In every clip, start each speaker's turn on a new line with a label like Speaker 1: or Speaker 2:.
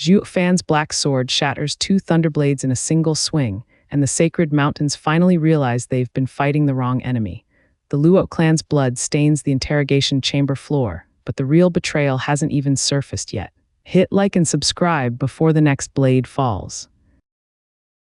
Speaker 1: Zhu Fan's black sword shatters two thunderblades in a single swing, and the sacred mountains finally realize they've been fighting the wrong enemy. The Luo clan's blood stains the interrogation chamber floor, but the real betrayal hasn't even surfaced yet. Hit like and subscribe before the next blade falls.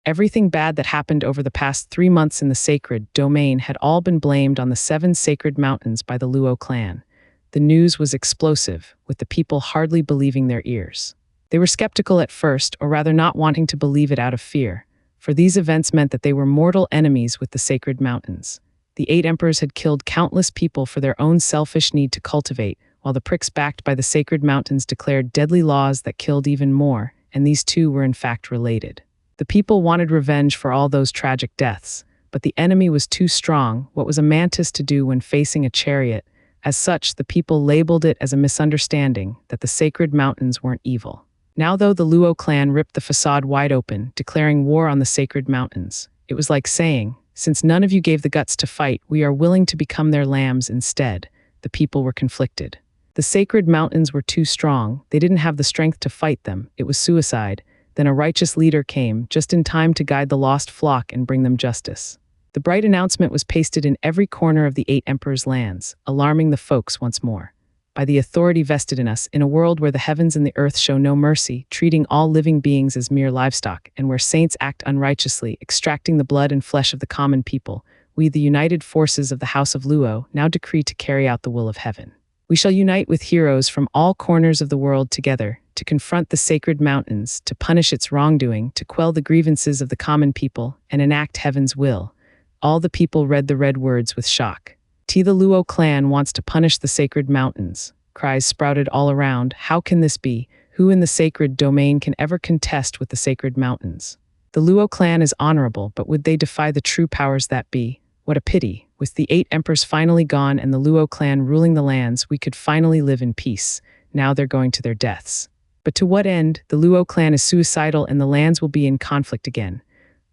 Speaker 1: Everything bad that happened over the past 3 months in the sacred domain had all been blamed on the 7 sacred mountains by the Luo clan. The news was explosive, with the people hardly believing their ears. They were skeptical at first, or rather not wanting to believe it out of fear, for these events meant that they were mortal enemies with the sacred mountains. The 8 emperors had killed countless people for their own selfish need to cultivate, while the pricks backed by the sacred mountains declared deadly laws that killed even more, and these two were in fact related. The people wanted revenge for all those tragic deaths, but the enemy was too strong. What was a mantis to do when facing a chariot? As such, the people labeled it as a misunderstanding that the sacred mountains weren't evil. Now though, the Luo clan ripped the facade wide open, declaring war on the sacred mountains. It was like saying, "Since none of you gave the guts to fight, we are willing to become their lambs instead." The people were conflicted. The sacred mountains were too strong. They didn't have the strength to fight them. It was suicide. Then a righteous leader came, just in time to guide the lost flock and bring them justice. The bright announcement was pasted in every corner of the 8 emperors' lands, alarming the folks once more. By the authority vested in us, in a world where the heavens and the earth show no mercy, treating all living beings as mere livestock, and where saints act unrighteously, extracting the blood and flesh of the common people, we, the united forces of the House of Luo, now decree to carry out the will of heaven. We shall unite with heroes from all corners of the world together, to confront the sacred mountains, to punish its wrongdoing, to quell the grievances of the common people, and enact heaven's will. All the people read the red words with shock. The Luo clan wants to punish the sacred mountains. Cries sprouted all around. How can this be? Who in the sacred domain can ever contest with the sacred mountains? The Luo clan is honorable, but would they defy the true powers that be? What a pity. With the 8 emperors finally gone and the Luo clan ruling the lands, we could finally live in peace. Now they're going to their deaths. But to what end? The Luo clan is suicidal and the lands will be in conflict again.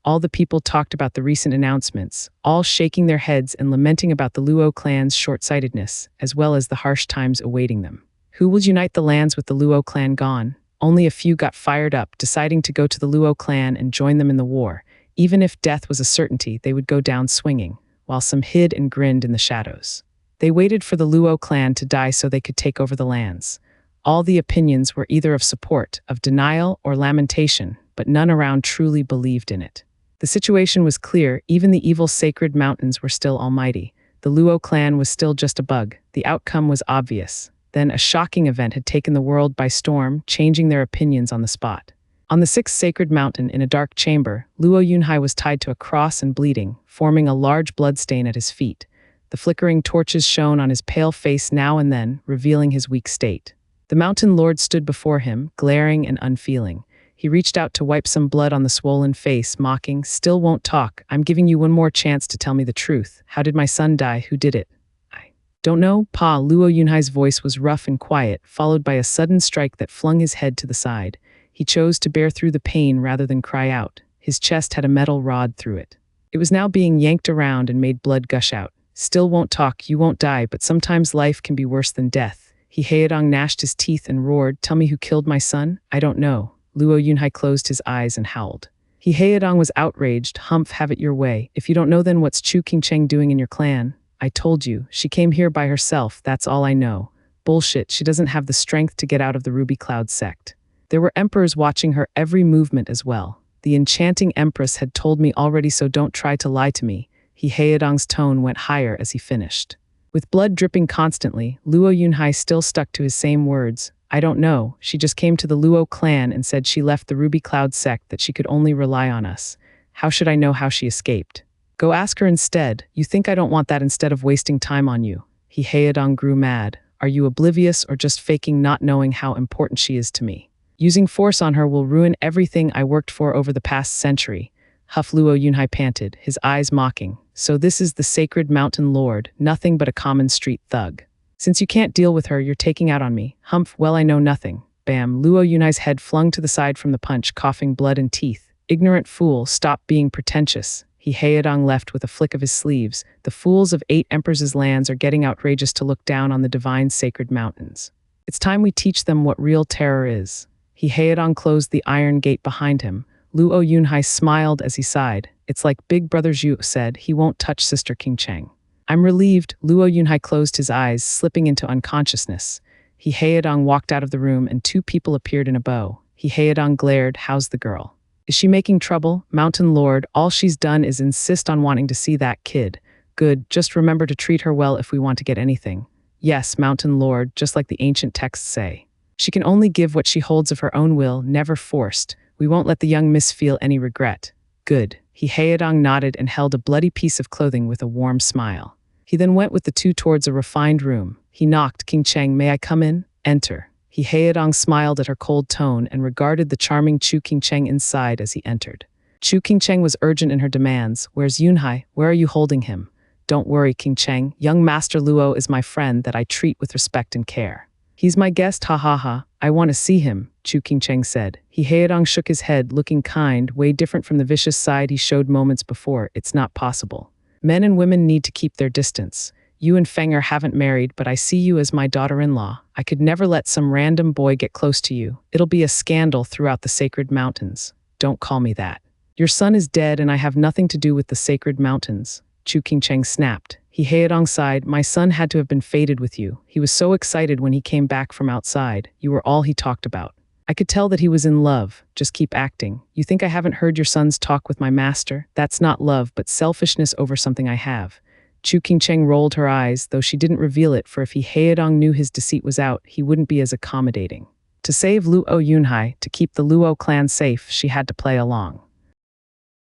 Speaker 1: All the people talked about the recent announcements, all shaking their heads and lamenting about the Luo clan's short-sightedness, as well as the harsh times awaiting them. Who will unite the lands with the Luo clan gone? Only a few got fired up, deciding to go to the Luo clan and join them in the war. Even if death was a certainty, they would go down swinging, while some hid and grinned in the shadows. They waited for the Luo clan to die so they could take over the lands. All the opinions were either of support, of denial, or lamentation, but none around truly believed in it. The situation was clear. Even the evil sacred mountains were still almighty. The Luo clan was still just a bug. The outcome was obvious. Then a shocking event had taken the world by storm, changing their opinions on the spot. On the 6th sacred mountain, in a dark chamber, Luo Yunhai was tied to a cross and bleeding, forming a large bloodstain at his feet. The flickering torches shone on his pale face now and then, revealing his weak state. The mountain lord stood before him, glaring and unfeeling. He reached out to wipe some blood on the swollen face, mocking, "Still won't talk. I'm giving you one more chance to tell me the truth. How did my son die? Who did it?" "I don't know, Pa." Luo Yunhai's voice was rough and quiet, followed by a sudden strike that flung his head to the side. He chose to bear through the pain rather than cry out. His chest had a metal rod through it. It was now being yanked around and made blood gush out. "Still won't talk. You won't die, but sometimes life can be worse than death." He Haedong gnashed his teeth and roared, "Tell me who killed my son?" "I don't know." Luo Yunhai closed his eyes and howled. He Haedong was outraged. "Humph, have it your way. If you don't know, then what's Chu Qingcheng doing in your clan?" "I told you. She came here by herself. That's all I know." "Bullshit. She doesn't have the strength to get out of the Ruby Cloud sect." There were emperors watching her every movement as well. "The enchanting empress had told me already, so don't try to lie to me." He Haedong's tone went higher as he finished. With blood dripping constantly, Luo Yunhai still stuck to his same words. "I don't know. She just came to the Luo clan and said she left the Ruby Cloud sect, that she could only rely on us. How should I know how she escaped?" "Go ask her instead. You think I don't want that instead of wasting time on you?" He Haedong grew mad. "Are you oblivious or just faking not knowing how important she is to me? Using force on her will ruin everything I worked for over the past century." Huff, Luo Yunhai panted, his eyes mocking. "So this is the sacred mountain lord, nothing but a common street thug. Since you can't deal with her, you're taking out on me." "Humph, well, I know nothing." Bam, Luo Yunhai's head flung to the side from the punch, coughing blood and teeth. "Ignorant fool, stop being pretentious." He Haedong left with a flick of his sleeves. "The fools of 8 emperors' lands are getting outrageous to look down on the divine sacred mountains. It's time we teach them what real terror is." He Haedong closed the iron gate behind him. Luo Yunhai smiled as he sighed. It's like Big Brother Zhu said, he won't touch Sister King Cheng. I'm relieved. Luo Yunhai closed his eyes, slipping into unconsciousness. He Haedong walked out of the room and two people appeared in a bow. He Haedong glared, how's the girl? Is she making trouble? Mountain Lord, all she's done is insist on wanting to see that kid. Good, just remember to treat her well if we want to get anything. Yes, Mountain Lord, just like the ancient texts say. She can only give what she holds of her own will, never forced. We won't let the young miss feel any regret. Good. He Haedong nodded and held a bloody piece of clothing with a warm smile. He then went with the two towards a refined room. He knocked. King Cheng, may I come in? Enter. He Haedong smiled at her cold tone and regarded the charming Chu King Cheng inside as he entered. Chu King Cheng was urgent in her demands. Where's Yunhai? Where are you holding him? Don't worry, King Cheng. Young Master Luo is my friend that I treat with respect and care. He's my guest, ha ha ha. I want to see him, Chu King Cheng said. He Haedong shook his head, looking kind, way different from the vicious side he showed moments before. It's not possible. Men and women need to keep their distance. You and Fenger haven't married, but I see you as my daughter-in-law. I could never let some random boy get close to you. It'll be a scandal throughout the sacred mountains. Don't call me that. Your son is dead and I have nothing to do with the sacred mountains. Chu King Cheng snapped. He Haedong sighed. My son had to have been fated with you. He was so excited when he came back from outside. You were all he talked about. I could tell that he was in love. Just keep acting. You think I haven't heard your son's talk with my master? That's not love, but selfishness over something I have. Chu King Cheng rolled her eyes, though she didn't reveal it, for if he Haedong knew his deceit was out, he wouldn't be as accommodating. To save Luo Yunhai, to keep the Luo clan safe, she had to play along.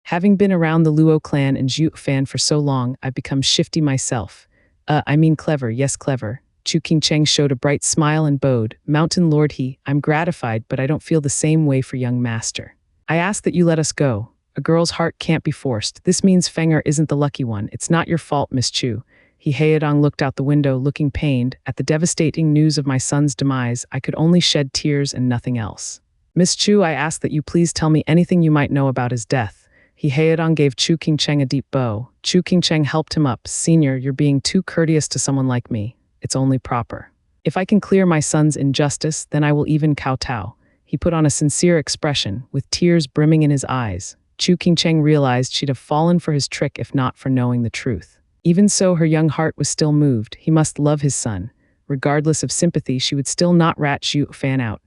Speaker 1: Having been around the Luo clan and Zhu fan for so long, I've become shifty myself. I mean clever, yes clever. Chu King Cheng showed a bright smile and bowed. Mountain Lord I'm gratified, but I don't feel the same way for young master. I ask that you let us go. A girl's heart can't be forced. This means Fenger isn't the lucky one. It's not your fault, Miss Chu. He Haedong looked out the window, looking pained. At the devastating news of my son's demise, I could only shed tears and nothing else. Miss Chu, I ask that you please tell me anything you might know about his death. He Haedong gave Chu King Cheng a deep bow. Chu King Cheng helped him up. Senior, you're being too courteous to someone like me. It's only proper. If I can clear my son's injustice, then I will even kowtow. He put on a sincere expression, with tears brimming in his eyes. Chu King Cheng realized she'd have fallen for his trick if not for knowing the truth. Even so, her young heart was still moved. He must love his son. Regardless of sympathy, she would still not rat Zhu fan out.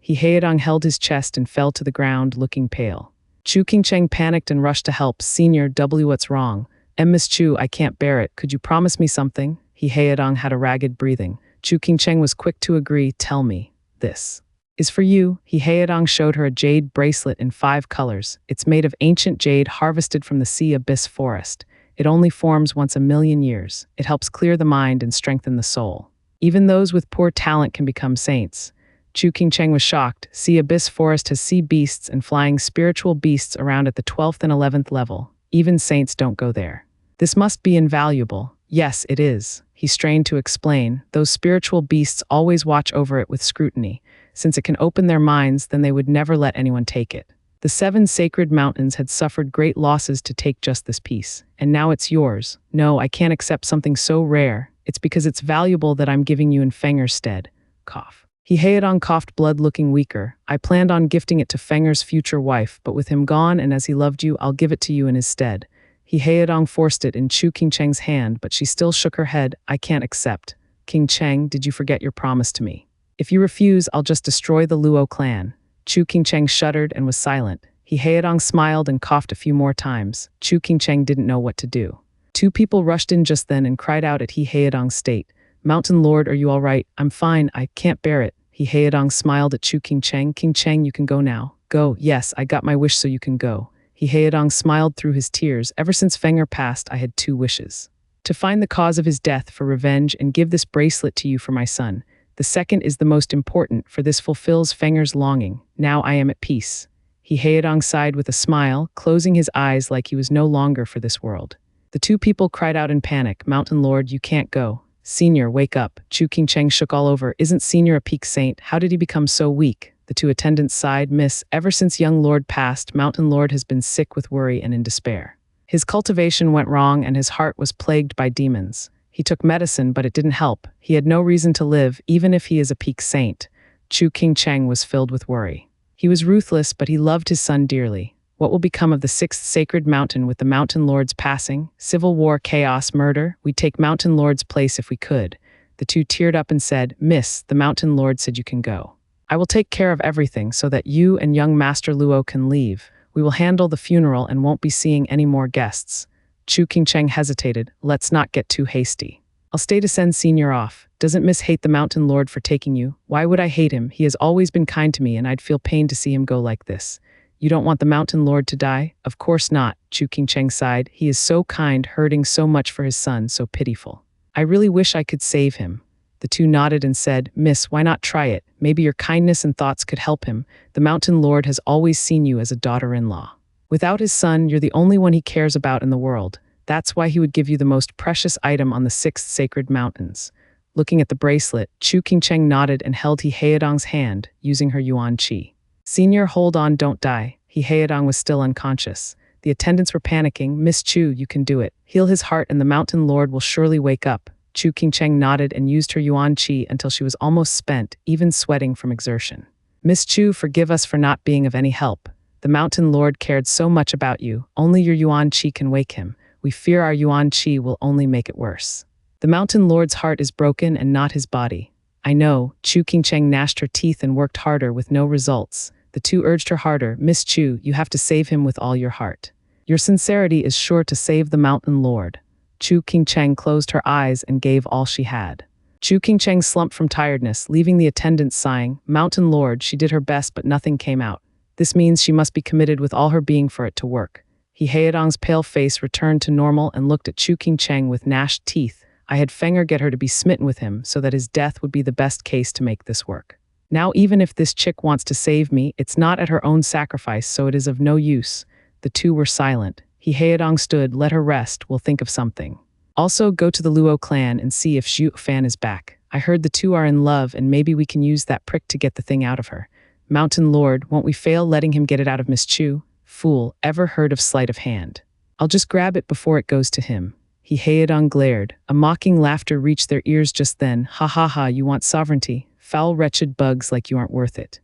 Speaker 1: He Haedong held his chest and fell to the ground, looking pale. Chu King Cheng panicked and rushed to help. Senior, what's wrong? Miss Chu, I can't bear it. Could you promise me something? He Haedong had a ragged breathing. Chu King Cheng was quick to agree. Tell me. This is for you. He Haedong showed her a jade bracelet in 5 colors. It's made of ancient jade harvested from the sea abyss forest. It only forms once a million years. It helps clear the mind and strengthen the soul. Even those with poor talent can become saints. Chu King Cheng was shocked. Sea Abyss Forest has sea beasts and flying spiritual beasts around at the 12th and 11th level. Even saints don't go there. This must be invaluable. Yes, it is. He strained to explain. Those spiritual beasts always watch over it with scrutiny. Since it can open their minds, then they would never let anyone take it. The 7 sacred mountains had suffered great losses to take just this piece. And now it's yours. No, I can't accept something so rare. It's because it's valuable that I'm giving you in Fenger's stead. Cough. He Haedong coughed, blood looking weaker. I planned on gifting it to Fenger's future wife, but with him gone and as he loved you, I'll give it to you in his stead. He Haedong forced it in Chu King Cheng's hand, but she still shook her head. I can't accept. King Cheng, did you forget your promise to me? If you refuse, I'll just destroy the Luo clan. Chu King Cheng shuddered and was silent. He Haedong smiled and coughed a few more times. Chu King Cheng didn't know what to do. 2 people rushed in just then and cried out at He Haedong's state. Mountain Lord, are you all right? I'm fine, I can't bear it. He Haedong smiled at Chu King Cheng. King Cheng, you can go now. Go, yes, I got my wish so you can go. He Haedong smiled through his tears. Ever since Fenger passed, I had 2 wishes. To find the cause of his death for revenge and give this bracelet to you for my son. The second is the most important, for this fulfills Fenger's longing. Now I am at peace. He Haedong sighed with a smile, closing his eyes like he was no longer for this world. The 2 people cried out in panic. Mountain Lord, you can't go. Senior, wake up. Chu King Cheng shook all over. Isn't Senior a peak saint? How did he become so weak? The 2 attendants sighed. Miss, ever since young Lord passed, Mountain Lord has been sick with worry and in despair. His cultivation went wrong and his heart was plagued by demons. He took medicine, but it didn't help. He had no reason to live, even if he is a peak saint. Chu Qingcheng was filled with worry. He was ruthless, but he loved his son dearly. What will become of the sixth sacred mountain with the mountain lords passing? Civil war, chaos, murder? We'd take mountain lord's place if we could. The two teared up and said, Miss, the mountain lord said you can go. I will take care of everything so that you and young Master Luo can leave. We will handle the funeral and won't be seeing any more guests. Chu Qingcheng hesitated. Let's not get too hasty. I'll stay to send Senior off. Doesn't Miss hate the mountain lord for taking you? Why would I hate him? He has always been kind to me and I'd feel pain to see him go like this. You don't want the mountain lord to die? Of course not, Chu Qingcheng sighed. He is so kind, hurting so much for his son, so pitiful. I really wish I could save him. The two nodded and said, Miss, why not try it? Maybe your kindness and thoughts could help him. The mountain lord has always seen you as a daughter-in-law. Without his son, you're the only one he cares about in the world. That's why he would give you the most precious item on the sixth sacred mountains. Looking at the bracelet, Chu Qingcheng nodded and held He Haodong's hand, using her yuan qi. Senior, hold on, don't die. He Haodong was still unconscious. The attendants were panicking. Miss Chu, you can do it. Heal his heart and the mountain lord will surely wake up. Chu Qingcheng nodded and used her yuan qi until she was almost spent, even sweating from exertion. Miss Chu, forgive us for not being of any help. The mountain lord cared so much about you. Only your yuan qi can wake him. We fear our yuan qi will only make it worse. The mountain lord's heart is broken and not his body. I know. Chu Qingcheng gnashed her teeth and worked harder with no results. The two urged her harder. Miss Chu, you have to save him with all your heart. Your sincerity is sure to save the mountain lord. Chu Qingcheng closed her eyes and gave all she had. Chu Qingcheng slumped from tiredness, leaving the attendants sighing. Mountain lord, she did her best but nothing came out. This means she must be committed with all her being for it to work. He Haodong's pale face returned to normal and looked at Chu Qingcheng with gnashed teeth. I had Fenger get her to be smitten with him so that his death would be the best case to make this work. Now even if this chick wants to save me, it's not at her own sacrifice, so it is of no use. The two were silent. He Haodong stood. Let her rest, we'll think of something. Also go to the Luo clan and see if Zhu Fan is back. I heard the two are in love and maybe we can use that prick to get the thing out of her. Mountain lord, won't we fail letting him get it out of Miss Chu? Fool, ever heard of sleight of hand? I'll just grab it before it goes to him. He Haodong glared. A mocking laughter reached their ears just then. Ha ha ha, you want sovereignty? Foul wretched bugs like you aren't worth it.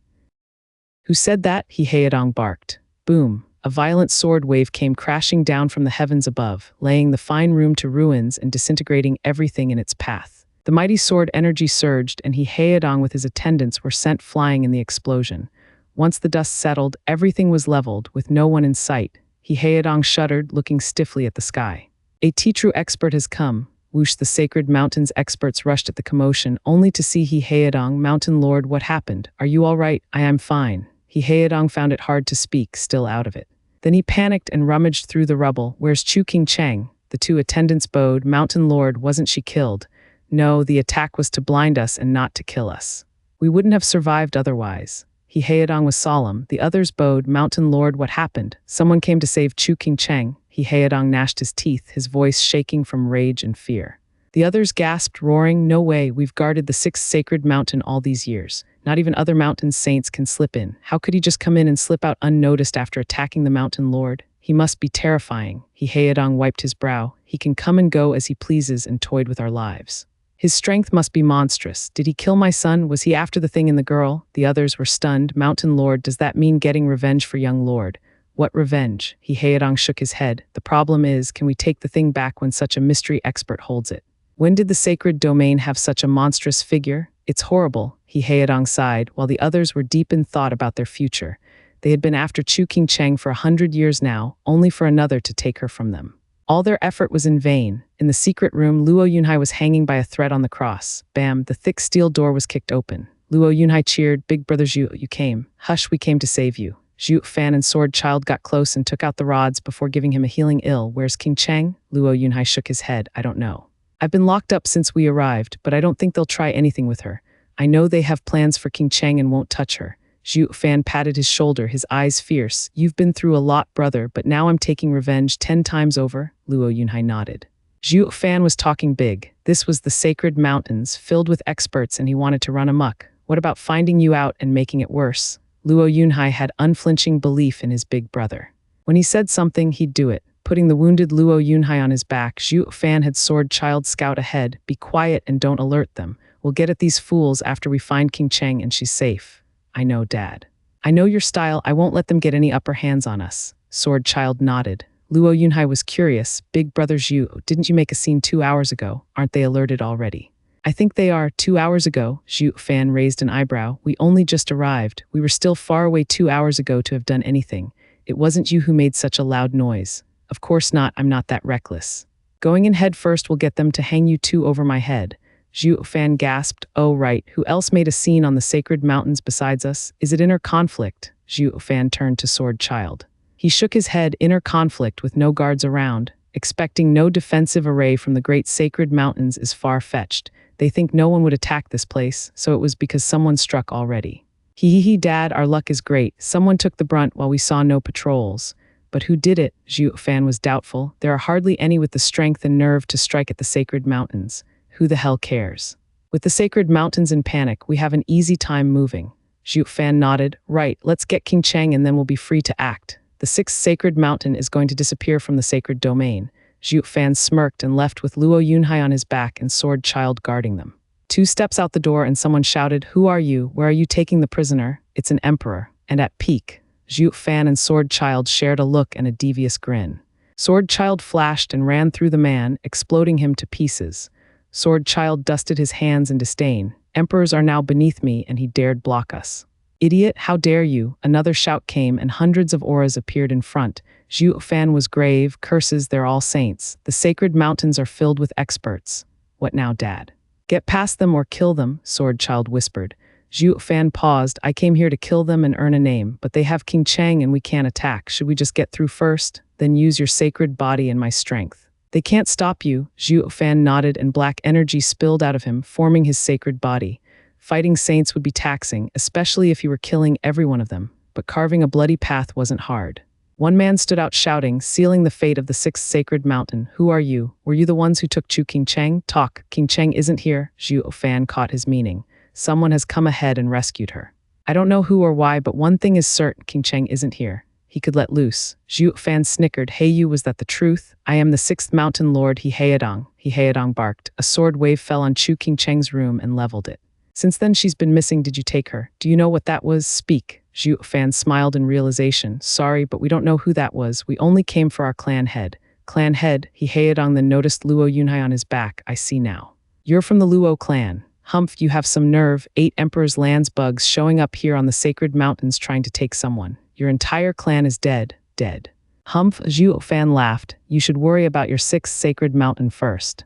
Speaker 1: Who said that? He Haodong barked. Boom. A violent sword wave came crashing down from the heavens above, laying the fine room to ruins and disintegrating everything in its path. The mighty sword energy surged and He Haodong with his attendants were sent flying in the explosion. Once the dust settled, everything was leveled, with no one in sight. He Haodong shuddered, looking stiffly at the sky. A true expert has come. Whoosh, the sacred mountain's experts rushed at the commotion, only to see He Haodong. Mountain lord, what happened? Are you all right? I am fine. He Haodong found it hard to speak, still out of it. Then he panicked and rummaged through the rubble. Where's Chu Qingcheng? The two attendants bowed. Mountain lord, wasn't she killed? No, the attack was to blind us and not to kill us. We wouldn't have survived otherwise. He Haodong was solemn. The others bowed. Mountain lord, what happened? Someone came to save Chu Qingcheng. He Haodong gnashed his teeth, his voice shaking from rage and fear. The others gasped, roaring, no way, we've guarded the sixth sacred mountain all these years. Not even other mountain saints can slip in. How could he just come in and slip out unnoticed after attacking the mountain lord? He must be terrifying. He Haodong wiped his brow. He can come and go as he pleases and toyed with our lives. His strength must be monstrous. Did he kill my son? Was he after the thing in the girl? The others were stunned. Mountain lord, does that mean getting revenge for young lord? What revenge? He Haodong shook his head. The problem is, can we take the thing back when such a mystery expert holds it? When did the sacred domain have such a monstrous figure? It's horrible, He Haodong sighed, while the others were deep in thought about their future. They had been after Chu Qingcheng for 100 years now, only for another to take her from them. All their effort was in vain. In the secret room, Luo Yunhai was hanging by a thread on the cross. Bam, the thick steel door was kicked open. Luo Yunhai cheered, Big brother Zhu, you came. Hush, we came to save you. Zhu Fan and Sword Child got close and took out the rods before giving him a healing ill. Where's Qingcheng? Luo Yunhai shook his head. I don't know. I've been locked up since we arrived, but I don't think they'll try anything with her. I know they have plans for Qingcheng and won't touch her. Zhu Fan patted his shoulder, his eyes fierce. You've been through a lot, brother, but now I'm taking revenge 10 times over. Luo Yunhai nodded. Zhu Fan was talking big. This was the sacred mountains, filled with experts, and he wanted to run amok. What about finding you out and making it worse? Luo Yunhai had unflinching belief in his big brother. When he said something, he'd do it. Putting the wounded Luo Yunhai on his back, Zhu Fan had Sword Child scout ahead. Be quiet and don't alert them. We'll get at these fools after we find King Cheng and she's safe. I know, Dad. I know your style. I won't let them get any upper hands on us. Sword Child nodded. Luo Yunhai was curious. Big brother Zhu, didn't you make a scene 2 hours ago? Aren't they alerted already? I think they are. 2 hours ago, Zhu Fan raised an eyebrow. We only just arrived. We were still far away 2 hours ago to have done anything. It wasn't you who made such a loud noise. Of course not, I'm not that reckless. Going in head first will get them to hang you two over my head. Zhu Fan gasped. Oh right, who else made a scene on the sacred mountains besides us? Is it inner conflict? Zhu Fan turned to Sword Child. He shook his head. Inner conflict with no guards around. Expecting no defensive array from the great sacred mountains is far-fetched. They think no one would attack this place, so it was because someone struck already. Hee, Dad, our luck is great. Someone took the brunt while we saw no patrols. But who did it? Zhu Fan was doubtful. There are hardly any with the strength and nerve to strike at the sacred mountains. Who the hell cares? With the sacred mountains in panic, we have an easy time moving. Zhu Fan nodded. Right, let's get King Cheng and then we'll be free to act. The sixth sacred mountain is going to disappear from the sacred domain. Zhu Fan smirked and left with Luo Yunhai on his back and Sword Child guarding them. 2 steps out the door and someone shouted, Who are you? Where are you taking the prisoner? It's an emperor. And at peak, Zhu Fan and Sword Child shared a look and a devious grin. Sword Child flashed and ran through the man, exploding him to pieces. Sword Child dusted his hands in disdain. Emperors are now beneath me and he dared block us. Idiot, how dare you? Another shout came and hundreds of auras appeared in front. Zhu Fan was grave. Curses, they're all saints. The sacred mountains are filled with experts. What now, Dad? Get past them or kill them, Sword Child whispered. Zhu Fan paused. I came here to kill them and earn a name, but they have King Cheng and we can't attack. Should we just get through first, then use your sacred body and my strength? They can't stop you. Zhu Fan nodded and black energy spilled out of him, forming his sacred body. Fighting saints would be taxing, especially if you were killing every one of them, but carving a bloody path wasn't hard. One man stood out shouting, sealing the fate of the sixth sacred mountain. Who are you? Were you the ones who took King Cheng? Talk. King Cheng isn't here. Zhu Fan caught his meaning. Someone has come ahead and rescued her. I don't know who or why, but one thing is certain, King Cheng isn't here. He could let loose. Zhu Fan snickered. Hey you, was that the truth? I am the sixth mountain lord, He Headong barked. A sword wave fell on King Cheng's room and leveled it. Since then she's been missing. Did you take her? Do you know what that was? Speak. Zhu Fan smiled in realization. Sorry, but we don't know who that was. We only came for our clan head. Clan head? He Headong then noticed Luo Yunhai on his back. I see now. You're from the Luo clan. Humph, you have some nerve. 8 Emperor's lands bugs showing up here on the sacred mountains trying to take someone. Your entire clan is dead. Dead. Humph, Zhu Fan laughed. You should worry about your 6th sacred mountain first.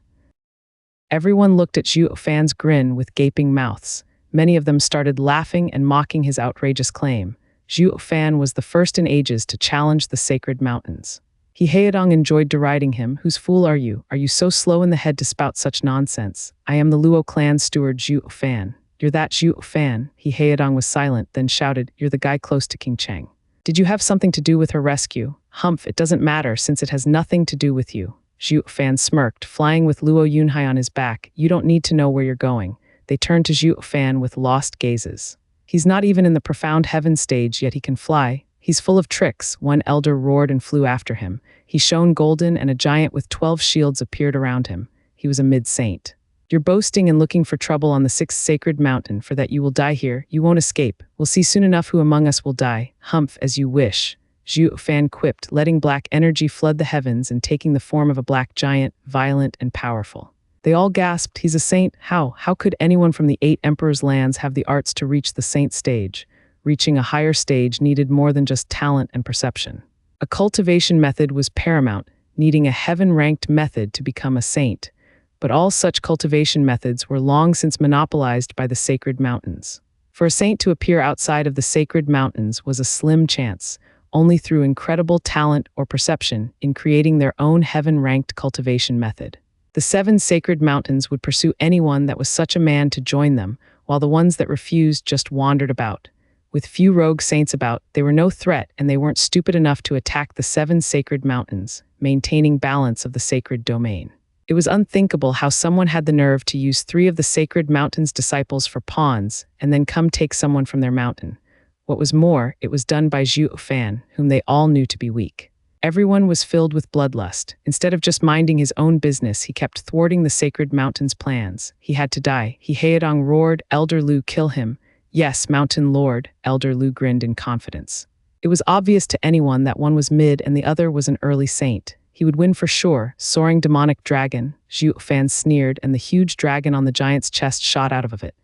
Speaker 1: Everyone looked at Zhu Fan's grin with gaping mouths. Many of them started laughing and mocking his outrageous claim. Zhu Fan was the first in ages to challenge the sacred mountains. He Headong enjoyed deriding him. Whose fool are you? Are you so slow in the head to spout such nonsense? I am the Luo clan steward Zhu Fan. You're that Zhu Fan? He Headong was silent, then shouted, You're the guy close to King Cheng. Did you have something to do with her rescue? Humph, it doesn't matter since it has nothing to do with you. Zhu Fan smirked, flying with Luo Yunhai on his back. You don't need to know where you're going. They turned to Zhu Fan with lost gazes. He's not even in the profound heaven stage, yet he can fly. He's full of tricks. One elder roared and flew after him. He shone golden and a giant with 12 shields appeared around him. He was a mid-saint. You're boasting and looking for trouble on the 6th sacred mountain, for that you will die here. You won't escape. We'll see soon enough who among us will die. Humph, as you wish. Zhu Fan quipped, letting black energy flood the heavens and taking the form of a black giant, violent and powerful. They all gasped, he's a saint? How? How could anyone from the 8 Emperor's lands have the arts to reach the saint stage? Reaching a higher stage needed more than just talent and perception. A cultivation method was paramount, needing a heaven-ranked method to become a saint. But all such cultivation methods were long since monopolized by the sacred mountains. For a saint to appear outside of the sacred mountains was a slim chance, only through incredible talent or perception in creating their own heaven-ranked cultivation method. The 7 sacred mountains would pursue anyone that was such a man to join them, while the ones that refused just wandered about. With few rogue saints about, they were no threat and they weren't stupid enough to attack the 7 sacred mountains, maintaining balance of the sacred domain. It was unthinkable how someone had the nerve to use 3 of the sacred mountain's disciples for pawns and then come take someone from their mountain. What was more, it was done by Zhu Fan, whom they all knew to be weak. Everyone was filled with bloodlust. Instead of just minding his own business, he kept thwarting the sacred mountain's plans. He had to die. Heheadong roared, "Elder Lu, kill him." "Yes, Mountain Lord," Elder Lu grinned in confidence. It was obvious to anyone that one was mid and the other was an early saint. He would win for sure. Soaring demonic dragon, Zhu Fan sneered, and the huge dragon on the giant's chest shot out of it.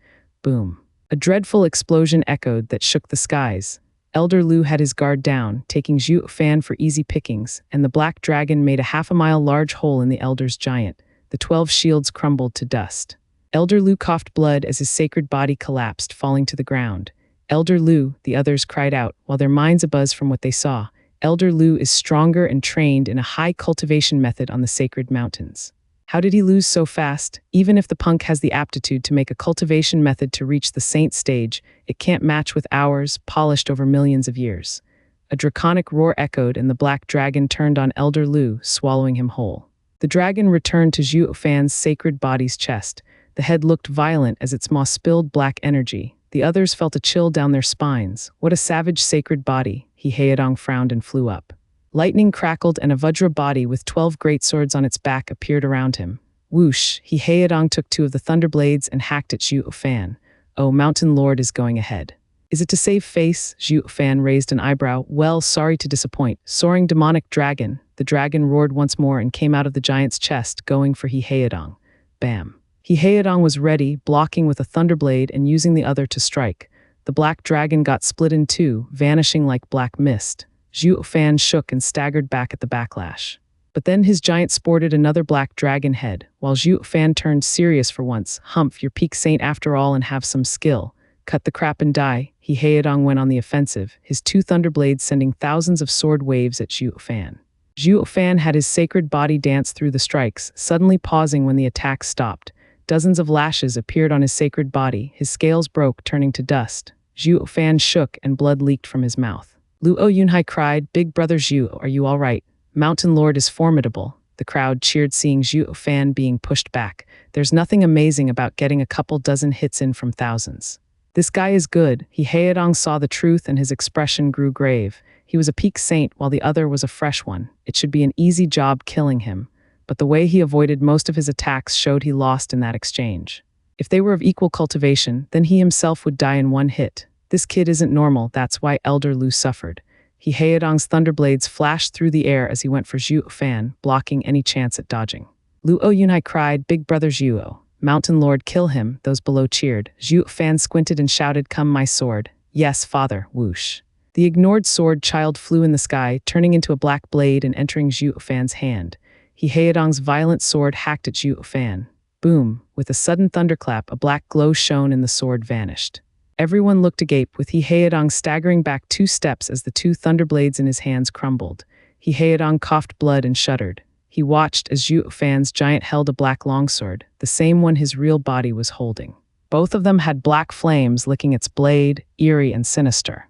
Speaker 1: Boom. A dreadful explosion echoed that shook the skies. Elder Lu had his guard down, taking Zhu Fan for easy pickings, and the black dragon made a half-a-mile large hole in the elder's giant. The 12 shields crumbled to dust. Elder Lu coughed blood as his sacred body collapsed, falling to the ground. "Elder Lu," the others cried out, while their minds abuzz from what they saw. "Elder Lu is stronger and trained in a high cultivation method on the sacred mountains. How did he lose so fast? Even if the punk has the aptitude to make a cultivation method to reach the saint stage, it can't match with ours, polished over millions of years." A draconic roar echoed, and the black dragon turned on Elder Lu, swallowing him whole. The dragon returned to Zhu Fan's sacred body's chest. The head looked violent as its maw spilled black energy. The others felt a chill down their spines. What a savage sacred body. Heheadong frowned and flew up. Lightning crackled, and a Vajra body with 12 great swords on its back appeared around him. Whoosh! Heheadong took 2 of the thunderblades and hacked at Zhu Fan. "Oh, Mountain Lord is going ahead. Is it to save face?" Zhu Fan raised an eyebrow. "Well, sorry to disappoint." Soaring demonic dragon, the dragon roared once more and came out of the giant's chest, going for Heheadong. Bam! Heheadong was ready, blocking with a thunderblade and using the other to strike. The black dragon got split in two, vanishing like black mist. Zhu Fan shook and staggered back at the backlash. But then his giant sported another black dragon head, while Zhu Fan turned serious for once. "Humph, you're peak saint after all and have some skill. Cut the crap and die." Heheadong went on the offensive, his 2 thunderblades sending thousands of sword waves at Zhu Fan. Zhu Fan had his sacred body dance through the strikes, suddenly pausing when the attack stopped. Dozens of lashes appeared on his sacred body, his scales broke, turning to dust. Zhu Fan shook and blood leaked from his mouth. Luo Yunhai cried, "Big brother Zhu, are you all right? Mountain Lord is formidable." The crowd cheered, seeing Zhu Fan being pushed back. "There's nothing amazing about getting a couple dozen hits in from thousands. This guy is good." Heheadong saw the truth and his expression grew grave. He was a peak saint while the other was a fresh one. It should be an easy job killing him. But the way he avoided most of his attacks showed he lost in that exchange. If they were of equal cultivation, then he himself would die in one hit. This kid isn't normal, that's why Elder Lu suffered. Heheadong's thunderblades flashed through the air as he went for Zhu Fan, blocking any chance at dodging. Luo Yunhai cried, "Big brother Zhuo, Mountain Lord, kill him." Those below cheered. Zhu Fan squinted and shouted, "Come my sword." "Yes, father." Whoosh. The ignored sword child flew in the sky, turning into a black blade and entering Zhu Fan's hand. Heheadong's violent sword hacked at Zhu Fan. Boom! With a sudden thunderclap, a black glow shone and the sword vanished. Everyone looked agape, with Heheadong staggering back 2 steps as the 2 thunderblades in his hands crumbled. Heheadong coughed blood and shuddered. He watched as Zhu Fan's giant held a black longsword, the same one his real body was holding. Both of them had black flames licking its blade, eerie and sinister.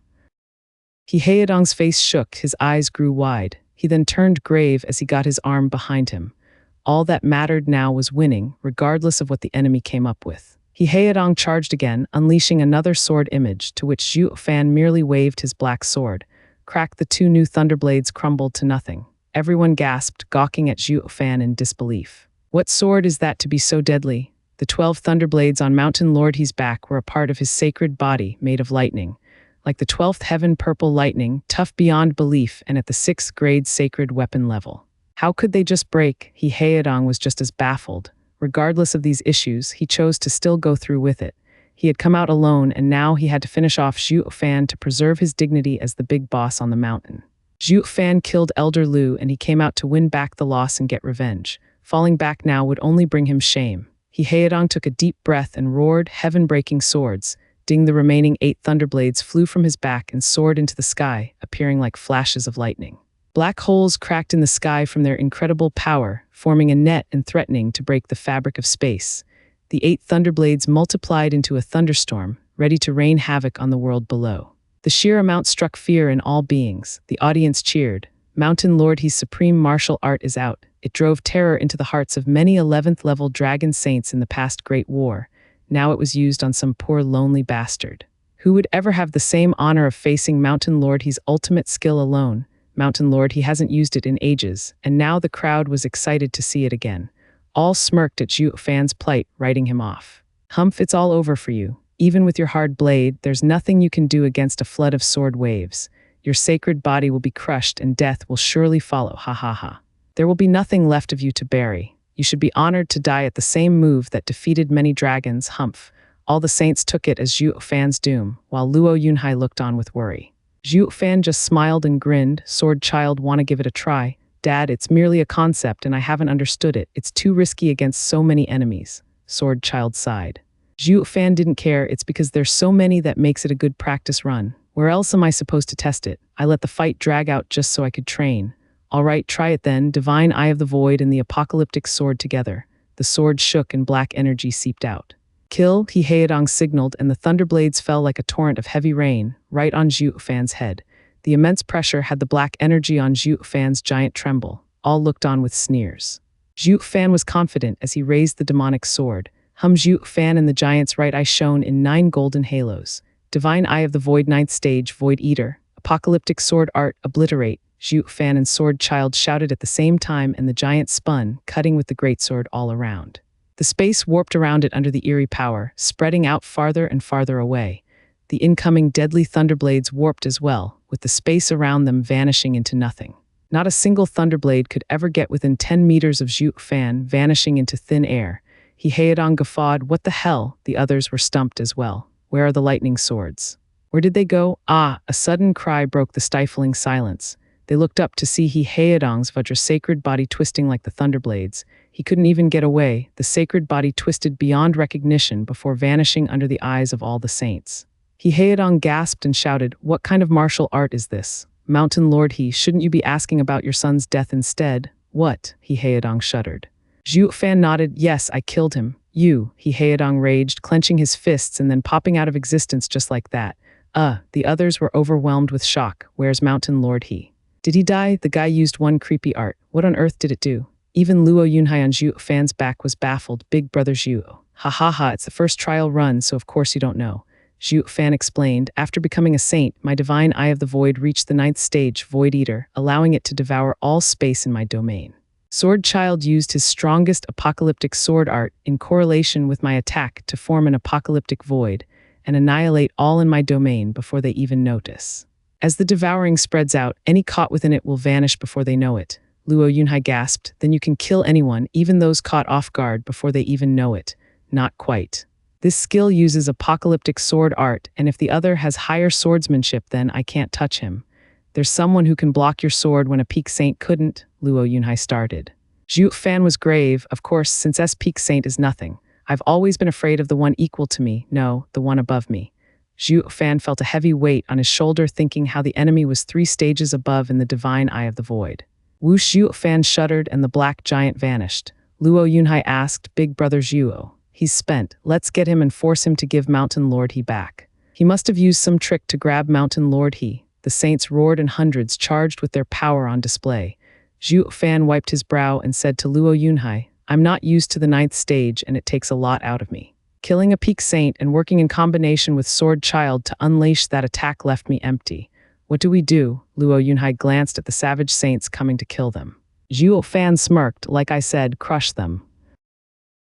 Speaker 1: Heheadong's face shook, his eyes grew wide. He then turned grave as he got his arm behind him. All that mattered now was winning, regardless of what the enemy came up with. Heheadong charged again, unleashing another sword image, to which Zhu Fan merely waved his black sword. Crack, the 2 new thunderblades crumbled to nothing. Everyone gasped, gawking at Zhu Fan in disbelief. What sword is that to be so deadly? The 12 thunderblades on Mountain Lord He's back were a part of his sacred body, made of lightning. Like the 12th heaven purple lightning, tough beyond belief and at the 6th grade sacred weapon level. How could they just break? Heheadong was just as baffled. Regardless of these issues, he chose to still go through with it. He had come out alone, and now he had to finish off Zhu Fan to preserve his dignity as the big boss on the mountain. Zhu Fan killed Elder Lu, and he came out to win back the loss and get revenge. Falling back now would only bring him shame. Heheadong took a deep breath and roared, "Heaven-breaking swords." Ding! The remaining 8 thunderblades flew from his back and soared into the sky, appearing like flashes of lightning. Black holes cracked in the sky from their incredible power, forming a net and threatening to break the fabric of space. The 8 thunderblades multiplied into a thunderstorm, ready to rain havoc on the world below. The sheer amount struck fear in all beings. The audience cheered. Mountain Lord He's supreme martial art is out. It drove terror into the hearts of many 11th-level dragon saints in the past Great War. Now it was used on some poor lonely bastard. Who would ever have the same honor of facing Mountain Lord He's ultimate skill alone? Mountain Lord, he hasn't used it in ages, and now the crowd was excited to see it again. All smirked at Zhu Fan's plight, writing him off. Humph, it's all over for you. Even with your hard blade, there's nothing you can do against a flood of sword waves. Your sacred body will be crushed and death will surely follow, ha ha ha. There will be nothing left of you to bury. You should be honored to die at the same move that defeated many dragons, humph. All the saints took it as Zhu Fan's doom, while Luo Yunhai looked on with worry. Zhu Fan just smiled and grinned. Sword child, wanna give it a try? Dad, it's merely a concept and I haven't understood it. It's too risky against so many enemies. Sword child sighed. Zhu Fan didn't care. It's because there's so many that makes it a good practice run. Where else am I supposed to test it? I let the fight drag out just so I could train. All right, try it then. Divine Eye of the Void and the apocalyptic sword together. The sword shook and black energy seeped out. Kill, He Haedong signaled, and the thunderblades fell like a torrent of heavy rain, right on Zhu Fan's head. The immense pressure had the black energy on Zhu Fan's giant tremble. All looked on with sneers. Zhu Fan was confident as he raised the demonic sword. Zhu Fan and the giant's right eye shone in 9 golden halos. Divine Eye of the Void, 9th stage, Void Eater. Apocalyptic sword art, obliterate. Zhu Fan and Sword Child shouted at the same time, and the giant spun, cutting with the greatsword all around. The space warped around it under the eerie power, spreading out farther and farther away. The incoming deadly thunderblades warped as well, with the space around them vanishing into nothing. Not a single thunderblade could ever get within 10 meters of Zhu Fan, vanishing into thin air. He Haedong guffawed. What the hell? The others were stumped as well. Where are the lightning swords? Where did they go? Ah! A sudden cry broke the stifling silence. They looked up to see He Haedong's Vajra sacred body twisting like the thunderblades. He couldn't even get away. The sacred body twisted beyond recognition before vanishing under the eyes of all the saints. He Haedong gasped and shouted, "What kind of martial art is this? Mountain Lord He, shouldn't you be asking about your son's death instead?" "What?" He Haedong shuddered. Zhu Fan nodded. "Yes, I killed him." "You," He Haedong raged, clenching his fists and then popping out of existence just like that. The others were overwhelmed with shock. Where's Mountain Lord He? Did he die? The guy used one creepy art. What on earth did it do? Even Luo Yunhai on Zhu Fan's back was baffled. Big brother Zhu. Ha ha ha, it's the first trial run, so of course you don't know. Zhu Fan explained, after becoming a saint, my divine eye of the void reached the 9th stage, Void Eater, allowing it to devour all space in my domain. Sword Child used his strongest apocalyptic sword art in correlation with my attack to form an apocalyptic void and annihilate all in my domain before they even notice. As the devouring spreads out, any caught within it will vanish before they know it. Luo Yunhai gasped, then you can kill anyone, even those caught off guard before they even know it. Not quite. This skill uses apocalyptic sword art, and if the other has higher swordsmanship, then I can't touch him. There's someone who can block your sword when a peak saint couldn't, Luo Yunhai started. Zhu Fan was grave, of course, since peak saint is nothing. I've always been afraid of the one equal to me, no, the one above me. Zhu Fan felt a heavy weight on his shoulder, thinking how the enemy was 3 stages above in the divine eye of the void. Whoosh! Zhu Fan shuddered and the black giant vanished. Luo Yunhai asked, Big brother Zhuo, he's spent, let's get him and force him to give Mountain Lord He back. He must have used some trick to grab Mountain Lord He. The saints roared in hundreds, charged with their power on display. Zhu Fan wiped his brow and said to Luo Yunhai, I'm not used to the 9th stage and it takes a lot out of me. Killing a peak saint and working in combination with Sword Child to unleash that attack left me empty. What do we do? Luo Yunhai glanced at the savage saints coming to kill them. Zhu Fan smirked, like I said, crush them.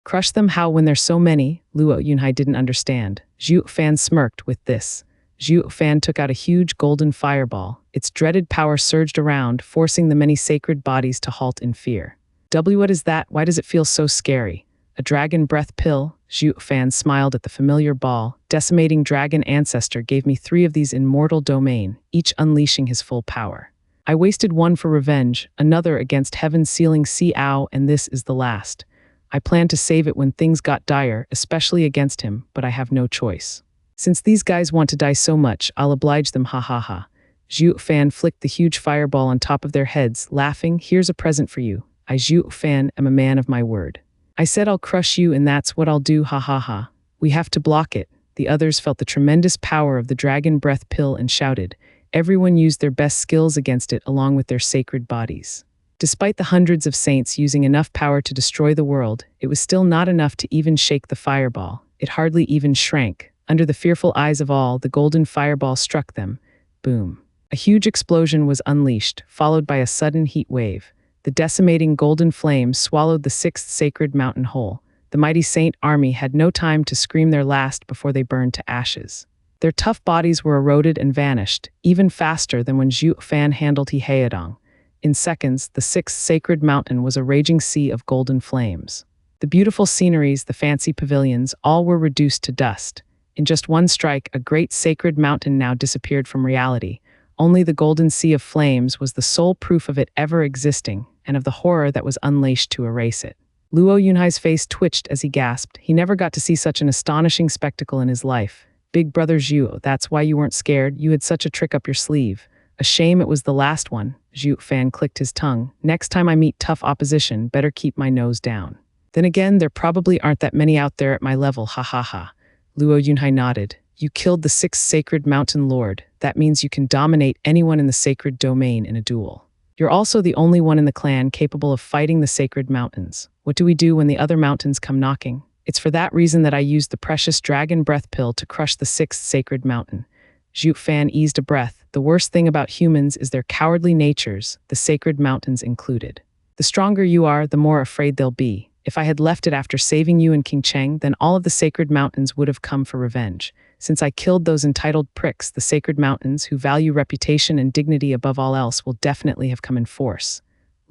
Speaker 1: Crush them how when there's so many? Luo Yunhai didn't understand. Zhu Fan smirked with this. Zhu Fan took out a huge golden fireball. Its dreaded power surged around, forcing the many sacred bodies to halt in fear. What is that? Why does it feel so scary? A dragon breath pill? Zhu Fan smiled at the familiar ball. Decimating dragon ancestor gave me 3 of these in mortal domain, each unleashing his full power. I wasted one for revenge, another against heaven's sealing Xiao, and this is the last. I planned to save it when things got dire, especially against him, but I have no choice. Since these guys want to die so much, I'll oblige them, ha ha ha. Zhu Fan flicked the huge fireball on top of their heads, laughing, here's a present for you. I Zhu Fan am a man of my word. I said I'll crush you and that's what I'll do, ha ha ha. We have to block it. The others felt the tremendous power of the dragon breath pill and shouted. Everyone used their best skills against it along with their sacred bodies. Despite the hundreds of saints using enough power to destroy the world, it was still not enough to even shake the fireball. It hardly even shrank. Under the fearful eyes of all, the golden fireball struck them. Boom. A huge explosion was unleashed, followed by a sudden heat wave. The decimating golden flames swallowed the sixth sacred mountain whole. The mighty Saint army had no time to scream their last before they burned to ashes. Their tough bodies were eroded and vanished, even faster than when Zhu Fan handled Headong. In seconds, the sixth sacred mountain was a raging sea of golden flames. The beautiful sceneries, the fancy pavilions, all were reduced to dust. In just one strike, a great sacred mountain now disappeared from reality. Only the golden sea of flames was the sole proof of it ever existing, and of the horror that was unleashed to erase it. Luo Yunhai's face twitched as he gasped. He never got to see such an astonishing spectacle in his life. Big brother Zhu, that's why you weren't scared. You had such a trick up your sleeve. A shame it was the last one. Zhu Fan clicked his tongue. Next time I meet tough opposition, better keep my nose down. Then again, there probably aren't that many out there at my level, ha ha ha. Luo Yunhai nodded. You killed the sixth sacred mountain lord. That means you can dominate anyone in the sacred domain in a duel. You're also the only one in the clan capable of fighting the sacred mountains. What do we do when the other mountains come knocking? It's for that reason that I used the precious dragon breath pill to crush the sixth sacred mountain. Zhu Fan eased a breath. The worst thing about humans is their cowardly natures, the sacred mountains included. The stronger you are, the more afraid they'll be. If I had left it after saving you and King Cheng, then all of the sacred mountains would have come for revenge. Since I killed those entitled pricks, the sacred mountains, who value reputation and dignity above all else, will definitely have come in force.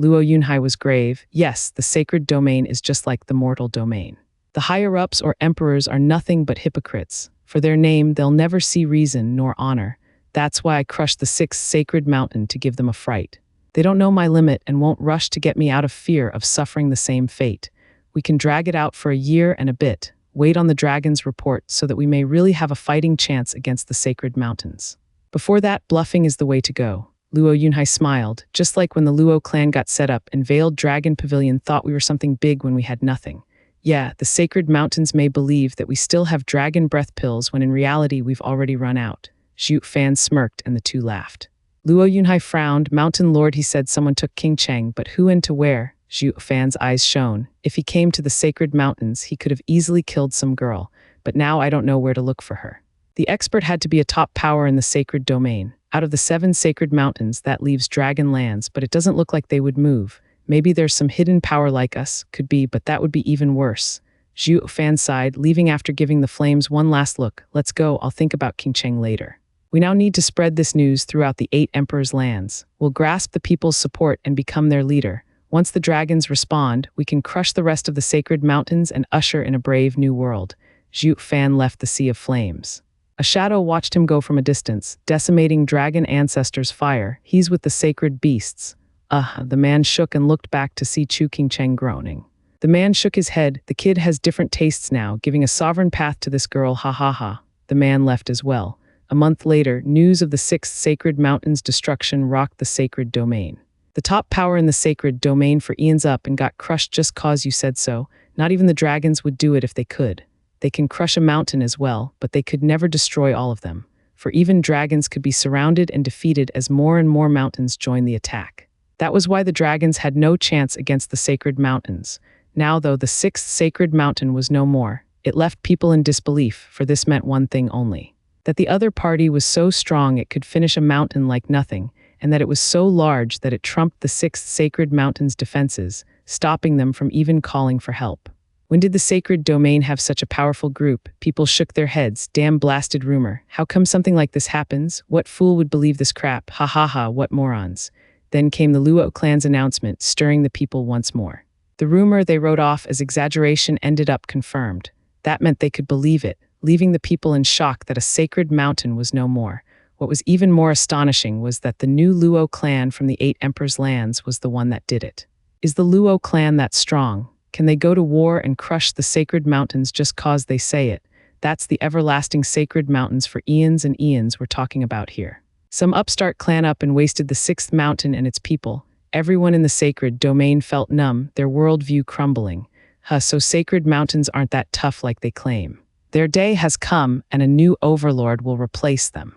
Speaker 1: Luo Yunhai was grave. Yes, the sacred domain is just like the mortal domain. The higher-ups or emperors are nothing but hypocrites. For their name, they'll never see reason nor honor. That's why I crushed the sixth sacred mountain to give them a fright. They don't know my limit and won't rush to get me out of fear of suffering the same fate. We can drag it out for a year and a bit. Wait on the dragon's report so that we may really have a fighting chance against the sacred mountains. Before that, bluffing is the way to go. Luo Yunhai smiled, just like when the Luo clan got set up and Veiled Dragon Pavilion thought we were something big when we had nothing. Yeah, the sacred mountains may believe that we still have dragon breath pills when in reality we've already run out. Zhu Fan smirked and the two laughed. Luo Yunhai frowned. Mountain Lord, he said someone took King Cheng, but who and to where? Zhu Fan's eyes shone. If he came to the sacred mountains, he could have easily killed some girl, but now I don't know where to look for her. The expert had to be a top power in the sacred domain. Out of the 7 sacred mountains, that leaves dragon lands, but it doesn't look like they would move. Maybe there's some hidden power like us, could be, but that would be even worse. Zhu Fan sighed, leaving after giving the flames one last look. Let's go, I'll think about King Cheng later. We now need to spread this news throughout the 8 emperors' lands. We'll grasp the people's support and become their leader. Once the dragons respond, we can crush the rest of the sacred mountains and usher in a brave new world. Zhu Fan left the sea of flames. A shadow watched him go from a distance, decimating dragon ancestors' fire. He's with the sacred beasts. The man shook and looked back to see King Cheng groaning. The man shook his head. The kid has different tastes now, giving a sovereign path to this girl, ha ha ha. The man left as well. A month later, news of the 6th sacred mountain's destruction rocked the sacred domain. The top power in the sacred domain for eons up and got crushed just cause you said so. Not even the dragons would do it if they could. They can crush a mountain as well, but they could never destroy all of them. For even dragons could be surrounded and defeated as more and more mountains joined the attack. That was why the dragons had no chance against the sacred mountains. Now, though, the 6th sacred mountain was no more. It left people in disbelief, for this meant one thing only. That the other party was so strong it could finish a mountain like nothing, and that it was so large that it trumped the 6th sacred mountain's defenses, stopping them from even calling for help. When did the sacred domain have such a powerful group? People shook their heads. Damn blasted rumor. How come something like this happens? What fool would believe this crap? Ha ha ha, what morons. Then came the Luo clan's announcement, stirring the people once more. The rumor they wrote off as exaggeration ended up confirmed. That meant they could believe it, leaving the people in shock that a sacred mountain was no more. What was even more astonishing was that the new Luo clan from the 8 emperors' lands was the one that did it. Is the Luo clan that strong? Can they go to war and crush the sacred mountains just cause they say it? That's the everlasting sacred mountains for eons and eons we're talking about here. Some upstart clan up and wasted the 6th mountain and its people. Everyone in the sacred domain felt numb, their worldview crumbling. So sacred mountains aren't that tough like they claim. Their day has come, and a new overlord will replace them.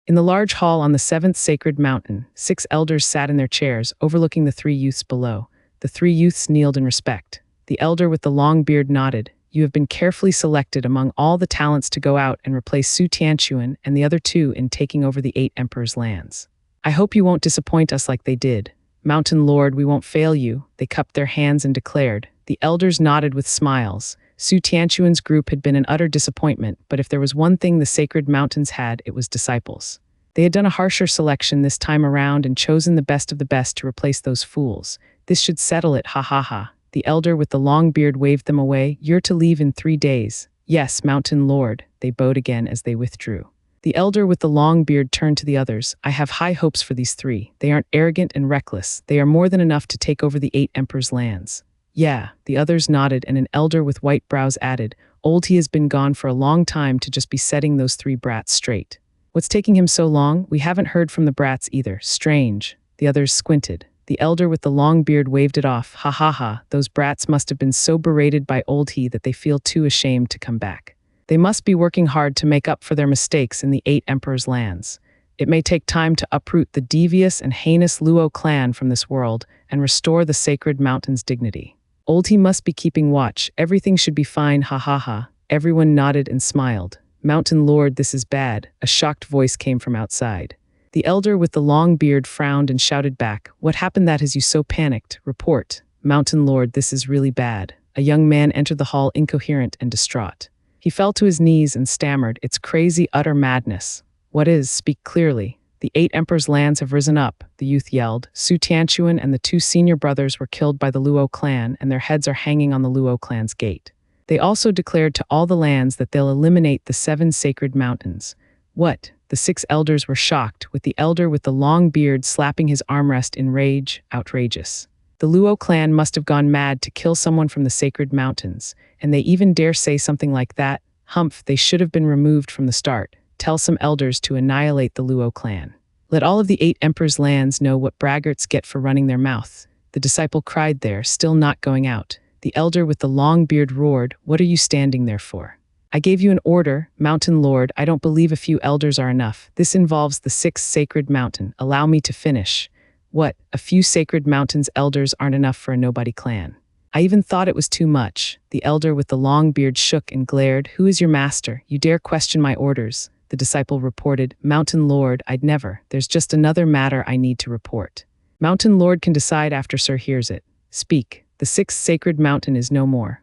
Speaker 1: In the large hall on the 7th sacred mountain, 6 elders sat in their chairs, overlooking the 3 youths below. The 3 youths kneeled in respect. The elder with the long beard nodded. You have been carefully selected among all the talents to go out and replace Su Tianquan and the other two in taking over the 8 emperors' lands. I hope you won't disappoint us like they did. Mountain Lord, we won't fail you, they cupped their hands and declared. The elders nodded with smiles. Su Tianquan's group had been an utter disappointment, but if there was one thing the sacred mountains had, it was disciples. They had done a harsher selection this time around and chosen the best of the best to replace those fools. This should settle it, ha ha ha. The elder with the long beard waved them away. You're to leave in 3 days. Yes, Mountain Lord, they bowed again as they withdrew. The elder with the long beard turned to the others. I have high hopes for these 3. They aren't arrogant and reckless. They are more than enough to take over the 8 emperors' lands. Yeah, the others nodded, and an elder with white brows added, Old he has been gone for a long time to just be setting those 3 brats straight. What's taking him so long? We haven't heard from the brats either. Strange. The others squinted. The elder with the long beard waved it off. Ha ha ha, those brats must have been so berated by Old he that they feel too ashamed to come back. They must be working hard to make up for their mistakes in the 8 emperors' lands. It may take time to uproot the devious and heinous Luo clan from this world and restore the sacred mountain's dignity. Old he must be keeping watch. Everything should be fine, ha ha ha. Everyone nodded and smiled. Mountain Lord, this is bad. A shocked voice came from outside. The elder with the long beard frowned and shouted back, What happened that has you so panicked? Report. Mountain Lord, this is really bad. A young man entered the hall incoherent and distraught. He fell to his knees and stammered, It's crazy, utter madness. What is? Speak clearly. The 8 emperors' lands have risen up, the youth yelled. Su Tianquan and the 2 senior brothers were killed by the Luo clan, and their heads are hanging on the Luo clan's gate. They also declared to all the lands that they'll eliminate the 7 sacred mountains. What? The 6 elders were shocked, with the elder with the long beard slapping his armrest in rage. Outrageous. The Luo clan must have gone mad to kill someone from the sacred mountains, and they even dare say something like that? Humph, they should have been removed from the start. Tell some elders to annihilate the Luo clan. Let all of the 8 emperors' lands know what braggarts get for running their mouth. The disciple cried there, still not going out. The elder with the long beard roared, What are you standing there for? I gave you an order, Mountain Lord. I don't believe a few elders are enough. This involves the 6th sacred mountain. Allow me to finish. What? A few sacred mountains elders aren't enough for a nobody clan. I even thought it was too much. The elder with the long beard shook and glared. Who is your master? You dare question my orders? The disciple reported, Mountain Lord, I'd never. There's just another matter I need to report. Mountain Lord can decide after Sir hears it. Speak. The 6th sacred mountain is no more.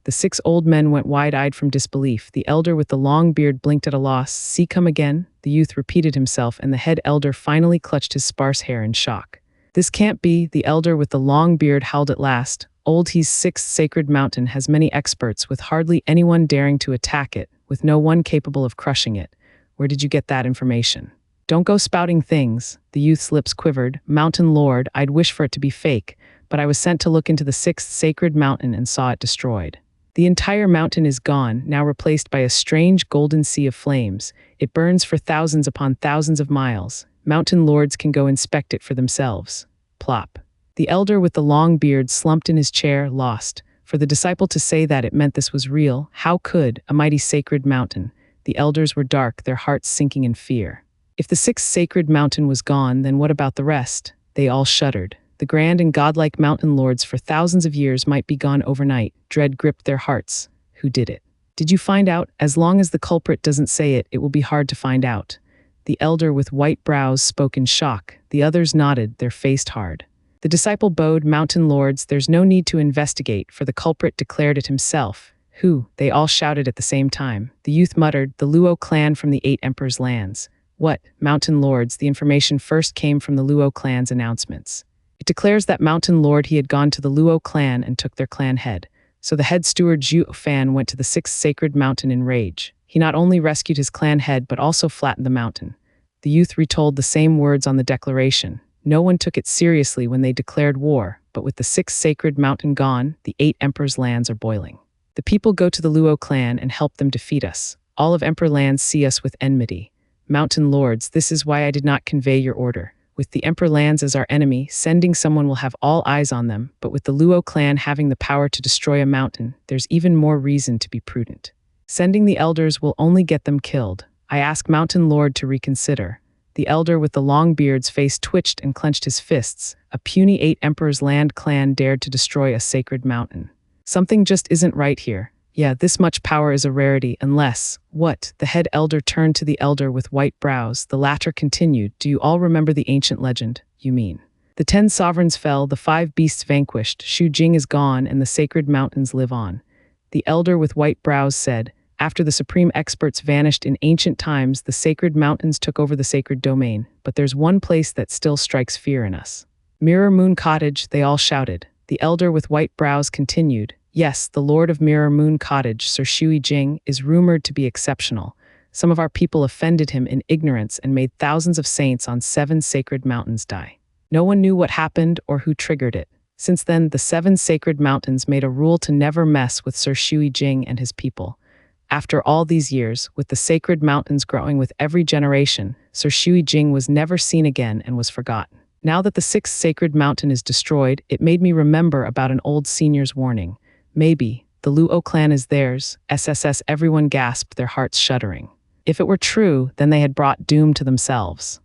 Speaker 1: The 6 old men went wide-eyed from disbelief. The elder with the long beard blinked at a loss. See, come again? The youth repeated himself, and the head elder finally clutched his sparse hair in shock. This can't be, the elder with the long beard howled at last. Old He's 6th sacred mountain has many experts, with hardly anyone daring to attack it, with no one capable of crushing it. Where did you get that information? Don't go spouting things. The youth's lips quivered. Mountain Lord, I'd wish for it to be fake, but I was sent to look into the 6th sacred mountain and saw it destroyed. The entire mountain is gone, now replaced by a strange golden sea of flames. It burns for thousands upon thousands of miles. Mountain lords can go inspect it for themselves. Plop. The elder with the long beard slumped in his chair, lost. For the disciple to say that it meant this was real, how could, a mighty sacred mountain? The elders were dark, their hearts sinking in fear. If the 6th sacred mountain was gone, then what about the rest? They all shuddered. The grand and godlike mountain lords for thousands of years might be gone overnight. Dread gripped their hearts. Who did it? Did you find out? As long as the culprit doesn't say it, it will be hard to find out. The elder with white brows spoke in shock. The others nodded, their faced hard. The disciple bowed. Mountain lords, there's no need to investigate, for the culprit declared it himself. Who? They all shouted at the same time. The youth muttered, the Luo clan from the 8 emperors' lands. What? Mountain lords, the information first came from the Luo clan's announcements. It declares that Mountain Lord he had gone to the Luo clan and took their clan head. So the head steward Zhu Fan went to the 6th sacred mountain in rage. He not only rescued his clan head but also flattened the mountain. The youth retold the same words on the declaration. No one took it seriously when they declared war, but with the 6th sacred mountain gone, the 8 emperors' lands are boiling. The people go to the Luo clan and help them defeat us. All of emperor lands see us with enmity. Mountain lords, this is why I did not convey your order. With the emperor lands as our enemy, sending someone will have all eyes on them, but with the Luo clan having the power to destroy a mountain, there's even more reason to be prudent. Sending the elders will only get them killed. I ask Mountain Lord to reconsider. The elder with the long beard's face twitched and clenched his fists. A puny 8 emperors' land clan dared to destroy a sacred mountain. Something just isn't right here. Yeah, this much power is a rarity, unless, what? The head elder turned to the elder with white brows. The latter continued, do you all remember the ancient legend, you mean? The 10 sovereigns fell, the 5 beasts vanquished, Shu Jing is gone, and the sacred mountains live on. The elder with white brows said, after the supreme experts vanished in ancient times, the sacred mountains took over the sacred domain, but there's one place that still strikes fear in us. Mirror Moon Cottage, they all shouted. The elder with white brows continued, yes, the Lord of Mirror Moon Cottage, Sir Shui Jing, is rumored to be exceptional. Some of our people offended him in ignorance and made thousands of saints on 7 sacred mountains die. No one knew what happened or who triggered it. Since then, the 7 sacred mountains made a rule to never mess with Sir Shui Jing and his people. After all these years, with the sacred mountains growing with every generation, Sir Shui Jing was never seen again and was forgotten. Now that the 6th sacred mountain is destroyed, it made me remember about an old senior's warning. Maybe, the Luo clan is theirs, SSS everyone gasped, their hearts shuddering. If it were true, then they had brought doom to themselves.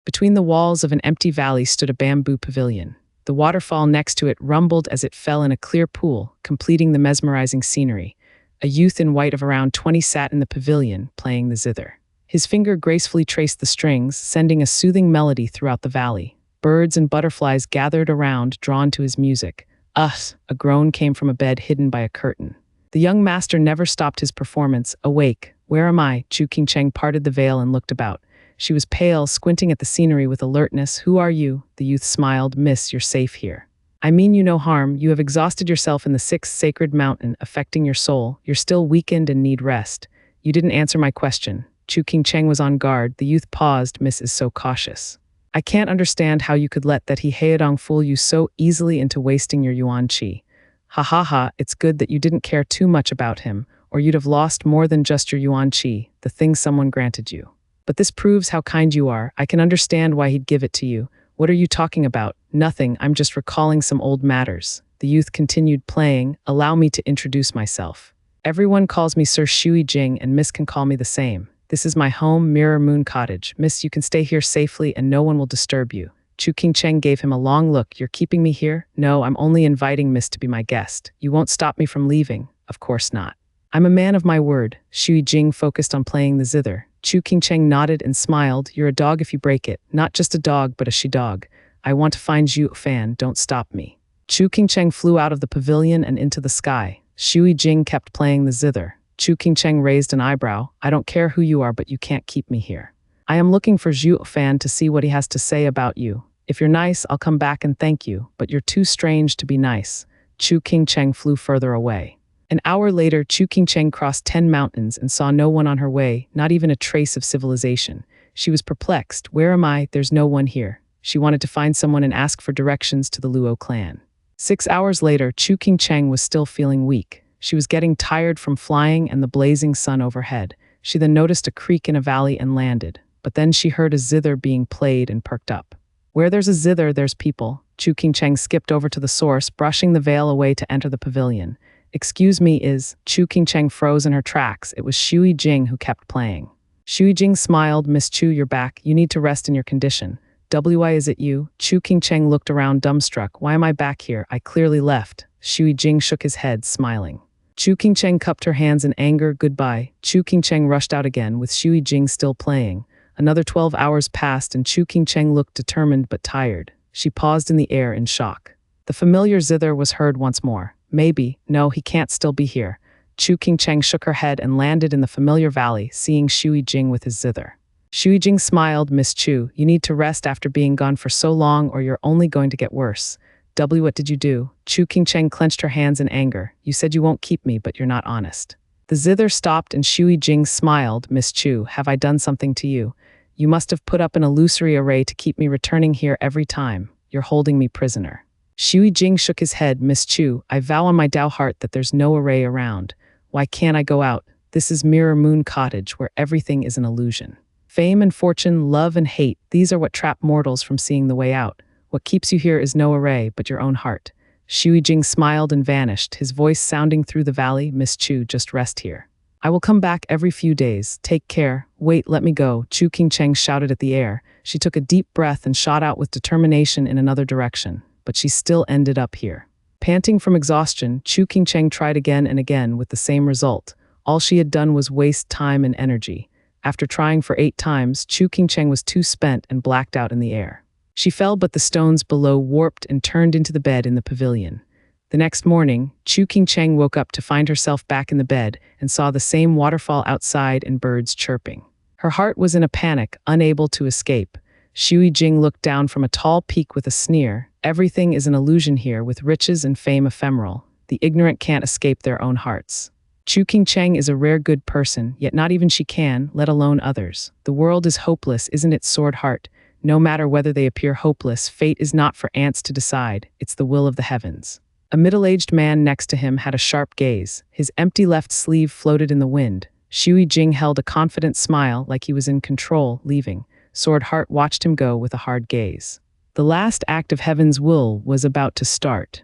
Speaker 1: Between the walls of an empty valley stood a bamboo pavilion. The waterfall next to it rumbled as it fell in a clear pool, completing the mesmerizing scenery. A youth in white of around 20 sat in the pavilion, playing the zither. His finger gracefully traced the strings, sending a soothing melody throughout the valley. Birds and butterflies gathered around, drawn to his music. A groan came from a bed hidden by a curtain. The young master never stopped his performance. Awake, where am I? Chu Qingcheng parted the veil and looked about. She was pale, squinting at the scenery with alertness. Who are you? The youth smiled. Miss, you're safe here. I mean you no harm. You have exhausted yourself in the 6th sacred mountain, affecting your soul. You're still weakened and need rest. You didn't answer my question. Chu Qingcheng was on guard. The youth paused. Miss is so cautious. I can't understand how you could let that He Headong fool you so easily into wasting your yuan qi. Ha ha ha, it's good that you didn't care too much about him, or you'd have lost more than just your yuan qi, the thing someone granted you. But this proves how kind you are. I can understand why he'd give it to you. What are you talking about? Nothing, I'm just recalling some old matters. The youth continued playing. Allow me to introduce myself. Everyone calls me Sir Shui Jing, and Miss can call me the same. This is my home, Mirror Moon Cottage. Miss, you can stay here safely and no one will disturb you. Chu Qingcheng gave him a long look. You're keeping me here? No, I'm only inviting Miss to be my guest. You won't stop me from leaving? Of course not. I'm a man of my word. Shui Jing focused on playing the zither. Chu Qingcheng nodded and smiled. You're a dog if you break it. Not just a dog, but a she-dog. I want to find Zhu Fan. Don't stop me. Chu Qingcheng flew out of the pavilion and into the sky. Shui Jing kept playing the zither. Chu Qingcheng raised an eyebrow. I don't care who you are, but you can't keep me here. I am looking for Zhu Fan to see what he has to say about you. If you're nice, I'll come back and thank you, but you're too strange to be nice. Chu Qingcheng flew further away. An hour later, Chu Qingcheng crossed 10 mountains and saw no one on her way, not even a trace of civilization. She was perplexed. Where am I? There's no one here. She wanted to find someone and ask for directions to the Luo clan. 6 hours later, Chu Qingcheng was still feeling weak. She was getting tired from flying and the blazing sun overhead. She then noticed a creek in a valley and landed. But then she heard a zither being played and perked up. Where there's a zither, there's people. Chu Qingcheng skipped over to the source, brushing the veil away to enter the pavilion. Excuse me, Chu Qingcheng froze in her tracks. It was Shui Jing who kept playing. Shui Jing smiled. Miss Chu, you're back. You need to rest in your condition. Why is it you? Chu Qingcheng looked around dumbstruck. Why am I back here? I clearly left. Shui Jing shook his head, smiling. Chu Qingcheng cupped her hands in anger. Goodbye. Chu Qingcheng rushed out again, with Shui Jing still playing. Another 12 hours passed and Chu Qingcheng looked determined but tired. She paused in the air in shock. The familiar zither was heard once more. Maybe. No, he can't still be here. Chu Qingcheng shook her head and landed in the familiar valley, seeing Shui Jing with his zither. Shui Jing smiled. Miss Chu, you need to rest after being gone for so long or you're only going to get worse. What did you do? Chu Qingcheng clenched her hands in anger. You said you won't keep me, but you're not honest. The zither stopped and Shui Jing smiled. Miss Chu, have I done something to you? You must have put up an illusory array to keep me returning here every time. You're holding me prisoner. Shui Jing shook his head. Miss Chu, I vow on my Dao heart that there's no array around. Why can't I go out? This is Mirror Moon Cottage, where everything is an illusion. Fame and fortune, love and hate, these are what trap mortals from seeing the way out. What keeps you here is no array, but your own heart. Shui Jing smiled and vanished, his voice sounding through the valley. Miss Chu, just rest here. I will come back every few days. Take care. Wait, let me go. Chu Qingcheng shouted at the air. She took a deep breath and shot out with determination in another direction, but she still ended up here. Panting from exhaustion, Chu Qingcheng tried again and again with the same result. All she had done was waste time and energy. After trying for 8 times, Chu Qingcheng was too spent and blacked out in the air. She fell, but the stones below warped and turned into the bed in the pavilion. The next morning, Chu Qingcheng woke up to find herself back in the bed and saw the same waterfall outside and birds chirping. Her heart was in a panic, unable to escape. Shui Jing looked down from a tall peak with a sneer. Everything is an illusion here, with riches and fame ephemeral. The ignorant can't escape their own hearts. Chu Qingcheng is a rare good person, yet not even she can, let alone others. The world is hopeless, isn't it, Sword Heart? No matter whether they appear hopeless, fate is not for ants to decide. It's the will of the heavens. A middle-aged man next to him had a sharp gaze. His empty left sleeve floated in the wind. Shui Jing held a confident smile, like he was in control, leaving. Sword Heart watched him go with a hard gaze. The last act of Heaven's will was about to start.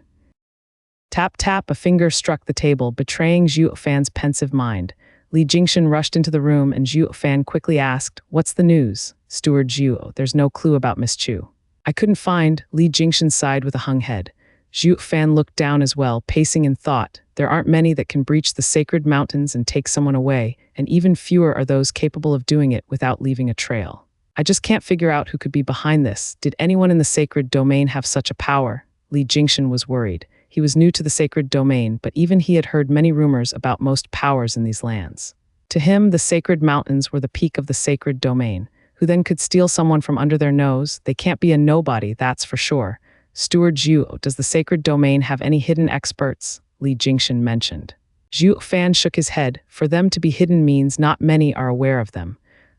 Speaker 1: Tap tap, a finger struck the table, betraying Zhu Fan's pensive mind. Li Jingshan rushed into the room and Zhu Fan quickly asked, "What's the news?" "Steward Zhu, there's no clue about Miss Chu." "I couldn't find," Li Jingshan sighed with a hung head. Zhu Fan looked down as well, pacing in thought. There aren't many that can breach the sacred mountains and take someone away, and even fewer are those capable of doing it without leaving a trail. "I just can't figure out who could be behind this. Did anyone in the sacred domain have such a power?" Li Jingshan was worried. He was new to the sacred domain, but even he had heard many rumors about most powers in these lands. To him, the sacred mountains were the peak of the sacred domain. Who then could steal someone from under their nose? They can't be a nobody, that's for sure. "Steward Zhu, does the sacred domain have any hidden experts?" Li Jingshan mentioned. Zhu Fan shook his head. For them to be hidden means not many are aware of them.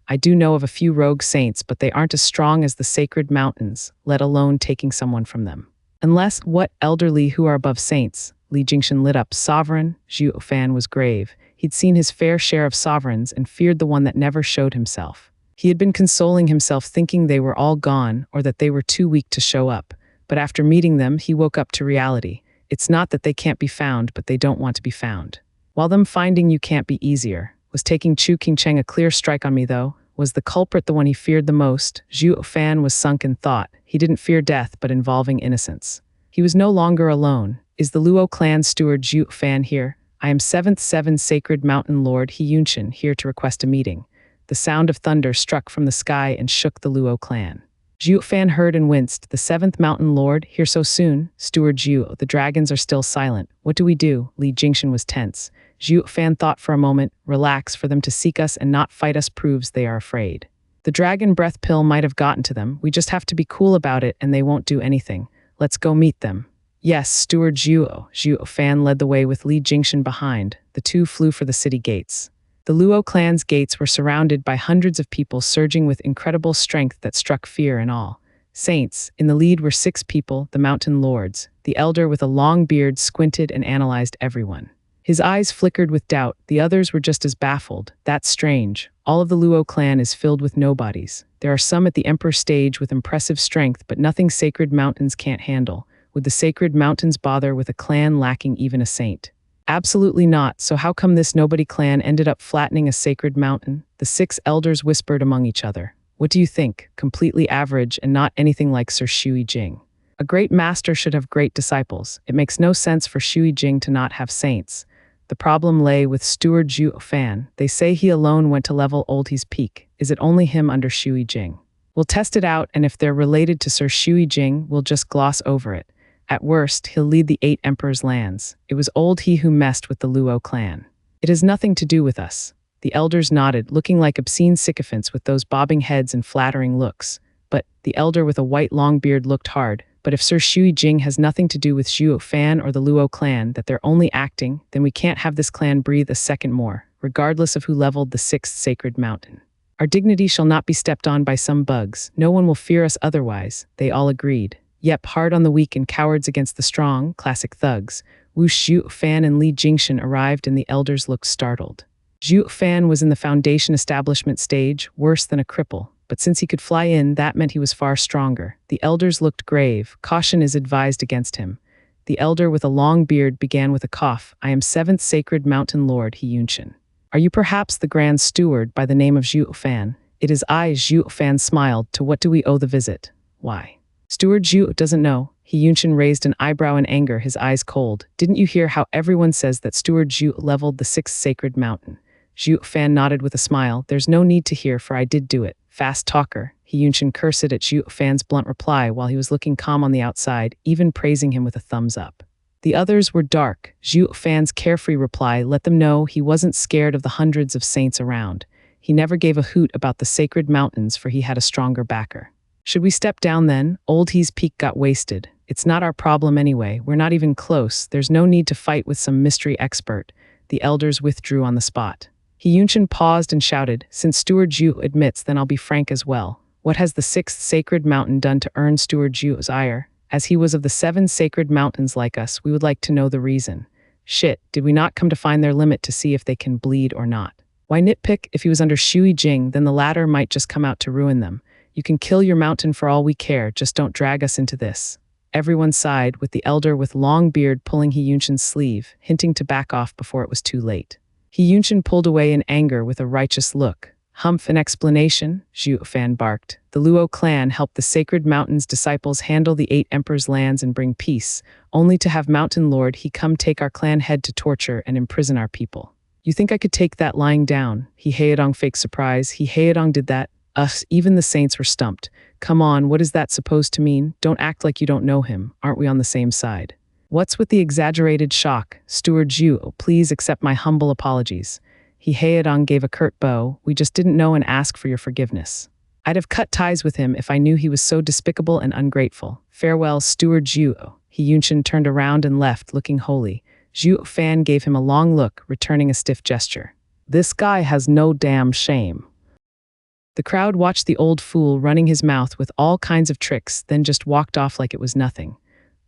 Speaker 1: "I do know of a few rogue saints, but they aren't as strong as the sacred mountains, let alone taking someone from them." "Unless, what, elderly who are above saints?" Li Jingshan lit up. "Sovereign?" Zhu Fan was grave. He'd seen his fair share of sovereigns and feared the one that never showed himself. He had been consoling himself thinking they were all gone or that they were too weak to show up. But after meeting them, he woke up to reality. It's not that they can't be found, but they don't want to be found. While them finding you can't be easier. Was taking Chu Qingcheng a clear strike on me, though? Was the culprit the one he feared the most? Zhu Fan was sunk in thought. He didn't fear death, but involving innocence. He was no longer alone. "Is the Luo clan steward Zhu Fan here?" "I am 7th Sacred Mountain Lord He Yunshin, here to request a meeting." The sound of thunder struck from the sky and shook the Luo clan. Zhu Fan heard and winced. "The 7th Mountain Lord, here so soon?" "Steward Zhu, the dragons are still silent. What do we do?" Li Jingshan was tense. Zhu Fan thought for a moment. "Relax, for them to seek us and not fight us proves they are afraid. The dragon breath pill might have gotten to them. We just have to be cool about it and they won't do anything. Let's go meet them." "Yes, Steward Zhu." Zhu Fan led the way with Li Jingshan behind. The two flew for the city gates. The Luo clan's gates were surrounded by hundreds of people surging with incredible strength that struck fear in all. Saints. In the lead were 6 people, the mountain lords. The elder with a long beard squinted and analyzed everyone. His eyes flickered with doubt. The others were just as baffled. "That's strange. All of the Luo clan is filled with nobodies. There are some at the emperor stage with impressive strength, but nothing sacred mountains can't handle. Would the sacred mountains bother with a clan lacking even a saint?" "Absolutely not. So how come this nobody clan ended up flattening a sacred mountain?" The 6 elders whispered among each other. "What do you think? Completely average and not anything like Sir Shui Jing. A great master should have great disciples. It makes no sense for Shui Jing to not have saints." The problem lay with Steward Zhu Fan. They say he alone went to level Old He's peak. Is it only him under Shui Jing? "We'll test it out, and if they're related to Sir Shui Jing, we'll just gloss over it. At worst, he'll lead the 8 emperors' lands. It was Old He who messed with the Luo clan. It has nothing to do with us." The elders nodded, looking like obscene sycophants with those bobbing heads and flattering looks. But the elder with a white long beard looked hard. "But if Sir Shui Jing has nothing to do with Zhu Fan or the Luo clan, that they're only acting, then we can't have this clan breathe a second more, regardless of who leveled the 6th sacred mountain. Our dignity shall not be stepped on by some bugs. No one will fear us otherwise." They all agreed. "Yep, hard on the weak and cowards against the strong, classic thugs." Wu Zhu Fan and Li Jingshan arrived and the elders looked startled. Zhu Fan was in the foundation establishment stage, worse than a cripple. But since he could fly in, that meant he was far stronger. The elders looked grave. "Caution is advised against him." The elder with a long beard began with a cough. "I am 7th Sacred Mountain Lord He Yunshin. Are you perhaps the Grand Steward by the name of Zhu Fan?" "It is I." Zhu Fan smiled. "To what do we owe the visit?" "Why?" "Steward Zhu doesn't know. He Yunshin raised an eyebrow in anger, his eyes cold. Didn't you hear how everyone says that Steward Zhu leveled the sixth sacred mountain? Zhu Fan nodded with a smile. There's no need to hear, for I did do it. Fast talker. He Yunshin cursed at Zhu Fan's blunt reply while he was looking calm on the outside, even praising him with a thumbs up. The others were dark. Zhu Fan's carefree reply let them know he wasn't scared of the hundreds of saints around. He never gave a hoot about the sacred mountains, for he had a stronger backer. Should we step down then? Old He's peak got wasted. It's not our problem anyway. We're not even close. There's no need to fight with some mystery expert. The elders withdrew on the spot. He Yunshin paused and shouted, since Steward Zhu admits, then I'll be frank as well. What has the sixth sacred mountain done to earn Steward Zhu's ire? As he was of the seven sacred mountains like us, we would like to know the reason. Shit, did we not come to find their limit to see if they can bleed or not? Why nitpick? If he was under Shui Jing, then the latter might just come out to ruin them. You can kill your mountain for all we care, just don't drag us into this. Everyone sighed, with the elder with long beard pulling He Yunshin's sleeve, hinting to back off before it was too late. He Yunshin pulled away in anger with a righteous look. Humph, an explanation? Zhu Fan barked. The Luo clan helped the sacred mountain's disciples handle the 8 emperors' lands and bring peace, only to have Mountain Lord he come take our clan head to torture and imprison our people. You think I could take that lying down? He Haedong fake surprise. He Haedong did that? Us, even the saints were stumped. Come on, what is that supposed to mean? Don't act like you don't know him. Aren't we on the same side? What's with the exaggerated shock? Steward Zhu, please accept my humble apologies. He Haedong gave a curt bow. We just didn't know and ask for your forgiveness. I'd have cut ties with him if I knew he was so despicable and ungrateful. Farewell, Steward Zhu. He Yunshin turned around and left, looking holy. Zhu Fan gave him a long look, returning a stiff gesture. This guy has no damn shame. The crowd watched the old fool running his mouth with all kinds of tricks, then just walked off like it was nothing.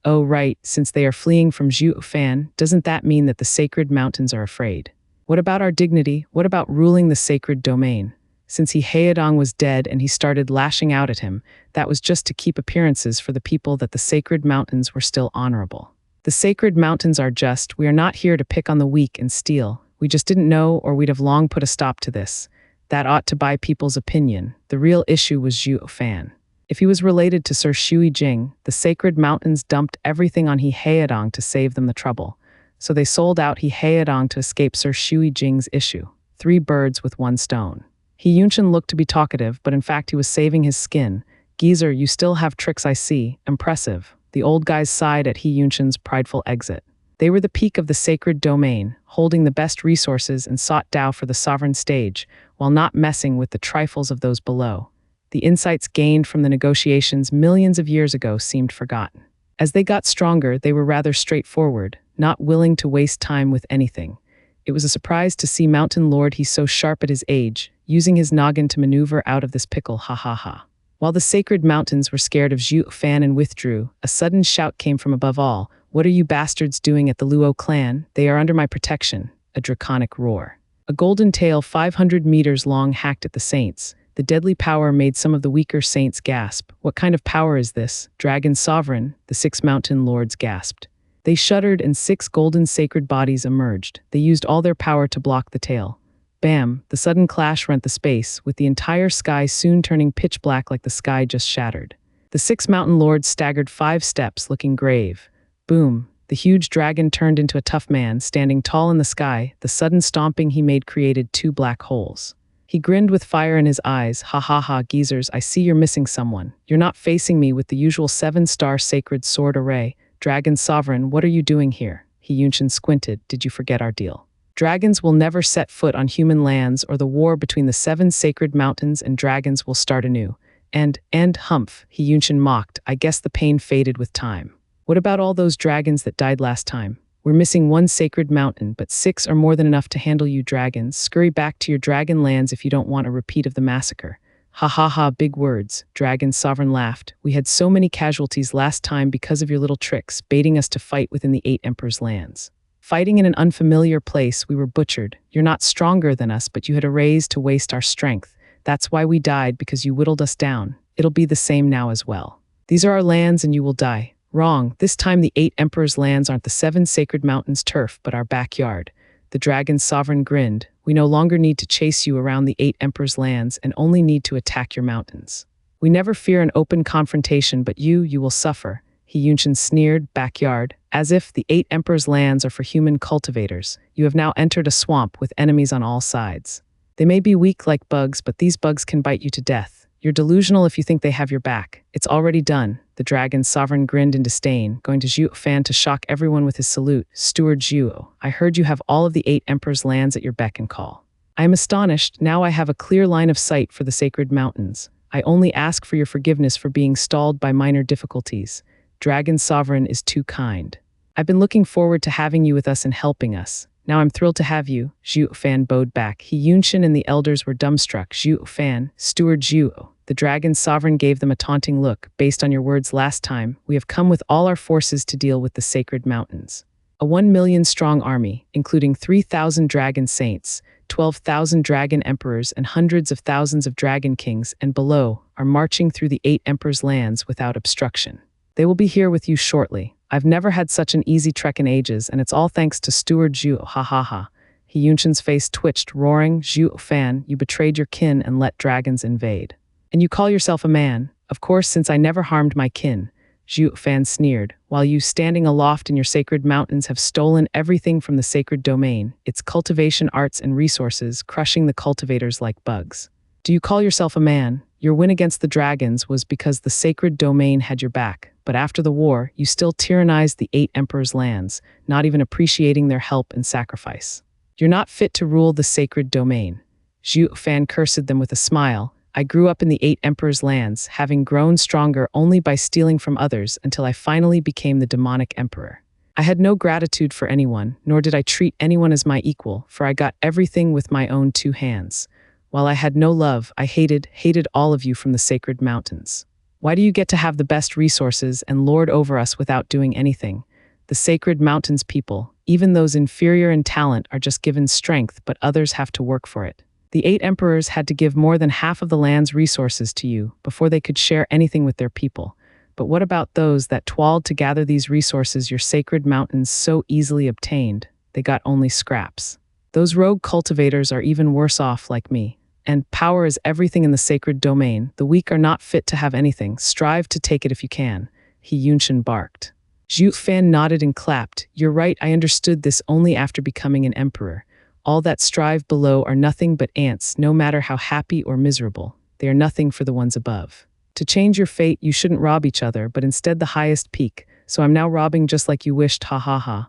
Speaker 1: Oh right, since they are fleeing from Zhu Fan, doesn't that mean that the sacred mountains are afraid? What about our dignity? What about ruling the sacred domain? Since He Haedong was dead and he started lashing out at him, that was just to keep appearances for the people that the sacred mountains were still honorable. The sacred mountains are just, we are not here to pick on the weak and steal. We just didn't know, or we'd have long put a stop to this. That ought to buy people's opinion. The real issue was Zhu Fan. If he was related to Sir Shui Jing, the sacred mountains dumped everything on He Haedong to save them the trouble. So they sold out He Haedong to escape Sir Shui Jing's issue. 3 birds with 1 stone. He Yunshin looked to be talkative, but in fact he was saving his skin. Geezer, you still have tricks, I see. Impressive. The old guys sighed at He Yunshin's prideful exit. They were the peak of the sacred domain, holding the best resources and sought Tao for the sovereign stage, while not messing with the trifles of those below. The insights gained from the negotiations millions of years ago seemed forgotten. As they got stronger, they were rather straightforward, not willing to waste time with anything. It was a surprise to see Mountain Lord he so sharp at his age, using his noggin to maneuver out of this pickle, ha ha ha. While the sacred mountains were scared of Zhu Fan and withdrew, a sudden shout came from above all. What are you bastards doing at the Luo clan? They are under my protection. A draconic roar. A golden tail 500 meters long hacked at the saints. The deadly power made some of the weaker saints gasp. What kind of power is this? Dragon sovereign, the 6 mountain lords gasped. They shuddered and 6 golden sacred bodies emerged. They used all their power to block the tail. Bam! The sudden clash rent the space, with the entire sky soon turning pitch black like the sky just shattered. The 6 mountain lords staggered 5 steps, looking grave. Boom! The huge dragon turned into a tough man, standing tall in the sky. The sudden stomping he made created 2 black holes. He grinned with fire in his eyes. Ha ha ha, geezers, I see you're missing someone. You're not facing me with the usual 7-star sacred sword array. Dragon sovereign, what are you doing here? He Yunshin squinted. Did you forget our deal? Dragons will never set foot on human lands, or the war between the 7 sacred mountains and dragons will start anew. And humph, He Yunshin mocked. I guess the pain faded with time. What about all those dragons that died last time? We're missing 1 sacred mountain, but 6 are more than enough to handle you dragons. Scurry back to your dragon lands if you don't want a repeat of the massacre. Ha ha ha, big words. Dragon sovereign laughed. We had so many casualties last time because of your little tricks, baiting us to fight within the 8 emperors' lands. Fighting in an unfamiliar place, we were butchered. You're not stronger than us, but you had a raise to waste our strength. That's why we died, because you whittled us down. It'll be the same now as well. These are our lands and you will die. Wrong. This time the 8 emperors' lands aren't the 7 sacred mountains' turf, but our backyard. The dragon's sovereign grinned. We no longer need to chase you around the 8 emperors' lands and only need to attack your mountains. We never fear an open confrontation, but you will suffer. He Yunshin sneered, backyard, as if the 8 emperors' lands are for human cultivators. You have now entered a swamp with enemies on all sides. They may be weak like bugs, but these bugs can bite you to death. You're delusional if you think they have your back. It's already done. The dragon's sovereign grinned in disdain, going to Zhu Fan to shock everyone with his salute. Steward Zhu, I heard you have all of the 8 emperors' lands at your beck and call. I am astonished. Now I have a clear line of sight for the sacred mountains. I only ask for your forgiveness for being stalled by minor difficulties. Dragon Sovereign is too kind. I've been looking forward to having you with us and helping us. Now I'm thrilled to have you. Zhu Fan bowed back. He Yunshin and the elders were dumbstruck. Zhu Fan, Steward Zhu. The Dragon Sovereign gave them a taunting look. Based on your words last time, we have come with all our forces to deal with the sacred mountains. A 1 million strong army, including 3,000 dragon saints, 12,000 dragon emperors, and hundreds of thousands of dragon kings and below, are marching through the 8 emperors' lands without obstruction. They will be here with you shortly. I've never had such an easy trek in ages, and it's all thanks to Steward Zhu. Ha ha ha. He Yunshin's face twitched, roaring, Zhu Fan, you betrayed your kin and let dragons invade. And you call yourself a man? Of course, since I never harmed my kin. Zhu Fan sneered, while you standing aloft in your sacred mountains have stolen everything from the sacred domain, its cultivation arts and resources, crushing the cultivators like bugs. Do you call yourself a man? Your win against the dragons was because the sacred domain had your back, but after the war, you still tyrannized the 8 emperors' lands, not even appreciating their help and sacrifice. You're not fit to rule the sacred domain. Zhu Fan cursed them with a smile. I grew up in the 8 emperors' lands, having grown stronger only by stealing from others until I finally became the demonic emperor. I had no gratitude for anyone, nor did I treat anyone as my equal, for I got everything with my own 2 hands. While I had no love, I hated all of you from the sacred mountains. Why do you get to have the best resources and lord over us without doing anything? The sacred mountains people, even those inferior in talent, are just given strength, but others have to work for it. The 8 emperors had to give more than half of the land's resources to you before they could share anything with their people. But what about those that toiled to gather these resources your sacred mountains so easily obtained? They got only scraps. Those rogue cultivators are even worse off, like me. And power is everything in the sacred domain. The weak are not fit to have anything. Strive to take it if you can. He Yunshin barked. Zhu Fan nodded and clapped. You're right, I understood this only after becoming an emperor. All that strive below are nothing but ants, no matter how happy or miserable. They are nothing for the ones above. To change your fate, you shouldn't rob each other, but instead the highest peak. So I'm now robbing just like you wished, ha ha ha.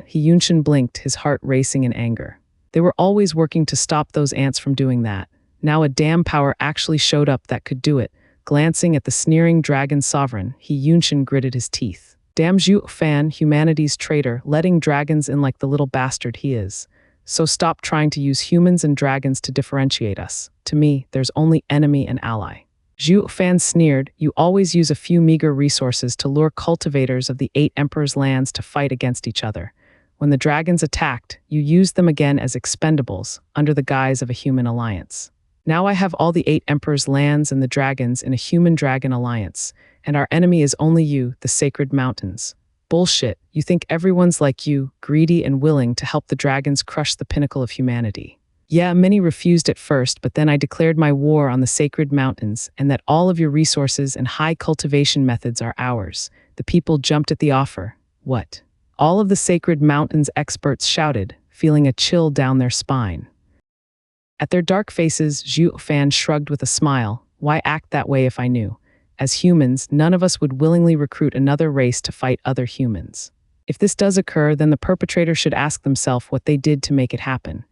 Speaker 1: He Yunshin blinked, his heart racing in anger. They were always working to stop those ants from doing that. Now a damn power actually showed up that could do it. Glancing at the sneering dragon sovereign, He Yunshin gritted his teeth. Damn Zhu Fan, humanity's traitor, letting dragons in like the little bastard he is. So stop trying to use humans and dragons to differentiate us. To me, there's only enemy and ally. Zhu Fan sneered, you always use a few meager resources to lure cultivators of the 8 emperors' lands to fight against each other. When the dragons attacked, you used them again as expendables, under the guise of a human alliance. Now I have all the 8 emperors' lands and the dragons in a human-dragon alliance, and our enemy is only you, the sacred mountains. Bullshit, you think everyone's like you, greedy and willing to help the dragons crush the pinnacle of humanity. Yeah, many refused at first, but then I declared my war on the sacred mountains, and that all of your resources and high cultivation methods are ours. The people jumped at the offer. What? All of the sacred mountains experts shouted, feeling a chill down their spine. At their dark faces, Zhu Fan shrugged with a smile. Why act that way if I knew? As humans, none of us would willingly recruit another race to fight other humans. If this does occur, then the perpetrator should ask themselves what they did to make it happen.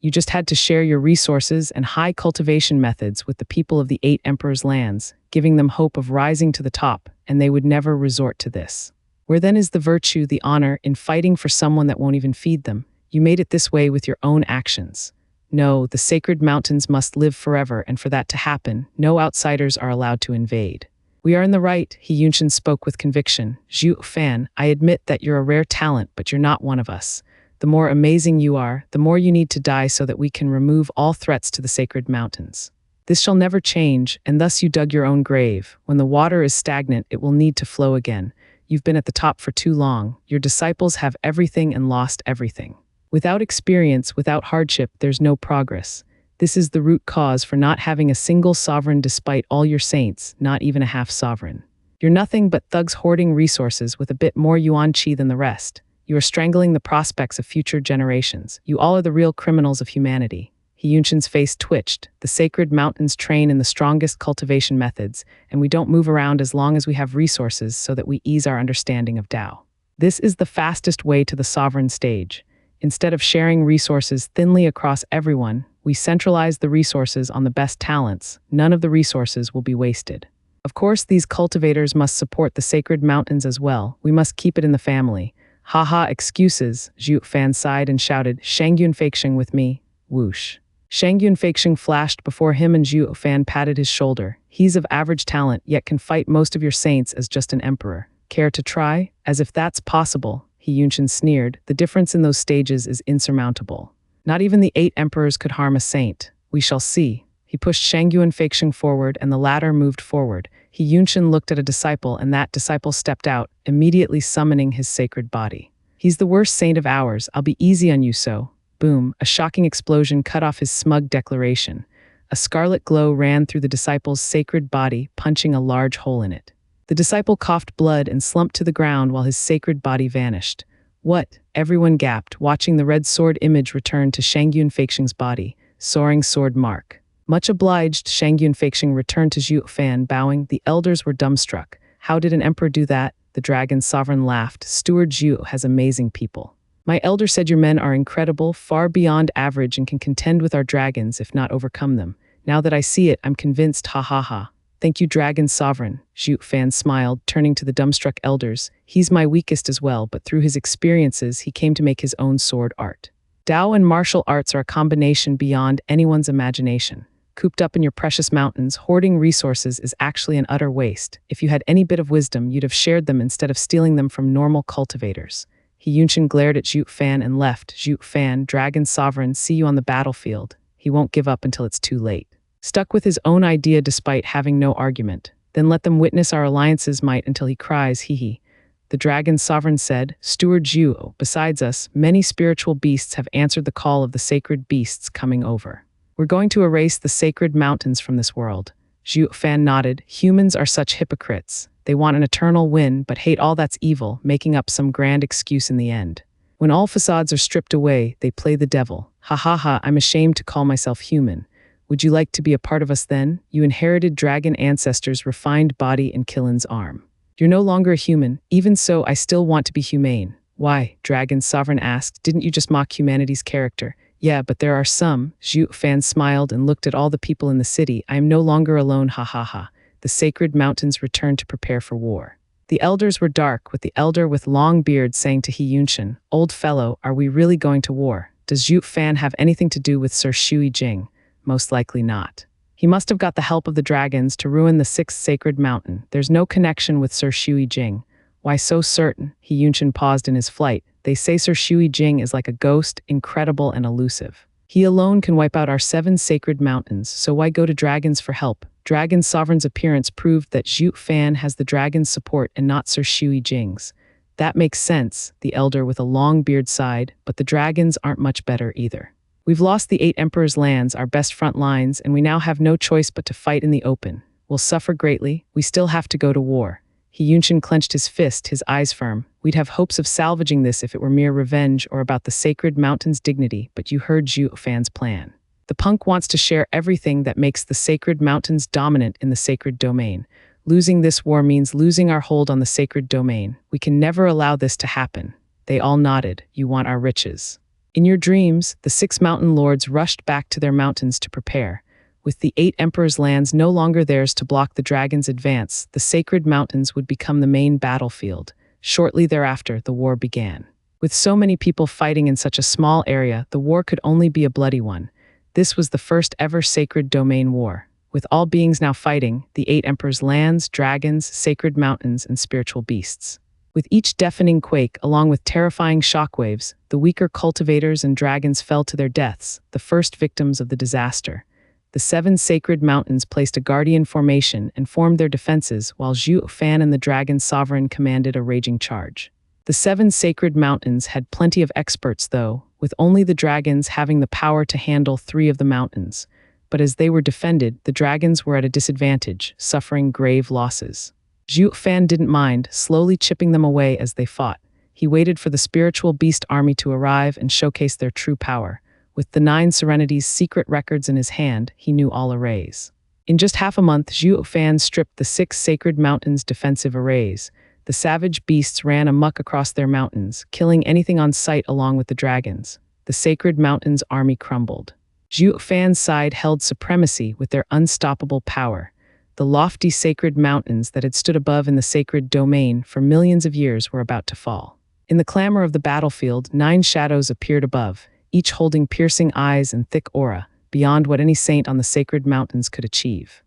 Speaker 1: You just had to share your resources and high cultivation methods with the people of the 8 emperors' lands, giving them hope of rising to the top, and they would never resort to this. Where then is the virtue, the honor, in fighting for someone that won't even feed them? You made it this way with your own actions. No, the sacred mountains must live forever, and for that to happen, no outsiders are allowed to invade. We are in the right, He Yunshin spoke with conviction. Zhu Fan, I admit that you're a rare talent, but you're not one of us. The more amazing you are, the more you need to die so that we can remove all threats to the sacred mountains. This shall never change, and thus you dug your own grave. When the water is stagnant, it will need to flow again. You've been at the top for too long. Your disciples have everything and lost everything. Without experience, without hardship, there's no progress. This is the root cause for not having a single sovereign despite all your saints, not even a half sovereign. You're nothing but thugs hoarding resources with a bit more yuan chi than the rest. You are strangling the prospects of future generations. You all are the real criminals of humanity. He Yunshin's face twitched. The sacred mountains train in the strongest cultivation methods, and we don't move around as long as we have resources so that we ease our understanding of Tao. This is the fastest way to the sovereign stage. Instead of sharing resources thinly across everyone, we centralize the resources on the best talents. None of the resources will be wasted. Of course, these cultivators must support the sacred mountains as well. We must keep it in the family. Haha, excuses, Zhu Fan sighed and shouted, Shangyun Feixing with me. Whoosh. Shangyun Feixing flashed before him and Zhu Fan patted his shoulder. He's of average talent, yet can fight most of your saints as just an emperor. Care to try? As if that's possible, He Yunshin sneered. The difference in those stages is insurmountable. Not even the 8 emperors could harm a saint. We shall see. He pushed Shangyun Feixing forward and the latter moved forward. He Yunshin looked at a disciple and that disciple stepped out, immediately summoning his sacred body. He's the worst saint of ours. I'll be easy on you so. Boom, a shocking explosion cut off his smug declaration. A scarlet glow ran through the disciple's sacred body, punching a large hole in it. The disciple coughed blood and slumped to the ground while his sacred body vanished. What? Everyone gasped, watching the red sword image return to Shangyun Feixing's body. Soaring sword mark. Much obliged, Shangyun Feixing returned to Zhu Fan, bowing. The elders were dumbstruck. How did an emperor do that? The dragon sovereign laughed. Steward Zhu has amazing people. My elder said your men are incredible, far beyond average, and can contend with our dragons, if not overcome them. Now that I see it, I'm convinced, ha ha ha. Thank you, Dragon Sovereign, Zhu Fan smiled, turning to the dumbstruck elders. He's my weakest as well, but through his experiences, he came to make his own sword art. Tao and martial arts are a combination beyond anyone's imagination. Cooped up in your precious mountains, hoarding resources is actually an utter waste. If you had any bit of wisdom, you'd have shared them instead of stealing them from normal cultivators. He Yunshin glared at Zhu Fan and left. Zhu Fan, Dragon Sovereign, see you on the battlefield. He won't give up until it's too late. Stuck with his own idea despite having no argument. Then let them witness our alliance's might until he cries, hee hee. The Dragon Sovereign said, Steward Zhu, besides us, many spiritual beasts have answered the call of the sacred beasts coming over. We're going to erase the sacred mountains from this world. Zhu Fan nodded. Humans are such hypocrites. They want an eternal win, but hate all that's evil, making up some grand excuse in the end. When all facades are stripped away, they play the devil. Ha ha ha, I'm ashamed to call myself human. Would you like to be a part of us then? You inherited dragon ancestors' refined body and Killen's arm. You're no longer a human. Even so, I still want to be humane. Why? Dragon Sovereign asked. Didn't you just mock humanity's character? Yeah, but there are some. Zhu Fan smiled and looked at all the people in the city. I am no longer alone, ha ha ha. The sacred mountains returned to prepare for war. The elders were dark, with the elder with long beard saying to He Yunshin, Old fellow, are we really going to war? Does Zhu Fan have anything to do with Sir Shui Jing? Most likely not. He must have got the help of the dragons to ruin the 6th sacred mountain. There's no connection with Sir Shui Jing. Why so certain? He Yunshin paused in his flight. They say Sir Shui Jing is like a ghost, incredible and elusive. He alone can wipe out our 7 sacred mountains, so why go to dragons for help? Dragon Sovereign's appearance proved that Zhu Fan has the dragon's support and not Sir Shui Jing's. That makes sense, the elder with a long beard sighed, but the dragons aren't much better either. We've lost the 8 emperors' lands, our best front lines, and we now have no choice but to fight in the open. We'll suffer greatly. We still have to go to war. He Yunshin clenched his fist, his eyes firm. We'd have hopes of salvaging this if it were mere revenge or about the sacred mountain's dignity, but you heard Zhu Fan's plan. The punk wants to share everything that makes the sacred mountains dominant in the sacred domain. Losing this war means losing our hold on the sacred domain. We can never allow this to happen. They all nodded. You want our riches. In your dreams, the 6 mountain lords rushed back to their mountains to prepare. With the 8 emperors' lands no longer theirs to block the dragon's advance, the sacred mountains would become the main battlefield. Shortly thereafter, the war began. With so many people fighting in such a small area, the war could only be a bloody one. This was the first ever sacred domain war. With all beings now fighting, the 8 emperors' lands, dragons, sacred mountains, and spiritual beasts. With each deafening quake, along with terrifying shockwaves, the weaker cultivators and dragons fell to their deaths, the first victims of the disaster. The 7 sacred mountains placed a guardian formation and formed their defenses, while Zhu Fan and the Dragon Sovereign commanded a raging charge. The 7 sacred mountains had plenty of experts, though, with only the dragons having the power to handle 3 of the mountains. But as they were defended, the dragons were at a disadvantage, suffering grave losses. Zhu Fan didn't mind, slowly chipping them away as they fought. He waited for the spiritual beast army to arrive and showcase their true power. With the 9 Serenities' secret records in his hand, he knew all arrays. In just half a month, Zhu Fan stripped the 6 sacred mountains' defensive arrays. The savage beasts ran amok across their mountains, killing anything on sight along with the dragons. The sacred mountains' army crumbled. Zhu Fan's side held supremacy with their unstoppable power. The lofty sacred mountains that had stood above in the sacred domain for millions of years were about to fall. In the clamor of the battlefield, 9 shadows appeared above, each holding piercing eyes and thick aura, beyond what any saint on the sacred mountains could achieve.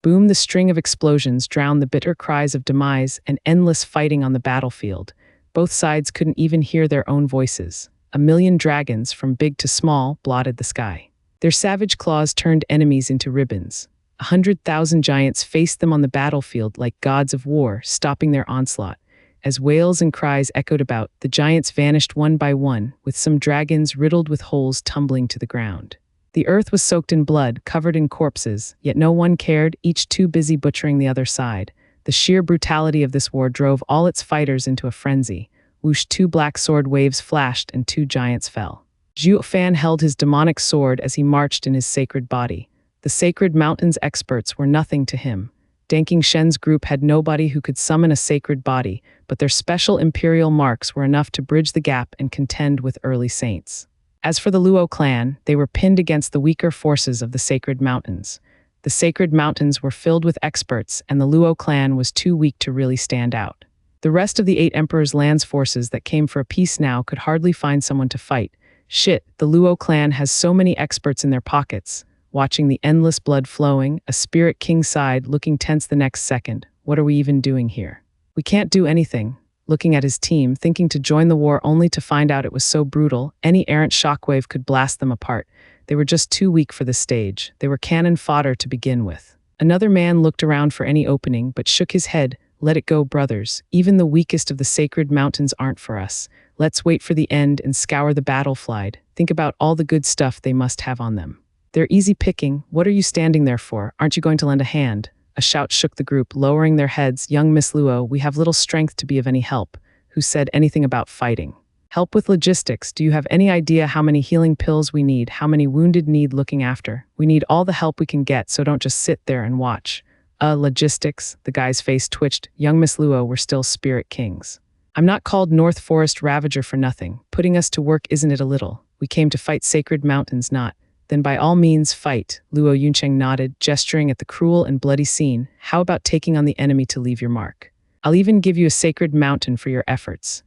Speaker 1: Boom! The string of explosions drowned the bitter cries of demise and endless fighting on the battlefield. Both sides couldn't even hear their own voices. A million dragons, from big to small, blotted the sky. Their savage claws turned enemies into ribbons. 100,000 giants faced them on the battlefield like gods of war, stopping their onslaught. As wails and cries echoed about, the giants vanished one by one, with some dragons riddled with holes tumbling to the ground. The earth was soaked in blood, covered in corpses, yet no one cared, each too busy butchering the other side. The sheer brutality of this war drove all its fighters into a frenzy. Whoosh! 2 black sword waves flashed and 2 giants fell. Zhu Fan held his demonic sword as he marched in his sacred body. The sacred mountains experts were nothing to him. Danking Shen's group had nobody who could summon a sacred body, but their special imperial marks were enough to bridge the gap and contend with early saints. As for the Luo clan, they were pinned against the weaker forces of the sacred mountains. The sacred mountains were filled with experts, and the Luo clan was too weak to really stand out. The rest of the 8 Emperor's lands forces that came for a peace now could hardly find someone to fight. Shit, the Luo clan has so many experts in their pockets. Watching the endless blood flowing, a spirit king sighed, looking tense the next second. What are we even doing here? We can't do anything. Looking at his team, thinking to join the war only to find out it was so brutal, any errant shockwave could blast them apart. They were just too weak for the stage. They were cannon fodder to begin with. Another man looked around for any opening, but shook his head. Let it go, brothers. Even the weakest of the sacred mountains aren't for us. Let's wait for the end and scour the battlefield. Think about all the good stuff they must have on them. They're easy picking. What are you standing there for? Aren't you going to lend a hand? A shout shook the group, lowering their heads. Young Miss Luo, we have little strength to be of any help. Who said anything about fighting? Help with logistics. Do you have any idea how many healing pills we need? How many wounded need looking after? We need all the help we can get, so don't just sit there and watch. Logistics. The guy's face twitched. Young Miss Luo were still spirit kings. I'm not called North Forest Ravager for nothing. Putting us to work, isn't it a little? We came to fight sacred mountains, not. Then by all means fight. Luo Yuncheng nodded, gesturing at the cruel and bloody scene. How about taking on the enemy to leave your mark? I'll even give you a sacred mountain for your efforts.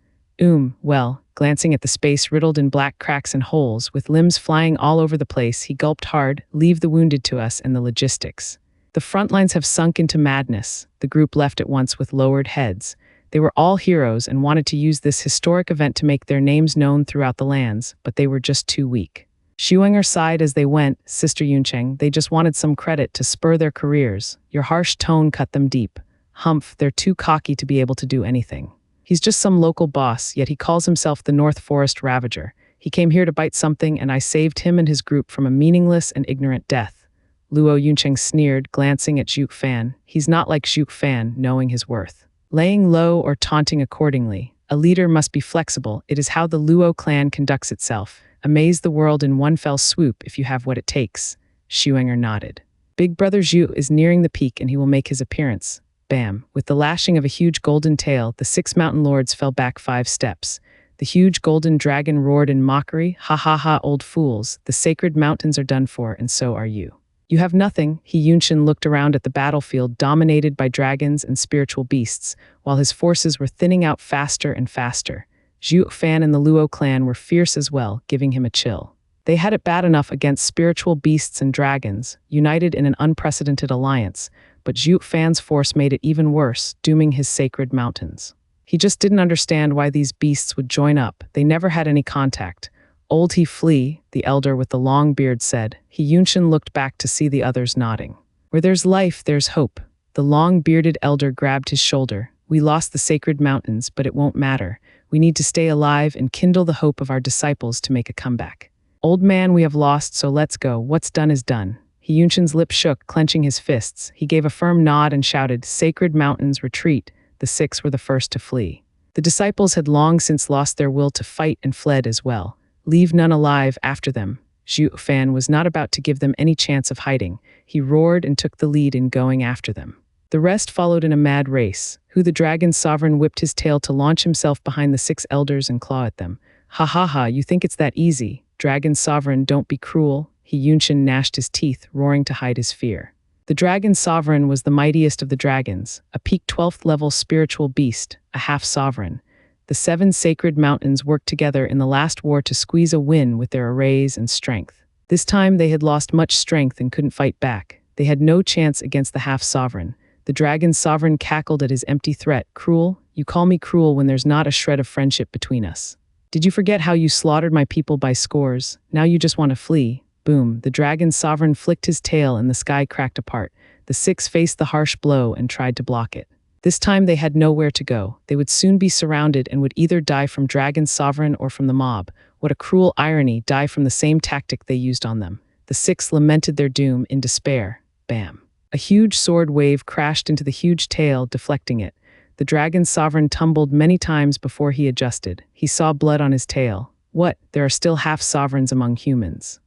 Speaker 1: Well, glancing at the space riddled in black cracks and holes, with limbs flying all over the place, he gulped hard. Leave the wounded to us and the logistics. The front lines have sunk into madness. The group left at once with lowered heads. They were all heroes and wanted to use this historic event to make their names known throughout the lands, but they were just too weak. Shuenger sighed as they went. Sister Yuncheng, they just wanted some credit to spur their careers. Your harsh tone cut them deep. Humph, they're too cocky to be able to do anything. He's just some local boss, yet he calls himself the North Forest Ravager. He came here to bite something, and I saved him and his group from a meaningless and ignorant death. Luo Yuncheng sneered, glancing at Zhu Fan. He's not like Zhu Fan, knowing his worth. Laying low or taunting accordingly. A leader must be flexible. It is how the Luo clan conducts itself. Amaze the world in one fell swoop if you have what it takes. Shuenger nodded. Big Brother Zhu is nearing the peak and he will make his appearance. Bam. With the lashing of a huge golden tail, the 6 mountain lords fell back 5 steps. The huge golden dragon roared in mockery. Ha ha ha, old fools. The sacred mountains are done for, and so are you. You have nothing. Yunshin looked around at the battlefield dominated by dragons and spiritual beasts, while his forces were thinning out faster and faster. Zhu Fan and the Luo clan were fierce as well, giving him a chill. They had it bad enough against spiritual beasts and dragons, united in an unprecedented alliance, but Zhu Fan's force made it even worse, dooming his sacred mountains. He just didn't understand why these beasts would join up. They never had any contact. Old he flee, the elder with the long beard said. Yunshin looked back to see the others nodding. Where there's life, there's hope. The long-bearded elder grabbed his shoulder. We lost the sacred mountains, but it won't matter. We need to stay alive and kindle the hope of our disciples to make a comeback. Old man, we have lost, so let's go. What's done is done. He Yunshin's lip shook, clenching his fists. He gave a firm nod and shouted, "Sacred mountains, retreat." The six were the first to flee. The disciples had long since lost their will to fight and fled as well. Leave none alive after them. Zhu Fan was not about to give them any chance of hiding. He roared and took the lead in going after them. The rest followed in a mad race. Who the dragon sovereign whipped his tail to launch himself behind the six elders and claw at them. "Ha ha ha, you think it's that easy? Dragon sovereign, don't be cruel." He Yunshin gnashed his teeth, roaring to hide his fear. The dragon sovereign was the mightiest of the dragons, a peak 12th level spiritual beast, a half-sovereign. The 7 sacred mountains worked together in the last war to squeeze a win with their arrays and strength. This time they had lost much strength and couldn't fight back. They had no chance against the half-sovereign. The dragon sovereign cackled at his empty threat. "Cruel? You call me cruel when there's not a shred of friendship between us. Did you forget how you slaughtered my people by scores? Now you just want to flee." Boom, the dragon sovereign flicked his tail and the sky cracked apart. The 6 faced the harsh blow and tried to block it. This time they had nowhere to go. They would soon be surrounded and would either die from dragon sovereign or from the mob. What a cruel irony, die from the same tactic they used on them. The 6 lamented their doom in despair. Bam. A huge sword wave crashed into the huge tail, deflecting it. The dragon sovereign tumbled many times before he adjusted. He saw blood on his tail. What? There are still half-sovereigns among humans.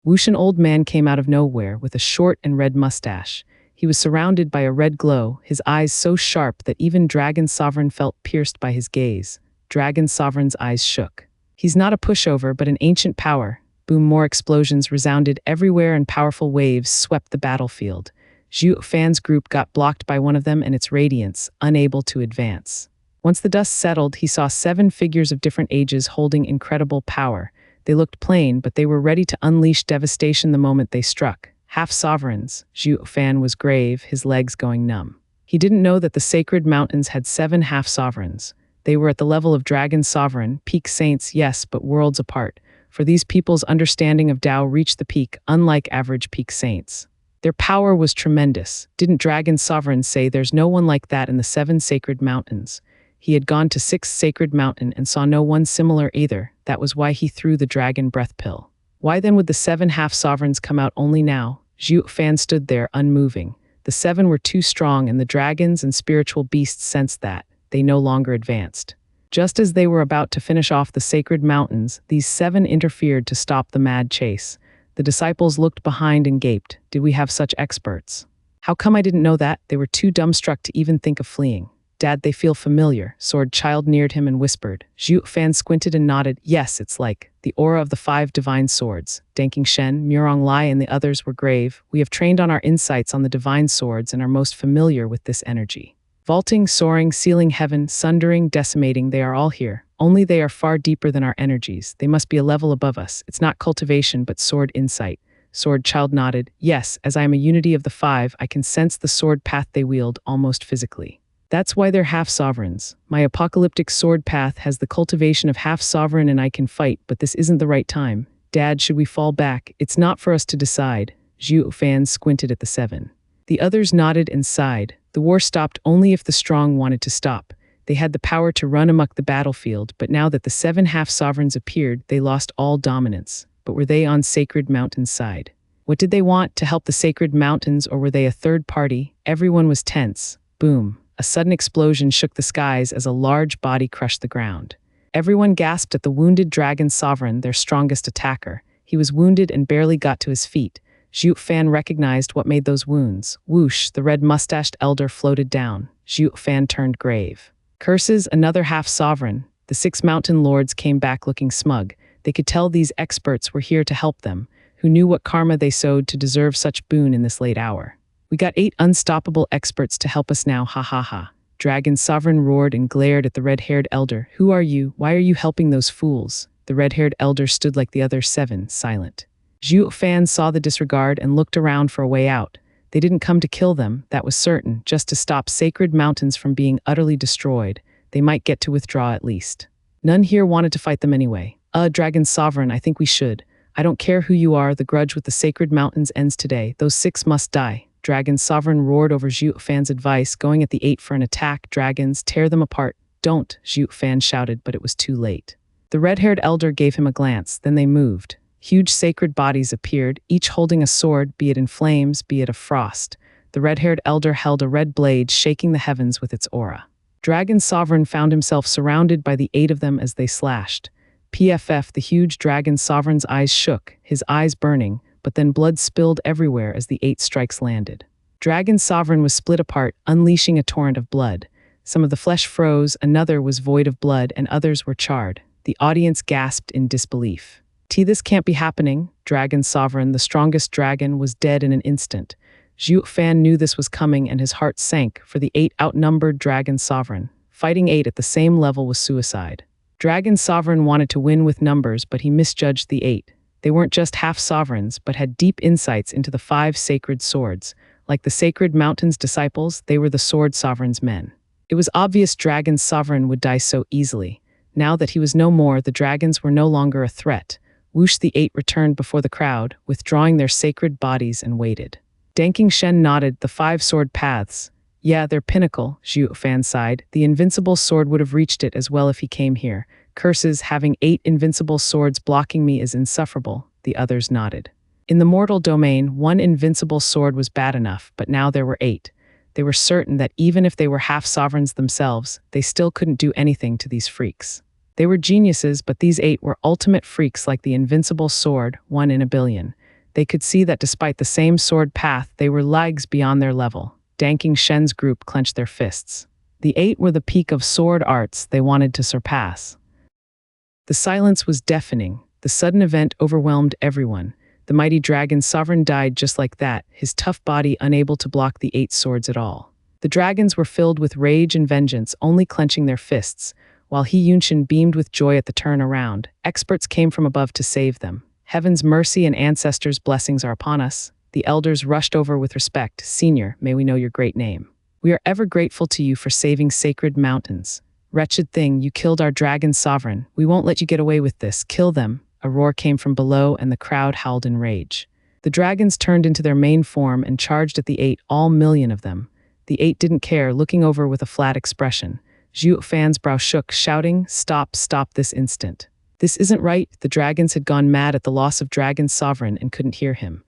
Speaker 1: Wushan old man came out of nowhere with a short and red mustache. He was surrounded by a red glow, his eyes so sharp that even Dragon Sovereign felt pierced by his gaze. Dragon Sovereign's eyes shook. He's not a pushover, but an ancient power. Boom, more explosions resounded everywhere and powerful waves swept the battlefield. Zhu Fan's group got blocked by one of them and its radiance, unable to advance. Once the dust settled, he saw 7 figures of different ages holding incredible power. They looked plain, but they were ready to unleash devastation the moment they struck. Half-sovereigns. Zhu Fan was grave, his legs going numb. He didn't know that the sacred mountains had 7 half-sovereigns. They were at the level of Dragon Sovereign, peak saints, yes, but worlds apart. For these people's understanding of Tao reached the peak, unlike average peak saints. Their power was tremendous. Didn't Dragon Sovereign say there's no one like that in the 7 sacred mountains? He had gone to 6 sacred mountain and saw no one similar either. That was why he threw the dragon breath pill. Why then would the 7 half-sovereigns come out only now? Zhu Fan stood there, unmoving. The 7 were too strong, and the dragons and spiritual beasts sensed that. They no longer advanced. Just as they were about to finish off the sacred mountains, these 7 interfered to stop the mad chase. The disciples looked behind and gaped. Did we have such experts? How come I didn't know that? They were too dumbstruck to even think of fleeing. Dad, they feel familiar. Sword Child neared him and whispered. Zhu Fan squinted and nodded. Yes, it's like the aura of the 5 divine swords. Danking Shen, Murong Lai, and the others were grave. We have trained on our insights on the divine swords and are most familiar with this energy. Vaulting, soaring, sealing heaven, sundering, decimating, they are all here. Only they are far deeper than our energies. They must be a level above us. It's not cultivation, but sword insight. Sword Child nodded. Yes, as I am a unity of the 5, I can sense the sword path they wield almost physically. That's why they're half-sovereigns. My apocalyptic sword path has the cultivation of half-sovereign and I can fight, but this isn't the right time. Dad, should we fall back? It's not for us to decide. Zhu Fan squinted at the 7. The others nodded and sighed. The war stopped only if the strong wanted to stop. They had the power to run amok the battlefield, but now that the 7 half-sovereigns appeared, they lost all dominance. But were they on Sacred Mountain's side? What did they want? To help the Sacred Mountains, or were they a third party? Everyone was tense. Boom. A sudden explosion shook the skies as a large body crushed the ground. Everyone gasped at the wounded Dragon Sovereign, their strongest attacker. He was wounded and barely got to his feet. Zhu Fan recognized what made those wounds. Whoosh, the red-mustached elder floated down. Zhu Fan turned grave. Curses, another half-sovereign. The 6 mountain lords came back looking smug. They could tell these experts were here to help them, who knew what karma they sowed to deserve such boon in this late hour. We got 8 unstoppable experts to help us now, ha ha ha. Dragon Sovereign roared and glared at the red-haired elder. Who are you? Why are you helping those fools? The red-haired elder stood like the other 7, silent. Zhu Fan saw the disregard and looked around for a way out. They didn't come to kill them, that was certain, just to stop sacred mountains from being utterly destroyed. They might get to withdraw at least. None here wanted to fight them anyway. Dragon Sovereign, I think we should. I don't care who you are, the grudge with the sacred mountains ends today. Those 6 must die. Dragon Sovereign roared over Zhu Fan's advice, going at the 8 for an attack. Dragons, tear them apart. Don't, Zhu Fan shouted, but it was too late. The red-haired elder gave him a glance, then they moved. Huge sacred bodies appeared, each holding a sword, be it in flames, be it of frost. The red-haired elder held a red blade, shaking the heavens with its aura. Dragon Sovereign found himself surrounded by the 8 of them as they slashed. PFF, the huge Dragon Sovereign's eyes shook, his eyes burning, but then blood spilled everywhere as the 8 strikes landed. Dragon Sovereign was split apart, unleashing a torrent of blood. Some of the flesh froze, another was void of blood, and others were charred. The audience gasped in disbelief. This can't be happening. Dragon Sovereign, the strongest dragon, was dead in an instant. Zhu Fan knew this was coming and his heart sank, for the 8 outnumbered Dragon Sovereign. Fighting 8 at the same level was suicide. Dragon Sovereign wanted to win with numbers, but he misjudged the 8. They weren't just half-sovereigns, but had deep insights into the 5 sacred swords. Like the Sacred Mountain's disciples, they were the Sword Sovereign's men. It was obvious Dragon Sovereign would die so easily. Now that he was no more, the dragons were no longer a threat. Whoosh, the 8 returned before the crowd, withdrawing their sacred bodies, and waited. Danking Shen nodded, the 5 sword paths. Yeah, their pinnacle, Zhu Fan sighed. The invincible sword would have reached it as well if he came here. Curses, having 8 invincible swords blocking me is insufferable, the others nodded. In the mortal domain, 1 invincible sword was bad enough, but now there were 8. They were certain that even if they were half-sovereigns themselves, they still couldn't do anything to these freaks. They were geniuses, but these 8 were ultimate freaks like the invincible sword, 1 in a billion. They could see that despite the same sword path, they were leagues beyond their level. Danking Shen's group clenched their fists. The 8 were the peak of sword arts they wanted to surpass. The silence was deafening. The sudden event overwhelmed everyone. The mighty Dragon Sovereign died just like that, his tough body unable to block the 8 swords at all. The dragons were filled with rage and vengeance, only clenching their fists. While Yunshin beamed with joy at the turn around, experts came from above to save them. Heaven's mercy and ancestors' blessings are upon us. The elders rushed over with respect. Senior, may we know your great name. We are ever grateful to you for saving sacred mountains. Wretched thing, you killed our Dragon Sovereign. We won't let you get away with this. Kill them. A roar came from below and the crowd howled in rage. The dragons turned into their main form and charged at the 8, all million of them. The 8 didn't care, looking over with a flat expression. Zhu Fan's brow shook, shouting, "Stop, stop this instant." This isn't right. The dragons had gone mad at the loss of Dragon Sovereign and couldn't hear him.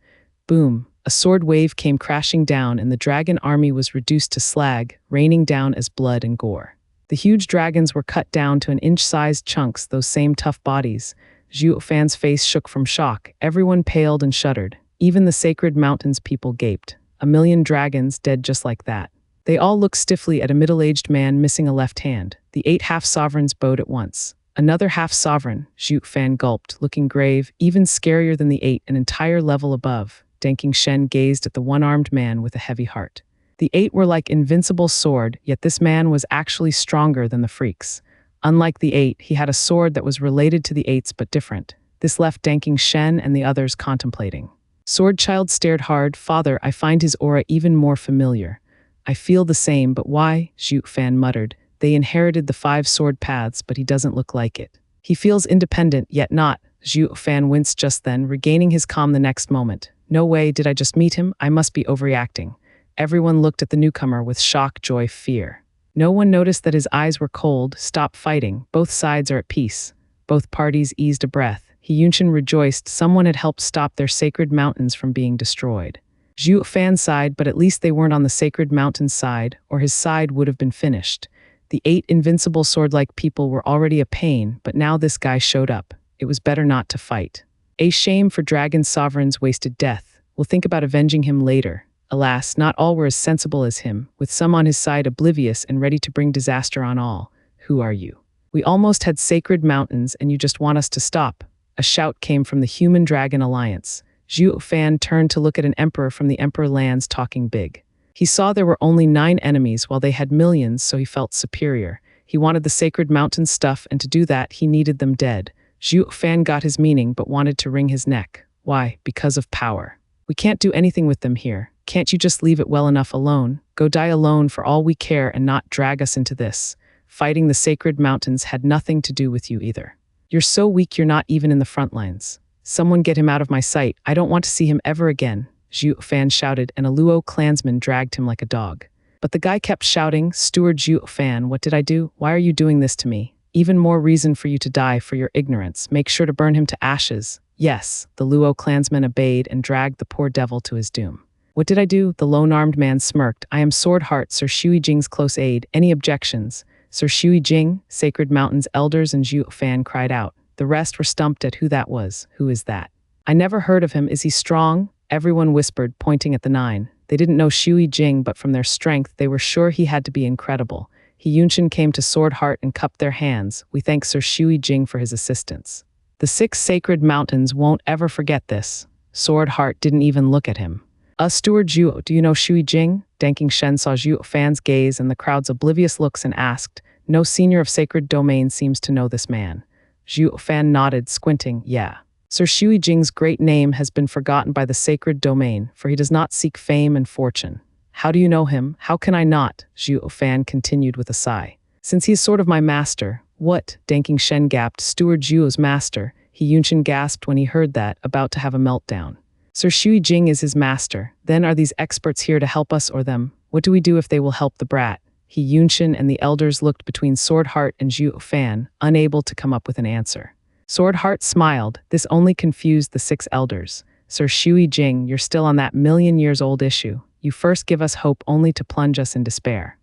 Speaker 1: Boom, a sword wave came crashing down and the dragon army was reduced to slag, raining down as blood and gore. The huge dragons were cut down to an inch-sized chunks, those same tough bodies. Zhu Fan's face shook from shock. Everyone paled and shuddered. Even the Sacred Mountains people gaped. 1,000,000 dragons dead just like that. They all looked stiffly at a middle-aged man missing a left hand. The 8 half-sovereigns bowed at once. Another half-sovereign, Zhu Fan gulped, looking grave, even scarier than the 8, an entire level above. Danking Shen gazed at the one-armed man with a heavy heart. The 8 were like invincible sword, yet this man was actually stronger than the freaks. Unlike the 8, he had a sword that was related to the 8's but different. This left Danking Shen and the others contemplating. Swordchild stared hard. Father, I find his aura even more familiar. I feel the same, but why? Zhu Fan muttered. They inherited the 5 sword paths, but he doesn't look like it. He feels independent, yet not. Zhu Fan winced just then, regaining his calm the next moment. No way, did I just meet him? I must be overreacting. Everyone looked at the newcomer with shock, joy, fear. No one noticed that his eyes were cold. Stop fighting. Both sides are at peace. Both parties eased a breath. Yunshin rejoiced. Someone had helped stop their sacred mountains from being destroyed. Zhu Fan sighed, but at least they weren't on the sacred mountain's side, or his side would have been finished. The 8 invincible sword-like people were already a pain, but now this guy showed up. It was better not to fight. A shame for Dragon Sovereign's wasted death. We'll think about avenging him later. Alas, not all were as sensible as him, with some on his side oblivious and ready to bring disaster on all. Who are you? We almost had sacred mountains and you just want us to stop. A shout came from the Human-Dragon Alliance. Zhu Fan turned to look at an emperor from the Emperor lands talking big. He saw there were only 9 enemies while they had millions, so he felt superior. He wanted the sacred mountain stuff, and to do that, he needed them dead. Zhu Fan got his meaning, but wanted to wring his neck. Why? Because of power. We can't do anything with them here. Can't you just leave it well enough alone? Go die alone for all we care and not drag us into this. Fighting the sacred mountains had nothing to do with you either. You're so weak you're not even in the front lines. Someone get him out of my sight. I don't want to see him ever again. Zhu Fan shouted, and a Luo clansman dragged him like a dog. But the guy kept shouting, Steward Zhu Fan, what did I do? Why are you doing this to me? Even more reason for you to die for your ignorance. Make sure to burn him to ashes. Yes, the Luo clansman obeyed and dragged the poor devil to his doom. What did I do? The lone-armed man smirked. I am Sword Heart, Sir Shui Jing's close aide. Any objections? Sir Shui Jing, Sacred Mountain's elders and Zhu Fan cried out. The rest were stumped at who that was. Who is that? I never heard of him. Is he strong? Everyone whispered, pointing at the 9. They didn't know Shui Jing, but from their strength, they were sure he had to be incredible. He Yunshin came to Sword Heart and cupped their hands. We thank Sir Shui Jing for his assistance. The 6 sacred mountains won't ever forget this. Sword Heart didn't even look at him. Steward Zhu, do you know Shui Jing? Danking Shen saw Zhu Fan's gaze and the crowd's oblivious looks and asked, no senior of sacred domain seems to know this man. Zhu Fan nodded, squinting, yeah. Sir Shui Jing's great name has been forgotten by the sacred domain, for he does not seek fame and fortune. How do you know him? How can I not? Zhu Fan continued with a sigh. Since he is sort of my master. What? Danking Shen gasped, Steward Zhu's master. He Yunshin gasped when he heard that, about to have a meltdown. Sir Shui Jing is his master. Then are these experts here to help us or them? What do we do if they will help the brat? He Yunshin and the elders looked between Sword Heart and Zhu Fan, unable to come up with an answer. Sword Heart smiled. This only confused the 6 elders. Sir Shui Jing, you're still on that million-years-old issue. You first give us hope only to plunge us in despair.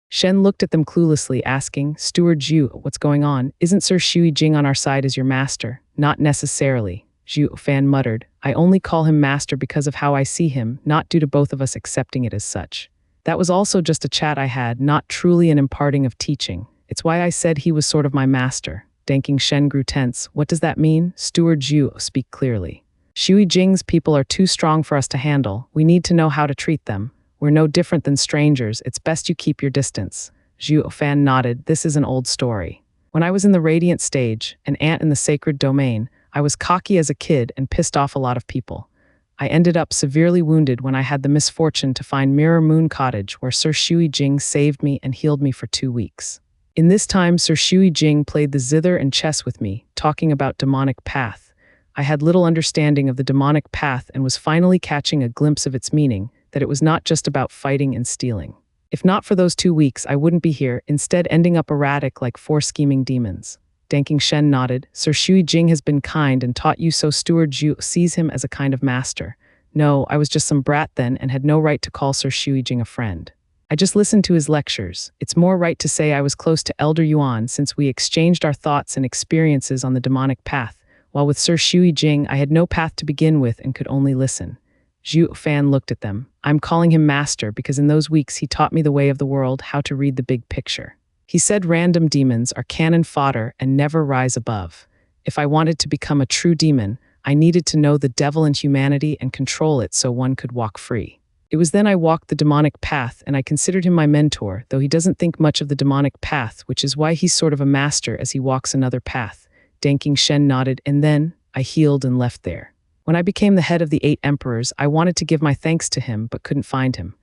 Speaker 1: Shen looked at them cluelessly, asking, Steward Zhu, what's going on? Isn't Sir Shui Jing on our side as your master? Not necessarily. Zhu Fan muttered. I only call him master because of how I see him, not due to both of us accepting it as such. That was also just a chat I had, not truly an imparting of teaching. It's why I said he was sort of my master. Danking Shen grew tense. What does that mean? Steward Zhu, speak clearly. Shui Jing's people are too strong for us to handle. We need to know how to treat them. We're no different than strangers. It's best you keep your distance. Zhu Fan nodded. This is an old story. When I was in the Radiant stage, an ant in the sacred domain, I was cocky as a kid and pissed off a lot of people. I ended up severely wounded when I had the misfortune to find Mirror Moon Cottage, where Sir Shui Jing saved me and healed me for 2 weeks. In this time, Sir Shui Jing played the zither and chess with me, talking about demonic path. I had little understanding of the demonic path and was finally catching a glimpse of its meaning, that it was not just about fighting and stealing. If not for those 2 weeks, I wouldn't be here, instead ending up erratic like 4 scheming demons. Danking Shen nodded. Sir Shui Jing has been kind and taught you, so Steward Zhu sees him as a kind of master. No, I was just some brat then and had no right to call Sir Shui Jing a friend. I just listened to his lectures. It's more right to say I was close to Elder Yuan since we exchanged our thoughts and experiences on the demonic path, while with Sir Shui Jing I had no path to begin with and could only listen. Zhu Fan looked at them. I'm calling him master because in those weeks he taught me the way of the world, how to read the big picture. He said random demons are cannon fodder and never rise above. If I wanted to become a true demon, I needed to know the devil and humanity and control it so one could walk free. It was then I walked the demonic path and I considered him my mentor, though he doesn't think much of the demonic path, which is why he's sort of a master as he walks another path. Danking Shen nodded, and then I healed and left there. When I became the head of the 8 emperors, I wanted to give my thanks to him but couldn't find him.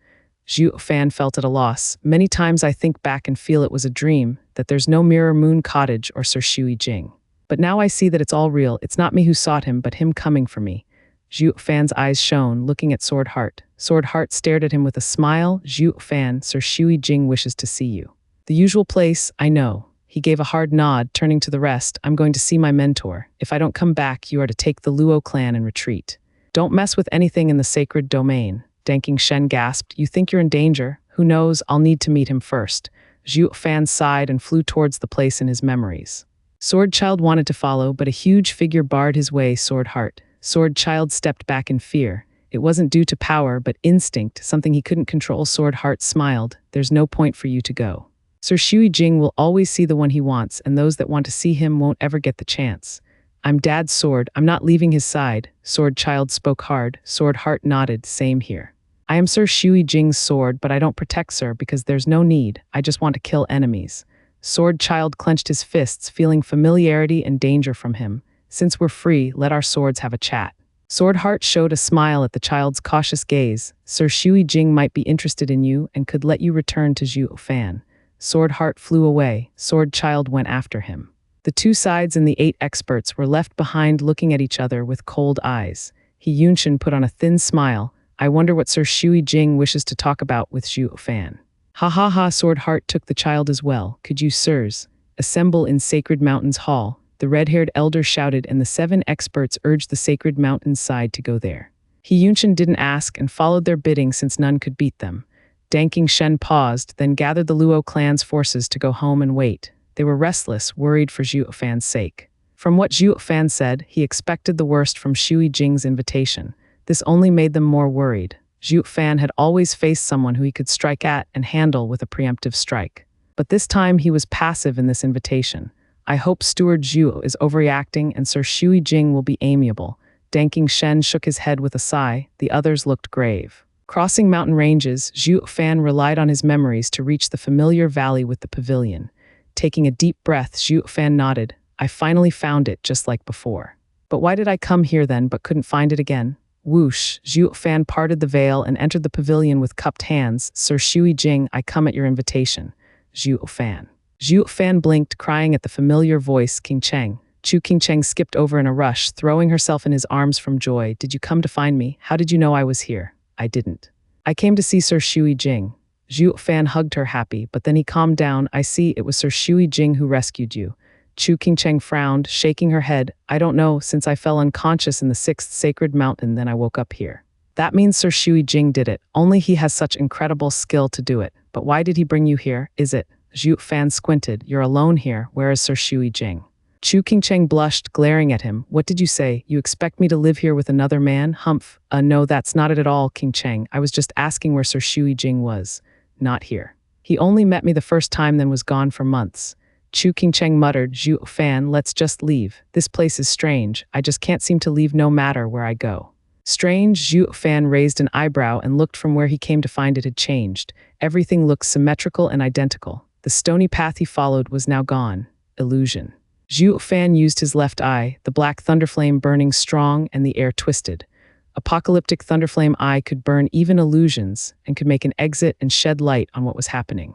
Speaker 1: Zhu Fan felt at a loss. Many times I think back and feel it was a dream, that there's no Mirror Moon Cottage or Sir Shui Jing. But now I see that it's all real. It's not me who sought him, but him coming for me. Zhu Fan's eyes shone, looking at Sword Heart. Sword Heart stared at him with a smile. Zhu Fan, Sir Shui Jing wishes to see you. The usual place, I know. He gave a hard nod, turning to the rest. I'm going to see my mentor. If I don't come back, you are to take the Luo clan and retreat. Don't mess with anything in the sacred domain. Danking Shen gasped. You think you're in danger? Who knows? I'll need to meet him first. Zhu Fan sighed and flew towards the place in his memories. Sword Child wanted to follow, but a huge figure barred his way. Sword Heart. Sword Child stepped back in fear. It wasn't due to power, but instinct, something he couldn't control. Sword Heart smiled. There's no point for you to go. Sir Shui Jing will always see the one he wants, and those that want to see him won't ever get the chance. I'm Dad's sword. I'm not leaving his side. Sword Child spoke hard. Sword Heart nodded. Same here. I am Sir Shui Jing's sword, but I don't protect Sir because there's no need. I just want to kill enemies. Sword Child clenched his fists, feeling familiarity and danger from him. Since we're free, let our swords have a chat. Sword Heart showed a smile at the child's cautious gaze. Sir Shui Jing might be interested in you and could let you return to Zhu Fan. Sword Heart flew away. Sword Child went after him. The 2 sides and the 8 experts were left behind looking at each other with cold eyes. He Yunshin put on a thin smile. I wonder what Sir Shui Jing wishes to talk about with Zhu Fan. Ha ha ha, Sword Heart took the child as well. Could you sirs assemble in Sacred Mountains Hall? the red-haired elder shouted, and the 7 experts urged the sacred mountain's side to go there. He Yunshin didn't ask and followed their bidding since none could beat them. Danking Shen paused, then gathered the Luo clan's forces to go home and wait. They were restless, worried for Zhu Fan's sake. From what Zhu Fan said, he expected the worst from Shui Jing's invitation. This only made them more worried. Zhu Fan had always faced someone who he could strike at and handle with a preemptive strike. But this time he was passive in this invitation. I hope Steward Zhu is overreacting and Sir Shui Jing will be amiable. Danking Shen shook his head with a sigh. The others looked grave. Crossing mountain ranges, Zhu Fan relied on his memories to reach the familiar valley with the pavilion. Taking a deep breath, Zhu Fan nodded. I finally found it, just like before. But why did I come here then but couldn't find it again? Whoosh, Zhu Fan parted the veil and entered the pavilion with cupped hands. Sir Shui Jing, I come at your invitation. Zhu Fan. Zhu Fan blinked, crying at the familiar voice, King Cheng. Chu King Cheng skipped over in a rush, throwing herself in his arms from joy. Did you come to find me? How did you know I was here? I didn't. I came to see Sir Shui Jing. Zhu Fan hugged her happy, but then he calmed down. I see, it was Sir Shui Jing who rescued you. Chu King Cheng frowned, shaking her head. I don't know, since I fell unconscious in the 6th sacred mountain, then I woke up here. That means Sir Shui Jing did it. Only he has such incredible skill to do it. But why did he bring you here? Is it? Zhu Fan squinted. You're alone here. Where is Sir Shui Jing? Chu King Cheng blushed, glaring at him. What did you say? You expect me to live here with another man? Humph. No, that's not it at all, King Cheng. I was just asking where Sir Shui Jing was. Not here. He only met me the first time, then was gone for months. Chu King Cheng muttered, Zhu Fan, let's just leave. This place is strange. I just can't seem to leave no matter where I go. Strange? Zhu Fan raised an eyebrow and looked from where he came to find it had changed. Everything looked symmetrical and identical. The stony path he followed was now gone. Illusion. Zhu Fan used his left eye, the black thunderflame burning strong and the air twisted. Apocalyptic thunderflame eye could burn even illusions and could make an exit and shed light on what was happening.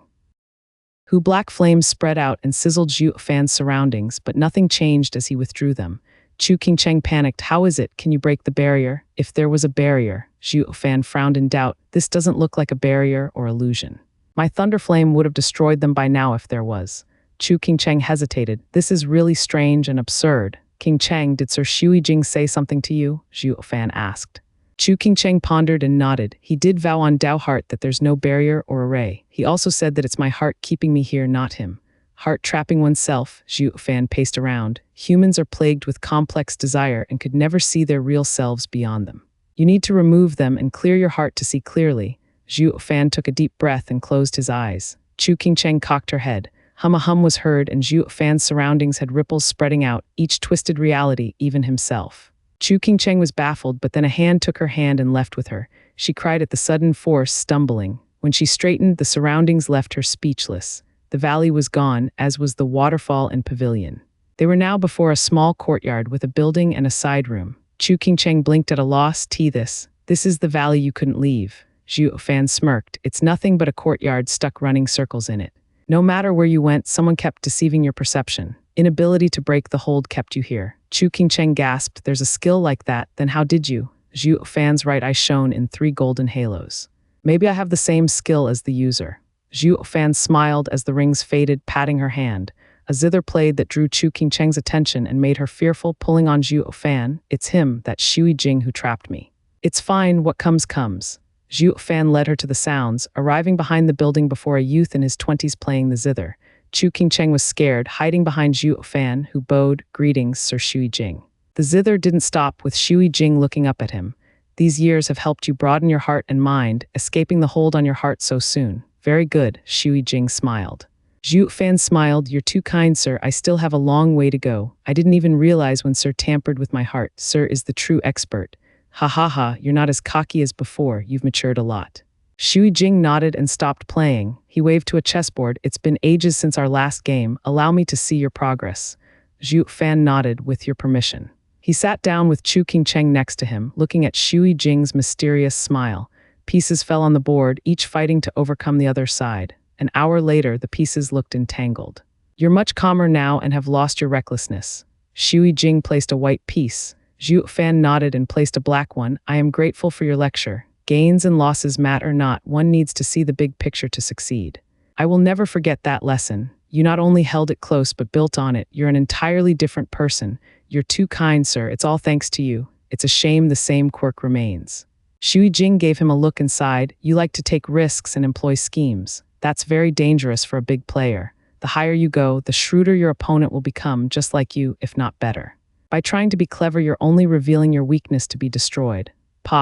Speaker 1: Black flames spread out and sizzled Zhu Fan's surroundings, but nothing changed as he withdrew them. Chu King Cheng panicked. How is it? Can you break the barrier? If there was a barrier, Zhu Fan frowned in doubt. This doesn't look like a barrier or illusion. My thunderflame would have destroyed them by now if there was. Chu King Cheng hesitated. This is really strange and absurd. King Cheng, did Sir Shui Jing say something to you? Zhu Fan asked. Chu King Cheng pondered and nodded. He did vow on Dao Heart that there's no barrier or array. He also said that it's my heart keeping me here, not him. Heart trapping oneself, Zhu Fan paced around. Humans are plagued with complex desire and could never see their real selves beyond them. You need to remove them and clear your heart to see clearly. Zhu Fan took a deep breath and closed his eyes. Chu King Cheng cocked her head. Hum was heard, and Zhu Fan's surroundings had ripples spreading out, each twisted reality, even himself. Chu King Cheng was baffled, but then a hand took her hand and left with her. She cried at the sudden force, stumbling. When she straightened, the surroundings left her speechless. The valley was gone, as was the waterfall and pavilion. They were now before a small courtyard with a building and a side room. Chu King Cheng blinked at a loss. This is the valley you couldn't leave. Zhu Fan smirked. It's nothing but a courtyard stuck running circles in it. No matter where you went, someone kept deceiving your perception. Inability to break the hold kept you here. Chu King Cheng gasped. There's a skill like that, then how did you? Zhu Fan's right eye shone in 3 golden halos. Maybe I have the same skill as the user. Zhu Fan smiled as the rings faded, patting her hand. A zither played that drew Chu King Cheng's attention and made her fearful, pulling on Zhu Fan. It's him, that Shui Jing who trapped me. It's fine, what comes comes. Zhu Fan led her to the sounds, arriving behind the building before a youth in his 20s playing the zither. Chu King Cheng was scared, hiding behind Zhu Fan, who bowed, Greetings, Sir Shui Jing. The zither didn't stop, with Shui Jing looking up at him. These years have helped you broaden your heart and mind, escaping the hold on your heart so soon. Very good, Shui Jing smiled. Zhu Fan smiled. You're too kind, sir. I still have a long way to go. I didn't even realize when sir tampered with my heart. Sir is the true expert. Ha ha ha, you're not as cocky as before. You've matured a lot. Shui Jing nodded and stopped playing. He waved to a chessboard. It's been ages since our last game. Allow me to see your progress. Zhu Fan nodded, with your permission. He sat down with Chu King Cheng next to him, looking at Shui Jing's mysterious smile. Pieces fell on the board, each fighting to overcome the other side. An hour later, the pieces looked entangled. You're much calmer now and have lost your recklessness. Shui Jing placed a white piece. Zhu Fan nodded and placed a black one. I am grateful for your lecture. Gains and losses matter not. One needs to see the big picture to succeed. I will never forget that lesson. You not only held it close but built on it. You're an entirely different person. You're too kind, sir. It's all thanks to you. It's a shame the same quirk remains. Shui Jing gave him a look and sighed. You like to take risks and employ schemes. That's very dangerous for a big player. The higher you go, the shrewder your opponent will become, just like you, if not better. By trying to be clever, you're only revealing your weakness to be destroyed.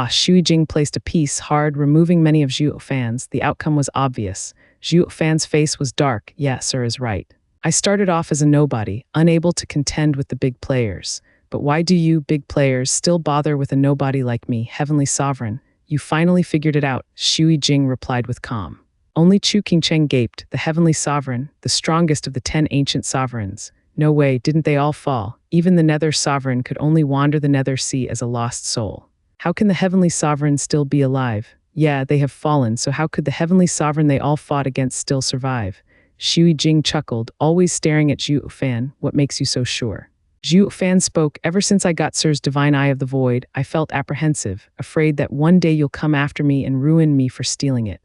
Speaker 1: Shui Jing placed a piece hard, removing many of Zhu Fan's. The outcome was obvious. Zhu Fan's face was dark. Yeah, sir is right. I started off as a nobody, unable to contend with the big players. But why do you, big players, still bother with a nobody like me, Heavenly Sovereign? You finally figured it out, Shui Jing replied with calm. Only Chu Qingcheng gaped. The Heavenly Sovereign, the strongest of the 10 ancient sovereigns. No way, didn't they all fall? Even the Nether Sovereign could only wander the Nether Sea as a lost soul. How can the Heavenly Sovereign still be alive? Yeah, they have fallen, so how could the Heavenly Sovereign they all fought against still survive? Shui Jing chuckled, always staring at Zhu Fan. What makes you so sure? Zhu Fan spoke. Ever since I got Sir's divine eye of the void, I felt apprehensive, afraid that one day you'll come after me and ruin me for stealing it.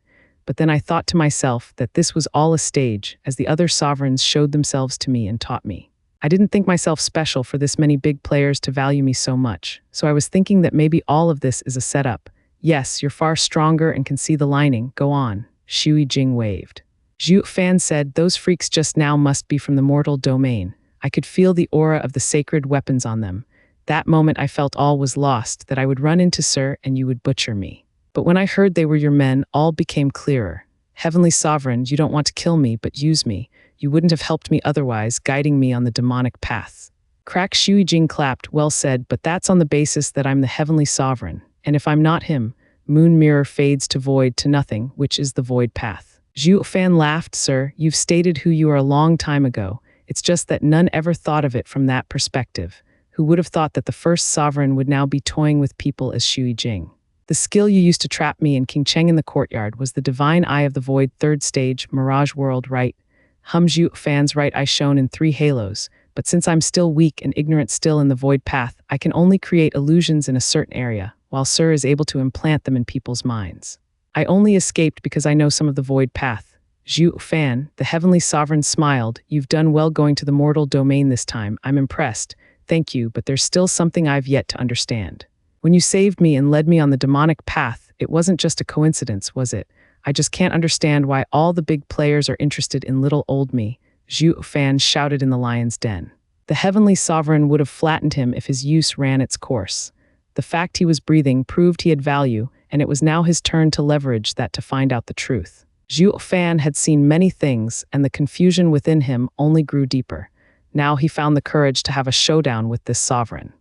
Speaker 1: But then I thought to myself that this was all a stage, as the other sovereigns showed themselves to me and taught me. I didn't think myself special for this many big players to value me so much, so I was thinking that maybe all of this is a setup. Yes, you're far stronger and can see the lining. Go on. Shui Jing waved. Zhu Fan said, those freaks just now must be from the mortal domain. I could feel the aura of the sacred weapons on them. That moment I felt all was lost, that I would run into Sir and you would butcher me. But when I heard they were your men, all became clearer. Heavenly Sovereign, you don't want to kill me, but use me. You wouldn't have helped me otherwise, guiding me on the demonic paths. Crack Shui Jing clapped. Well said, but that's on the basis that I'm the Heavenly Sovereign. And if I'm not him, Moon Mirror fades to void to nothing, which is the void path. Zhu Fan laughed. Sir, you've stated who you are a long time ago. It's just that none ever thought of it from that perspective. Who would have thought that the first sovereign would now be toying with people as Shui Jing? The skill you used to trap me and King Cheng in the courtyard was the divine eye of the void, third stage, Mirage World, right? Zhu Fan's right eye shone in 3 halos, but since I'm still weak and ignorant still in the void path, I can only create illusions in a certain area, while Sir is able to implant them in people's minds. I only escaped because I know some of the void path. Zhu Fan, the Heavenly Sovereign, smiled. You've done well going to the mortal domain this time. I'm impressed. Thank you, but there's still something I've yet to understand. When you saved me and led me on the demonic path, it wasn't just a coincidence, was it? I just can't understand why all the big players are interested in little old me, Zhu Fan shouted in the lion's den. The Heavenly Sovereign would have flattened him if his use ran its course. The fact he was breathing proved he had value, and it was now his turn to leverage that to find out the truth. Zhu Fan had seen many things, and the confusion within him only grew deeper. Now he found the courage to have a showdown with this sovereign.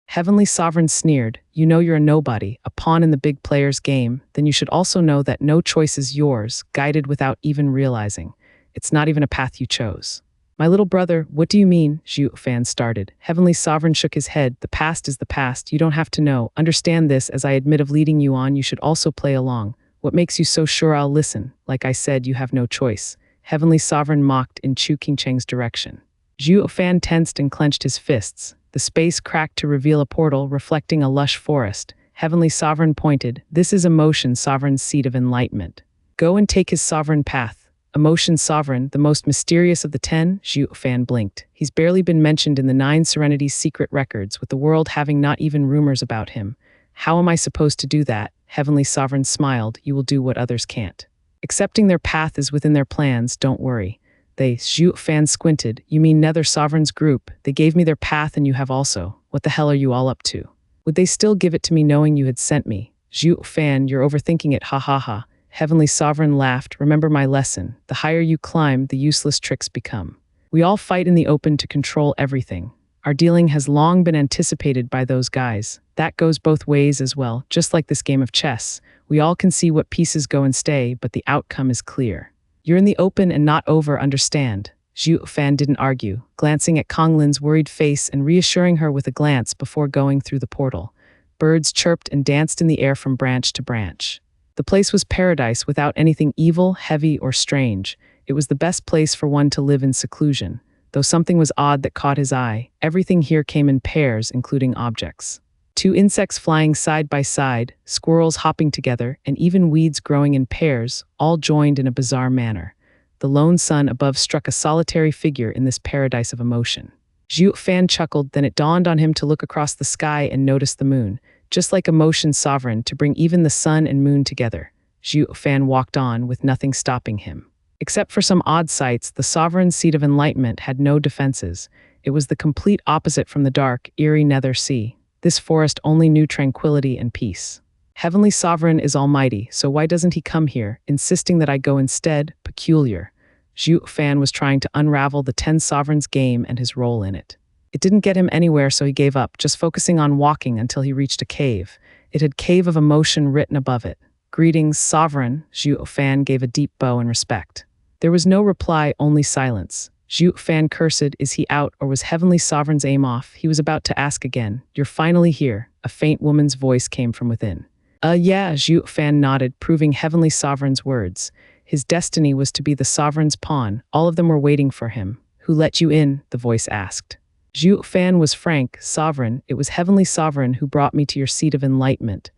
Speaker 1: Heavenly Sovereign sneered, you know you're a nobody, a pawn in the big player's game, then you should also know that no choice is yours, guided without even realizing. It's not even a path you chose. My little brother, what do you mean? Zhu Fan started. Heavenly Sovereign shook his head. The past is the past, you don't have to know. Understand this, as I admit of leading you on, you should also play along. What makes you so sure I'll listen? Like I said, you have no choice. Heavenly Sovereign mocked in Chu Qingcheng's direction. Zhu Fan tensed and clenched his fists. The space cracked to reveal a portal reflecting a lush forest. Heavenly Sovereign pointed, this is Emotion Sovereign's seat of enlightenment. Go and take his sovereign path. Emotion Sovereign, the most mysterious of the 10, Zhu Fan blinked. He's barely been mentioned in the 9 Serenity's secret records, with the world having not even rumors about him. How am I supposed to do that? Heavenly Sovereign smiled, you will do what others can't. Accepting their path is within their plans, don't worry. Zhu Fan squinted. You mean Nether Sovereign's group? They gave me their path and you have also. What the hell are you all up to? Would they still give it to me knowing you had sent me? Zhu Fan, you're overthinking it, ha ha ha. Heavenly Sovereign laughed. Remember my lesson. The higher you climb, the useless tricks become. We all fight in the open to control everything. Our dealing has long been anticipated by those guys. That goes both ways as well, just like this game of chess. We all can see what pieces go and stay, but the outcome is clear. You're in the open and not over, understand? Zhu Fan didn't argue, glancing at Kong Lin's worried face and reassuring her with a glance before going through the portal. Birds chirped and danced in the air from branch to branch. The place was paradise without anything evil, heavy, or strange. It was the best place for one to live in seclusion. Though something was odd that caught his eye, everything here came in pairs, including objects. 2 insects flying side by side, squirrels hopping together, and even weeds growing in pairs, all joined in a bizarre manner. the lone sun above struck a solitary figure in this paradise of emotion. Zhu Fan chuckled, then it dawned on him to look across the sky and notice the moon, just like emotion's sovereign to bring even the sun and moon together. Zhu Fan walked on with nothing stopping him. Except for some odd sights, the sovereign seat of enlightenment had no defenses. It was the complete opposite from the dark, eerie nether sea. This forest only knew tranquility and peace. Heavenly Sovereign is almighty, so why doesn't he come here, insisting that I go instead? Peculiar. Zhu Fan was trying to unravel the 10 Sovereigns game and his role in it. It didn't get him anywhere, so he gave up, just focusing on walking until he reached a cave. It had Cave of Emotion written above it. Greetings, Sovereign. Zhu Fan gave a deep bow in respect. There was no reply, only silence. Zhu Fan cursed, is he out or was Heavenly Sovereign's aim off? He was about to ask again. You're finally here. A faint woman's voice came from within. Yeah, Zhu Fan nodded, proving Heavenly Sovereign's words. His destiny was to be the Sovereign's pawn. All of them were waiting for him. Who let you in? The voice asked. Zhu Fan was frank. Sovereign, it was Heavenly Sovereign who brought me to your seat of enlightenment.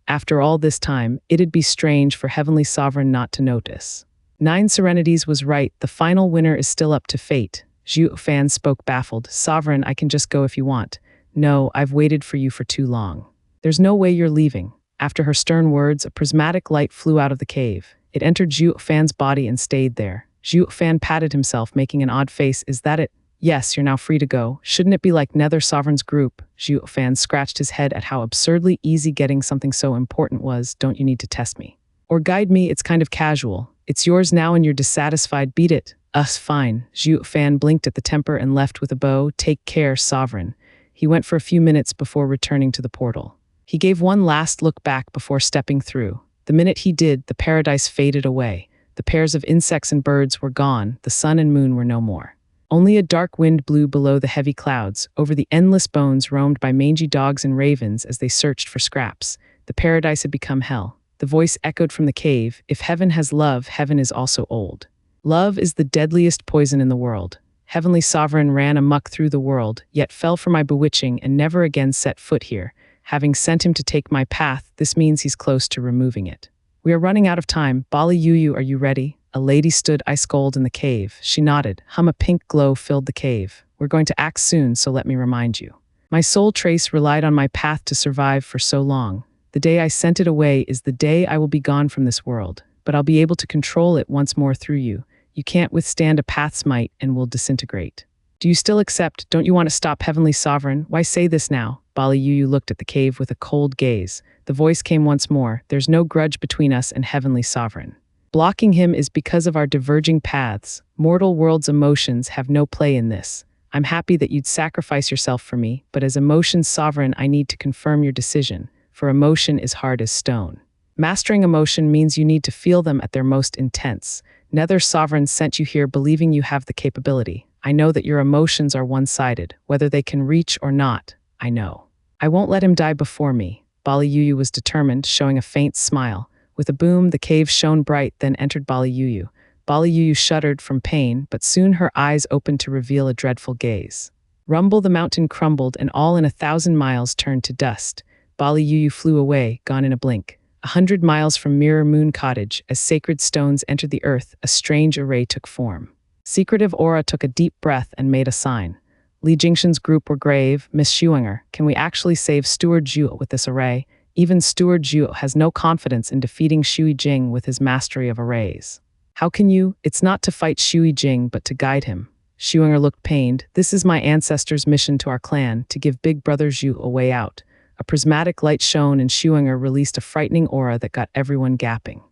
Speaker 1: After all this time, it'd be strange for Heavenly Sovereign not to notice. 9 Serenities was right. The final winner is still up to fate. Zhu Fan spoke baffled. Sovereign, I can just go if you want. No, I've waited for you for too long. There's no way you're leaving. After her stern words, a prismatic light flew out of the cave. It entered Zhu Fan's body and stayed there. Zhu Fan patted himself, making an odd face. Is that it? Yes, you're now free to go. Shouldn't it be like Nether Sovereign's group? Zhu Fan scratched his head at how absurdly easy getting something so important was. Don't you need to test me? Or guide me? It's kind of casual. It's yours now and you're dissatisfied. Beat it. Us, fine. Zhu Fan blinked at the temper and left with a bow. Take care, Sovereign. He went for a few minutes before returning to the portal. He gave one last look back before stepping through. The minute he did, the paradise faded away. The pairs of insects and birds were gone. The sun and moon were no more. Only a dark wind blew below the heavy clouds. Over the endless bones roamed by mangy dogs and ravens as they searched for scraps. The paradise had become hell. The voice echoed from the cave. If heaven has love, heaven is also old. Love is the deadliest poison in the world. Heavenly Sovereign ran amok through the world, yet fell for my bewitching and never again set foot here. Having sent him to take my path, this means he's close to removing it. We are running out of time. Bali Yuyu, are you ready? A lady stood ice-cold in the cave. She nodded. A pink glow filled the cave. We're going to act soon, so let me remind you. My soul trace relied on my path to survive for so long. The day I sent it away is the day I will be gone from this world, but I'll be able to control it once more through you. You can't withstand a path's might and will disintegrate. Do you still accept? Don't you want to stop Heavenly Sovereign? Why say this now? Bali Yuyu looked at the cave with a cold gaze. The voice came once more. There's no grudge between us and Heavenly Sovereign. Blocking him is because of our diverging paths. Mortal world's emotions have no play in this. I'm happy that you'd sacrifice yourself for me, but as emotion's sovereign, I need to confirm your decision, for emotion is hard as stone. Mastering emotion means you need to feel them at their most intense. Nether Sovereign sent you here believing you have the capability. I know that your emotions are one-sided, whether they can reach or not. I know. I won't let him die before me. Bali Yuyu was determined, showing a faint smile. With a boom, the cave shone bright, then entered Bali Yuyu. Bali Yuyu shuddered from pain, but soon her eyes opened to reveal a dreadful gaze. Rumble the mountain crumbled, and all in 1,000 miles turned to dust. Bali Yuyu flew away, gone in a blink. 100 miles from Mirror Moon Cottage, as sacred stones entered the earth, a strange array took form. Secretive Aura took a deep breath and made a sign. Li Jingxin's group were grave. Miss Shuinger, can we actually save Steward Zhu with this array? Even Steward Zhu has no confidence in defeating Shui Jing with his mastery of arrays. How can you? It's not to fight Shui Jing, but to guide him. Shuinger looked pained. This is my ancestors' mission to our clan, to give Big Brother Zhu a way out. A prismatic light shone and Shuinger released a frightening aura that got everyone gapping.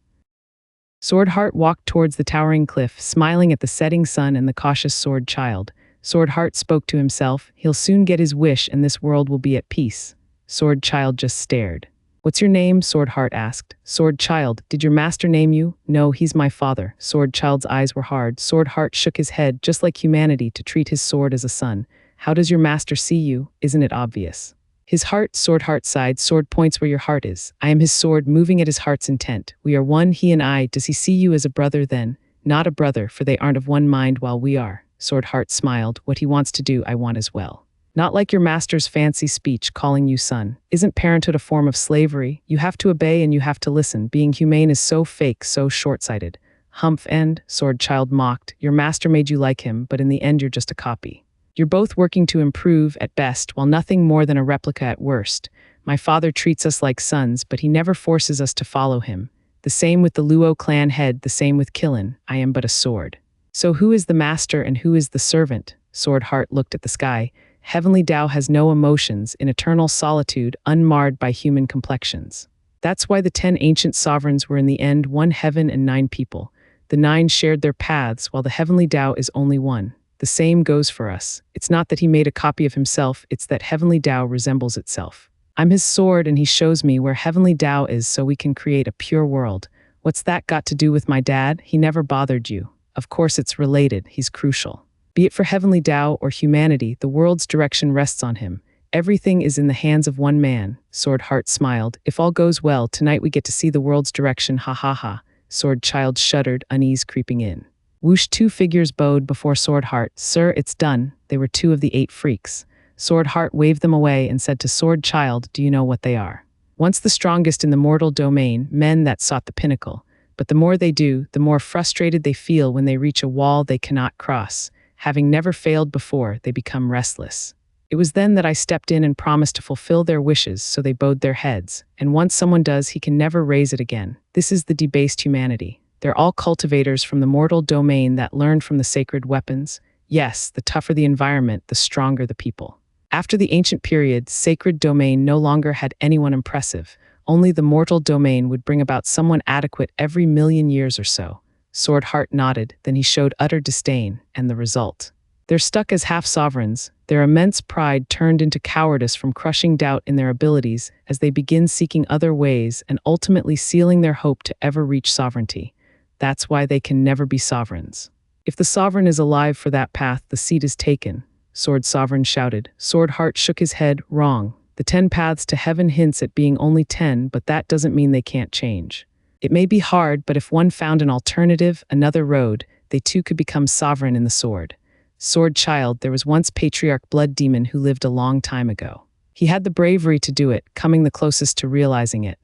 Speaker 1: Swordheart walked towards the towering cliff, smiling at the setting sun and the cautious Sword Child. Swordheart spoke to himself. He'll soon get his wish and this world will be at peace. Sword Child just stared. What's your name? Swordheart asked. Sword Child, did your master name you? No, he's my father. Sword Child's eyes were hard. Swordheart shook his head, just like humanity, to treat his sword as a son. How does your master see you? Isn't it obvious? His heart, Swordheart sighed. Sword points where your heart is. I am his sword, moving at his heart's intent. We are one, he and I. Does he see you as a brother then? Not a brother, for they aren't of one mind while we are. Swordheart smiled. What he wants to do, I want as well. Not like your master's fancy speech calling you son. Isn't parenthood a form of slavery? You have to obey and you have to listen. Being humane is so fake, so short-sighted. Humph end, Sword Child mocked. Your master made you like him, but in the end you're just a copy. You're both working to improve at best, while nothing more than a replica at worst. My father treats us like sons, but he never forces us to follow him. The same with the Luo clan head, the same with Killen. I am but a sword. So who is the master and who is the servant? Sword Heart looked at the sky. Heavenly Tao has no emotions, in eternal solitude, unmarred by human complexions. That's why the 10 ancient sovereigns were in the end 1 heaven and 9 people. The 9 shared their paths, while the Heavenly Tao is only one. The same goes for us. It's not that he made a copy of himself, it's that Heavenly Tao resembles itself. I'm his sword and he shows me where Heavenly Tao is so we can create a pure world. What's that got to do with my dad? He never bothered you. Of course it's related, he's crucial. Be it for Heavenly Tao or humanity, the world's direction rests on him. Everything is in the hands of one man. Sword Heart smiled. If all goes well, tonight we get to see the world's direction, ha ha ha. Sword Child shuddered, unease creeping in. Whoosh, 2 figures bowed before Sword Heart. Sir, it's done. They were 2 of the 8 freaks. Sword Heart waved them away and said to Sword Child, do you know what they are? Once the strongest in the mortal domain, men that sought the pinnacle. But the more they do, the more frustrated they feel when they reach a wall they cannot cross. Having never failed before, they become restless. It was then that I stepped in and promised to fulfill their wishes, so they bowed their heads. And once someone does, he can never raise it again. This is the debased humanity. They're all cultivators from the mortal domain that learned from the sacred weapons. Yes, the tougher the environment, the stronger the people. After the ancient period, sacred domain no longer had anyone impressive. Only the mortal domain would bring about someone adequate every 1,000,000 years or so. Sword Heart nodded, then he showed utter disdain, and the result. They're stuck as half-sovereigns, their immense pride turned into cowardice from crushing doubt in their abilities as they begin seeking other ways and ultimately sealing their hope to ever reach sovereignty. That's why they can never be sovereigns. If the sovereign is alive for that path, the seat is taken, Sword Sovereign shouted. Sword Heart shook his head, wrong. The 10 paths to heaven hints at being only 10, but that doesn't mean they can't change. It may be hard, but if one found an alternative, another road, they too could become sovereign in the sword. Sword Child, there was once Patriarch Blood Demon who lived a long time ago. He had the bravery to do it, coming the closest to realizing it.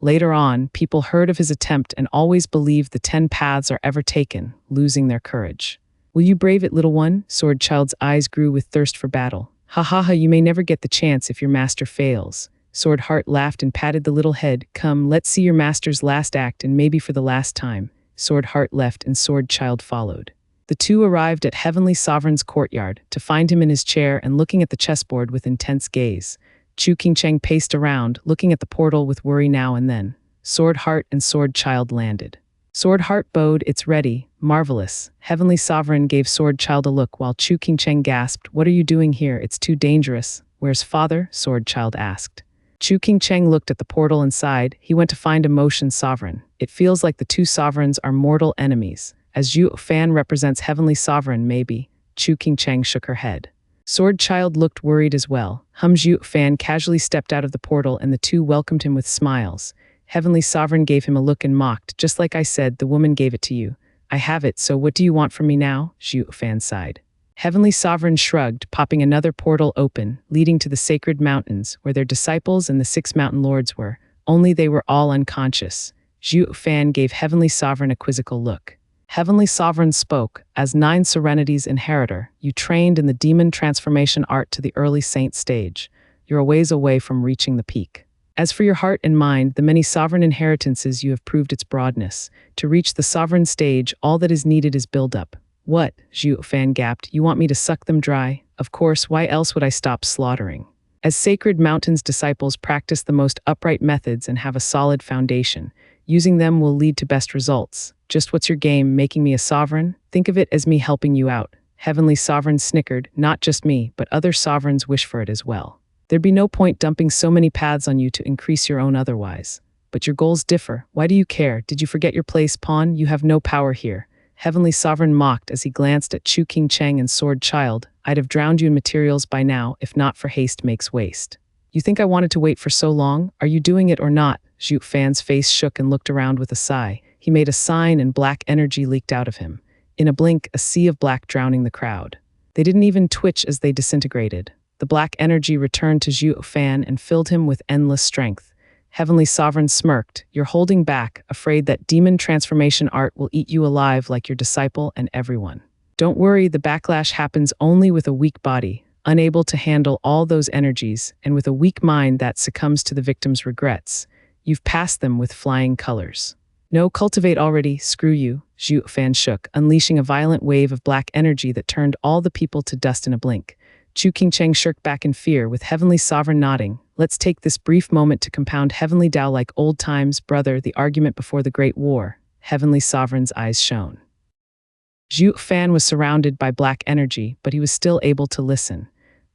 Speaker 1: Later on, people heard of his attempt and always believed the 10 paths are ever taken, losing their courage. Will you brave it, little one? Sword Child's eyes grew with thirst for battle. Ha ha ha, you may never get the chance if your master fails. Sword Heart laughed and patted the little head. Come, let's see your master's last act and maybe for the last time. Sword Heart left and Sword Child followed. The 2 arrived at Heavenly Sovereign's courtyard to find him in his chair and looking at the chessboard with intense gaze. Chu Qingcheng paced around, looking at the portal with worry now and then. Sword Heart and Sword Child landed. Sword Heart bowed, it's ready, marvelous. Heavenly Sovereign gave Sword Child a look while Chu Qingcheng gasped, what are you doing here? It's too dangerous. Where's father? Sword Child asked. Chu Qingcheng looked at the portal and sighed. He went to find Emotion Sovereign. It feels like the 2 sovereigns are mortal enemies. As Yu Fan represents Heavenly Sovereign, maybe. Chu Qingcheng shook her head. Sword Child looked worried as well. Zhu Fan casually stepped out of the portal and the 2 welcomed him with smiles. Heavenly Sovereign gave him a look and mocked. Just like I said, the woman gave it to you. I have it, so what do you want from me now? Zhu Fan sighed. Heavenly Sovereign shrugged, popping another portal open, leading to the sacred mountains, where their disciples and the 6 mountain lords were. Only they were all unconscious. Zhu Fan gave Heavenly Sovereign a quizzical look. Heavenly Sovereign spoke, as 9 Serenity's inheritor, you trained in the demon transformation art to the early saint stage. You're a ways away from reaching the peak. As for your heart and mind, the many sovereign inheritances you have proved its broadness. To reach the sovereign stage, all that is needed is build-up. What? Zhu Fan gasped. You want me to suck them dry? Of course, why else would I stop slaughtering? As Sacred Mountain's disciples practice the most upright methods and have a solid foundation, using them will lead to best results. Just what's your game, making me a sovereign? Think of it as me helping you out. Heavenly Sovereign snickered, not just me, but other sovereigns wish for it as well. There'd be no point dumping so many paths on you to increase your own otherwise. But your goals differ. Why do you care? Did you forget your place, pawn? You have no power here. Heavenly Sovereign mocked as he glanced at Chu Qingcheng and Sword Child. I'd have drowned you in materials by now, if not for haste makes waste. You think I wanted to wait for so long? Are you doing it or not? Zhu Fan's face shook and looked around with a sigh. He made a sign and black energy leaked out of him. In a blink, a sea of black drowning the crowd. They didn't even twitch as they disintegrated. The black energy returned to Zhu Fan and filled him with endless strength. Heavenly Sovereign smirked. You're holding back, afraid that demon transformation art will eat you alive like your disciple and everyone. Don't worry, the backlash happens only with a weak body, unable to handle all those energies, and with a weak mind that succumbs to the victim's regrets. You've passed them with flying colors. No, cultivate already, screw you, Zhu Fan shook, unleashing a violent wave of black energy that turned all the people to dust in a blink. Chu Qingcheng shirked back in fear, with Heavenly Sovereign nodding. Let's take this brief moment to compound Heavenly Tao like old times, brother, the argument before the Great War. Heavenly Sovereign's eyes shone. Zhu Fan was surrounded by black energy, but he was still able to listen.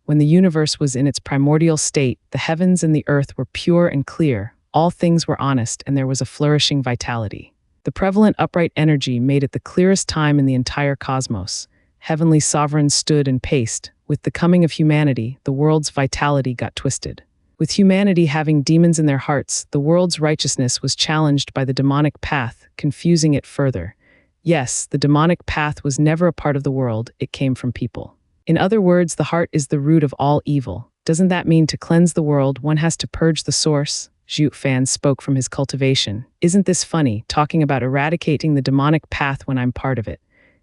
Speaker 1: When the universe was in its primordial state, the heavens and the earth were pure and clear, all things were honest, and there was a flourishing vitality. The prevalent upright energy made it the clearest time in the entire cosmos. Heavenly Sovereign stood and paced. With the coming of humanity, the world's vitality got twisted. With humanity having demons in their hearts, the world's righteousness was challenged by the demonic path, confusing it further. Yes, the demonic path was never a part of the world, it came from people. In other words, the heart is the root of all evil. Doesn't that mean to cleanse the world, one has to purge the source? Zhu Fan spoke from his cultivation. Isn't this funny, talking about eradicating the demonic path when I'm part of it?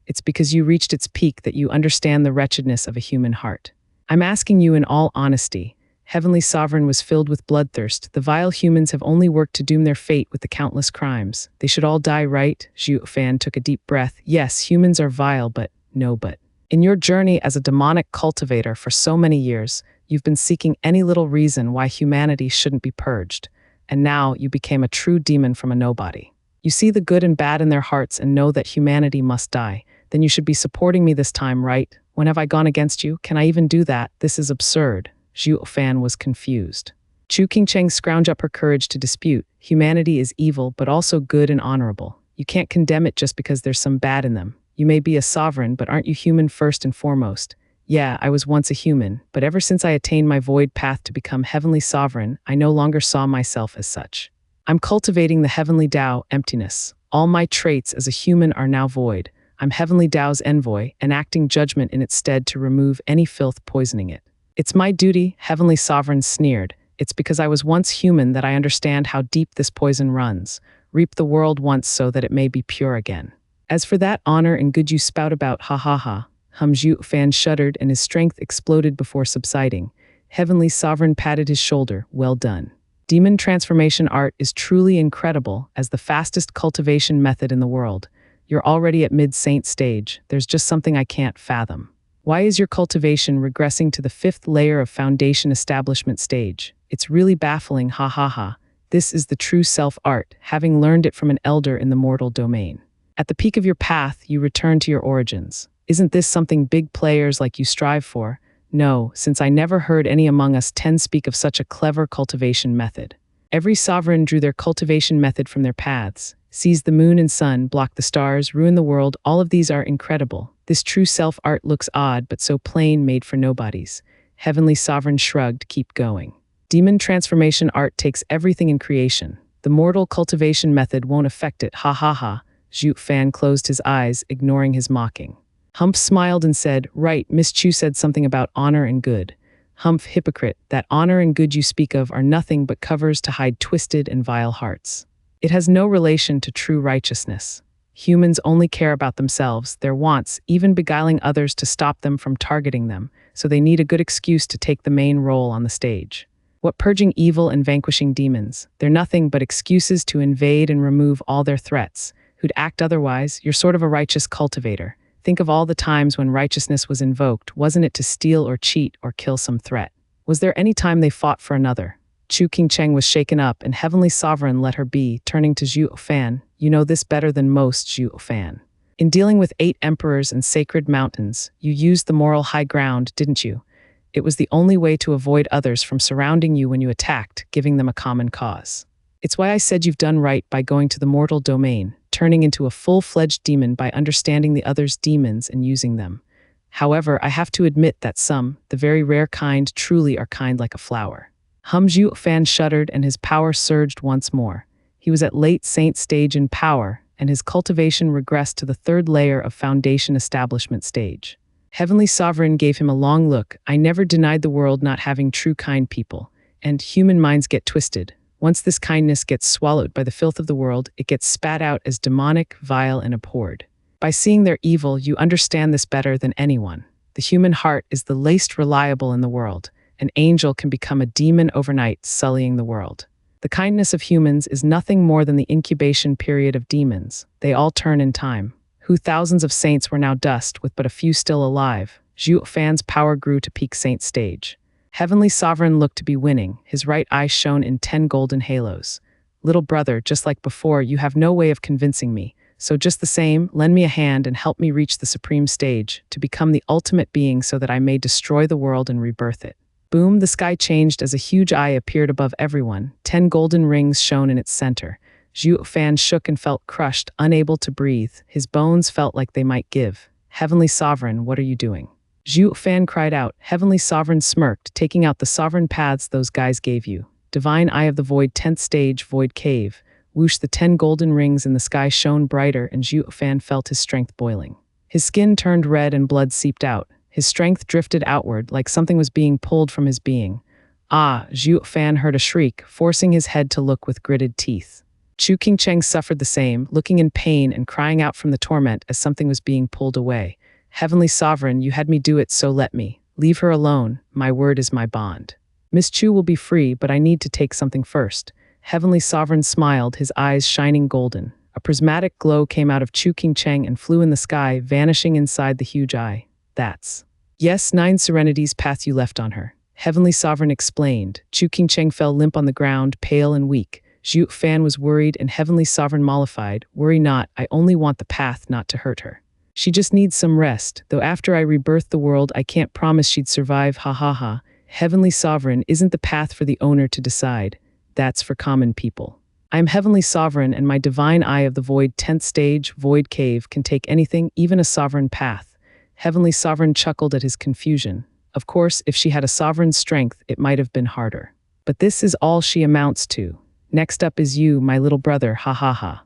Speaker 1: It's because you reached its peak that you understand the wretchedness of a human heart. I'm asking you in all honesty. Heavenly Sovereign was filled with bloodthirst. The vile humans have only worked to doom their fate with the countless crimes. They should all die, right? Zhu Fan took a deep breath. Yes, humans are vile, but no but. In your journey as a demonic cultivator for so many years, you've been seeking any little reason why humanity shouldn't be purged. And now you became a true demon from a nobody. You see the good and bad in their hearts and know that humanity must die. Then you should be supporting me this time, right? When have I gone against you? Can I even do that? This is absurd. Zhu Fan was confused. Chu Qingcheng scrounged up her courage to dispute. Humanity is evil, but also good and honorable. You can't condemn it just because there's some bad in them. You may be a sovereign, but aren't you human first and foremost? Yeah, I was once a human, but ever since I attained my void path to become heavenly sovereign, I no longer saw myself as such. I'm cultivating the heavenly Tao, emptiness. All my traits as a human are now void. I'm heavenly Tao's envoy, enacting judgment in its stead to remove any filth poisoning it. It's my duty, heavenly sovereign sneered. It's because I was once human that I understand how deep this poison runs. Reap the world once so that it may be pure again. As for that honor and good you spout about, ha ha ha. Zhu Fan shuddered and his strength exploded before subsiding. Heavenly Sovereign patted his shoulder. Well done. Demon transformation art is truly incredible as the fastest cultivation method in the world. You're already at mid-saint stage. There's just something I can't fathom. Why is your cultivation regressing to the 5th layer of foundation establishment stage? It's really baffling, ha ha ha. This is the true self-art, having learned it from an elder in the mortal domain. At the peak of your path, you return to your origins. Isn't this something big players like you strive for? No, since I never heard any among us 10 speak of such a clever cultivation method. Every sovereign drew their cultivation method from their paths. Seize the moon and sun, block the stars, ruin the world, all of these are incredible. This true self-art looks odd, but so plain, made for nobodies. Heavenly Sovereign shrugged, keep going. Demon transformation art takes everything in creation. The mortal cultivation method won't affect it, ha ha ha. Zhu Fan closed his eyes, ignoring his mocking. Humph smiled and said, right, Miss Chu said something about honor and good. Humph, hypocrite, that honor and good you speak of are nothing but covers to hide twisted and vile hearts. It has no relation to true righteousness. Humans only care about themselves, their wants, even beguiling others to stop them from targeting them, so they need a good excuse to take the main role on the stage. What purging evil and vanquishing demons? They're nothing but excuses to invade and remove all their threats. Who'd act otherwise? You're sort of a righteous cultivator. Think of all the times when righteousness was invoked. Wasn't it to steal or cheat or kill some threat? Was there any time they fought for another? Chu Qingcheng was shaken up, and Heavenly Sovereign let her be, turning to Zhu Fan. You know this better than most, Zhu Fan. In dealing with 8 emperors and sacred mountains, you used the moral high ground, didn't you? It was the only way to avoid others from surrounding you when you attacked, giving them a common cause. It's why I said you've done right by going to the mortal domain, turning into a full-fledged demon by understanding the other's demons and using them. However, I have to admit that some, the very rare kind, truly are kind like a flower. Zhu Fan shuddered and his power surged once more. He was at late saint stage in power, and his cultivation regressed to the 3rd layer of foundation establishment stage. Heavenly Sovereign gave him a long look. I never denied the world not having true kind people, and human minds get twisted. Once this kindness gets swallowed by the filth of the world, it gets spat out as demonic, vile, and abhorred. By seeing their evil, you understand this better than anyone. The human heart is the least reliable in the world. An angel can become a demon overnight, sullying the world. The kindness of humans is nothing more than the incubation period of demons. They all turn in time. Who thousands of saints were now dust, with but a few still alive. Zhu Fan's power grew to peak saint stage. Heavenly Sovereign looked to be winning, his right eye shone in 10 golden halos. Little brother, just like before, you have no way of convincing me. So just the same, lend me a hand and help me reach the supreme stage, to become the ultimate being so that I may destroy the world and rebirth it. Boom, the sky changed as a huge eye appeared above everyone. 10 golden rings shone in its center. Zhu Fan shook and felt crushed, unable to breathe. His bones felt like they might give. Heavenly Sovereign, what are you doing? Zhu Fan cried out. Heavenly Sovereign smirked, taking out the sovereign paths those guys gave you. Divine Eye of the Void, 10th stage, Void Cave. Whoosh, the 10 golden rings in the sky shone brighter, and Zhu Fan felt his strength boiling. His skin turned red and blood seeped out. His strength drifted outward, like something was being pulled from his being. Ah, Zhu Fan heard a shriek, forcing his head to look with gritted teeth. Chu Qingcheng suffered the same, looking in pain and crying out from the torment as something was being pulled away. Heavenly Sovereign, you had me do it, so let me. Leave her alone, my word is my bond. Miss Chu will be free, but I need to take something first. Heavenly Sovereign smiled, his eyes shining golden. A prismatic glow came out of Chu Qingcheng and flew in the sky, vanishing inside the huge eye. That's. Yes, 9 serenities path you left on her. Heavenly Sovereign explained. Chu Qingcheng fell limp on the ground, pale and weak. Zhu Fan was worried and Heavenly Sovereign mollified. Worry not, I only want the path not to hurt her. She just needs some rest, though after I rebirth the world I can't promise she'd survive, ha ha ha. Heavenly Sovereign, isn't the path for the owner to decide. That's for common people. I am Heavenly Sovereign and my divine eye of the void 10th stage, Void Cave, can take anything, even a sovereign path. Heavenly Sovereign chuckled at his confusion. Of course, if she had a sovereign's strength, it might have been harder. But this is all she amounts to. Next up is you, my little brother, ha ha ha.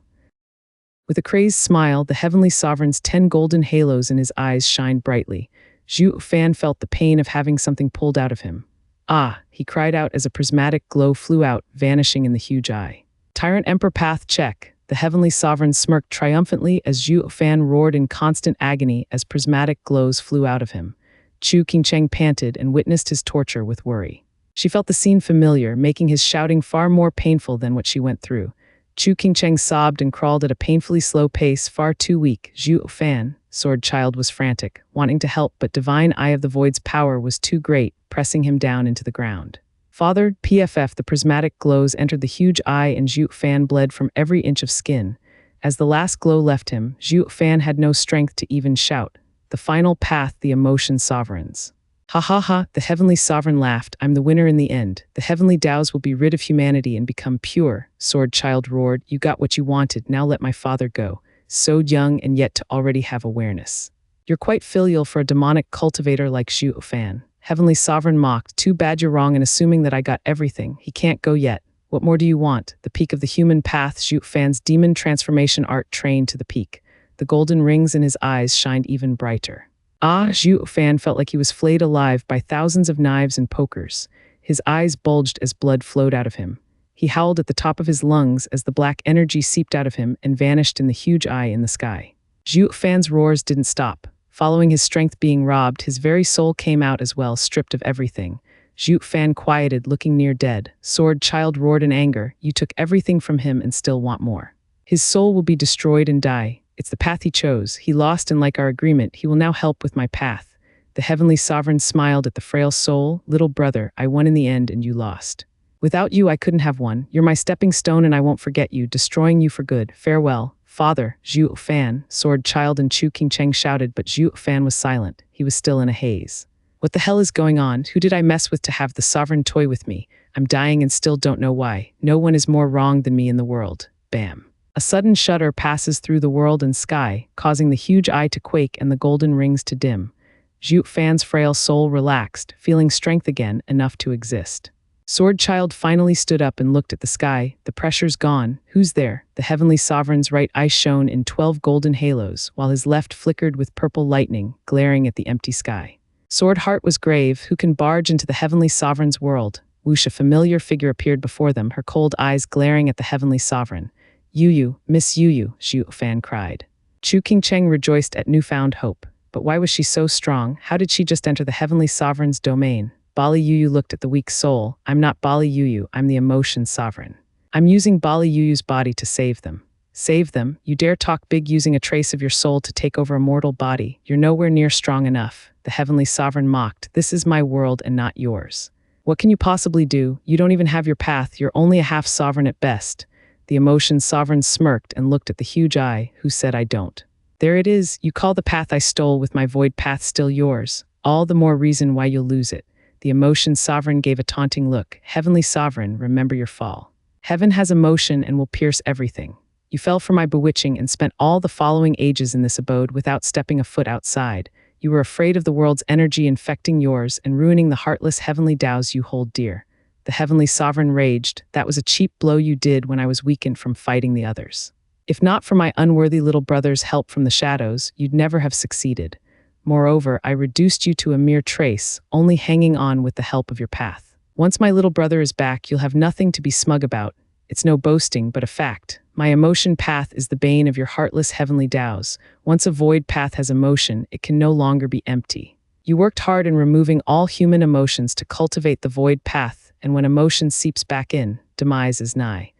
Speaker 1: With a crazed smile, the Heavenly Sovereign's 10 golden halos in his eyes shined brightly. Zhu Fan felt the pain of having something pulled out of him. Ah, he cried out as a prismatic glow flew out, vanishing in the huge eye. Tyrant Emperor path check. The Heavenly Sovereign smirked triumphantly as Zhu Fan roared in constant agony as prismatic glows flew out of him. Chu Qingcheng panted and witnessed his torture with worry. She felt the scene familiar, making his shouting far more painful than what she went through. Chu Qingcheng sobbed and crawled at a painfully slow pace, far too weak. Zhu Fan, Sword Child, was frantic, wanting to help, but Divine Eye of the Void's power was too great, pressing him down into the ground. Father, PFF, the prismatic glows entered the huge eye and Zhu Fan bled from every inch of skin. As the last glow left him, Zhu Fan had no strength to even shout. The final path, the emotion sovereigns. Ha ha ha, the Heavenly Sovereign laughed. I'm the winner in the end. The Heavenly Dows will be rid of humanity and become pure. Sword Child roared. You got what you wanted, now let my father go. So young and yet to already have awareness. You're quite filial for a demonic cultivator like Zhu Fan. Heavenly Sovereign mocked. Too bad you're wrong in assuming that I got everything. He can't go yet. What more do you want? The peak of the human path, Zhu Fan's demon transformation art trained to the peak. The golden rings in his eyes shined even brighter. Ah, Zhu Fan felt like he was flayed alive by thousands of knives and pokers. His eyes bulged as blood flowed out of him. He howled at the top of his lungs as the black energy seeped out of him and vanished in the huge eye in the sky. Zhu Fan's roars didn't stop. Following his strength being robbed, his very soul came out as well, stripped of everything. Zhu Fan quieted, looking near dead. Sword Child roared in anger. You took everything from him and still want more. His soul will be destroyed and die. It's the path he chose. He lost, and like our agreement, he will now help with my path. The Heavenly Sovereign smiled at the frail soul. Little brother, I won in the end and you lost. Without you, I couldn't have won. You're my stepping stone and I won't forget you, destroying you for good. Farewell. Father, Zhu Fan, Sword Child and Chu Qingcheng shouted, but Zhu Fan was silent. He was still in a haze. What the hell is going on? Who did I mess with to have the sovereign toy with me? I'm dying and still don't know why. No one is more wrong than me in the world. Bam. A sudden shudder passes through the world and sky, causing the huge eye to quake and the golden rings to dim. Zhu Fan's frail soul relaxed, feeling strength again, enough to exist. Sword Child finally stood up and looked at the sky. The pressure's gone. Who's there? The Heavenly Sovereign's right eye shone in 12 golden halos, while his left flickered with purple lightning, glaring at the empty sky. Sword Heart was grave. Who can barge into the Heavenly Sovereign's world? Whoosh, a familiar figure appeared before them, her cold eyes glaring at the heavenly sovereign. Yu, Miss Yu, Zhu Fan cried. Chu Qingcheng rejoiced at newfound hope. But why was she so strong? How did she just enter the heavenly sovereign's domain? Bali Yuyu looked at the weak soul. I'm not Bali Yuyu, I'm the emotion sovereign. I'm using Bali Yuyu's body to save them. Save them? You dare talk big using a trace of your soul to take over a mortal body? You're nowhere near strong enough. The heavenly sovereign mocked. This is my world and not yours. What can you possibly do? You don't even have your path. You're only a half sovereign at best. The emotion sovereign smirked and looked at the huge eye, who said, I don't. There it is. You call the path I stole with my void path still yours. All the more reason why you'll lose it. The emotion sovereign gave a taunting look. Heavenly sovereign, remember your fall. Heaven has emotion and will pierce everything. You fell for my bewitching and spent all the following ages in this abode without stepping a foot outside. You were afraid of the world's energy infecting yours and ruining the heartless heavenly Taos you hold dear. The heavenly sovereign raged. That was a cheap blow you did when I was weakened from fighting the others. If not for my unworthy little brother's help from the shadows, you'd never have succeeded. Moreover, I reduced you to a mere trace, only hanging on with the help of your path. Once my little brother is back, you'll have nothing to be smug about. It's no boasting, but a fact. My emotion path is the bane of your heartless heavenly Taos. Once a void path has emotion, it can no longer be empty. You worked hard in removing all human emotions to cultivate the void path, and when emotion seeps back in, demise is nigh.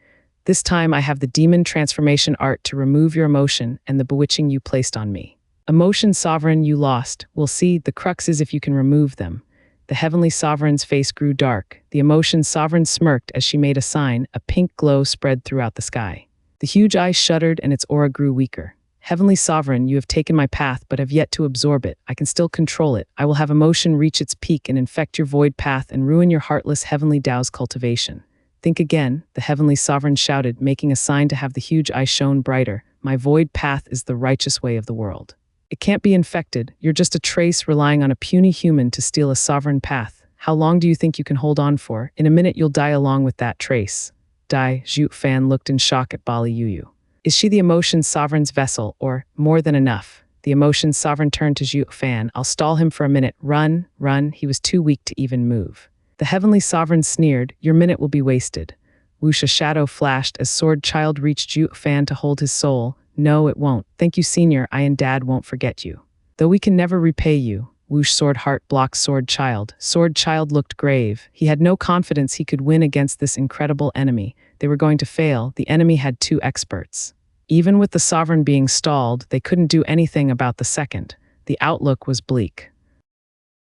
Speaker 1: This time I have the demon transformation art to remove your emotion and the bewitching you placed on me. Emotion sovereign, you lost. We'll see, the crux is if you can remove them. The heavenly sovereign's face grew dark. The emotion sovereign smirked as she made a sign. A pink glow spread throughout the sky. The huge eye shuddered and its aura grew weaker. Heavenly sovereign, you have taken my path but have yet to absorb it. I can still control it. I will have emotion reach its peak and infect your void path and ruin your heartless heavenly Tao's cultivation. Think again, the heavenly sovereign shouted, making a sign to have the huge eye shone brighter. My void path is the righteous way of the world. It can't be infected. You're just a trace relying on a puny human to steal a sovereign path. How long do you think you can hold on for? In a minute you'll die along with that trace. Die, Zhu Fan looked in shock at Bali Yuyu. Is she the emotion sovereign's vessel, or more than enough? The emotion sovereign turned to Zhu Fan. I'll stall him for a minute. Run, run. He was too weak to even move. The heavenly sovereign sneered. Your minute will be wasted. Whoosh, a shadow flashed as Sword Child reached Zhu Fan to hold his soul. No, it won't. Thank you, Senior. I and Dad won't forget you. Though we can never repay you. Whoosh, Sword Heart blocked Sword Child. Sword Child looked grave. He had no confidence he could win against this incredible enemy. They were going to fail. The enemy had 2 experts. Even with the sovereign being stalled, they couldn't do anything about the second. The outlook was bleak.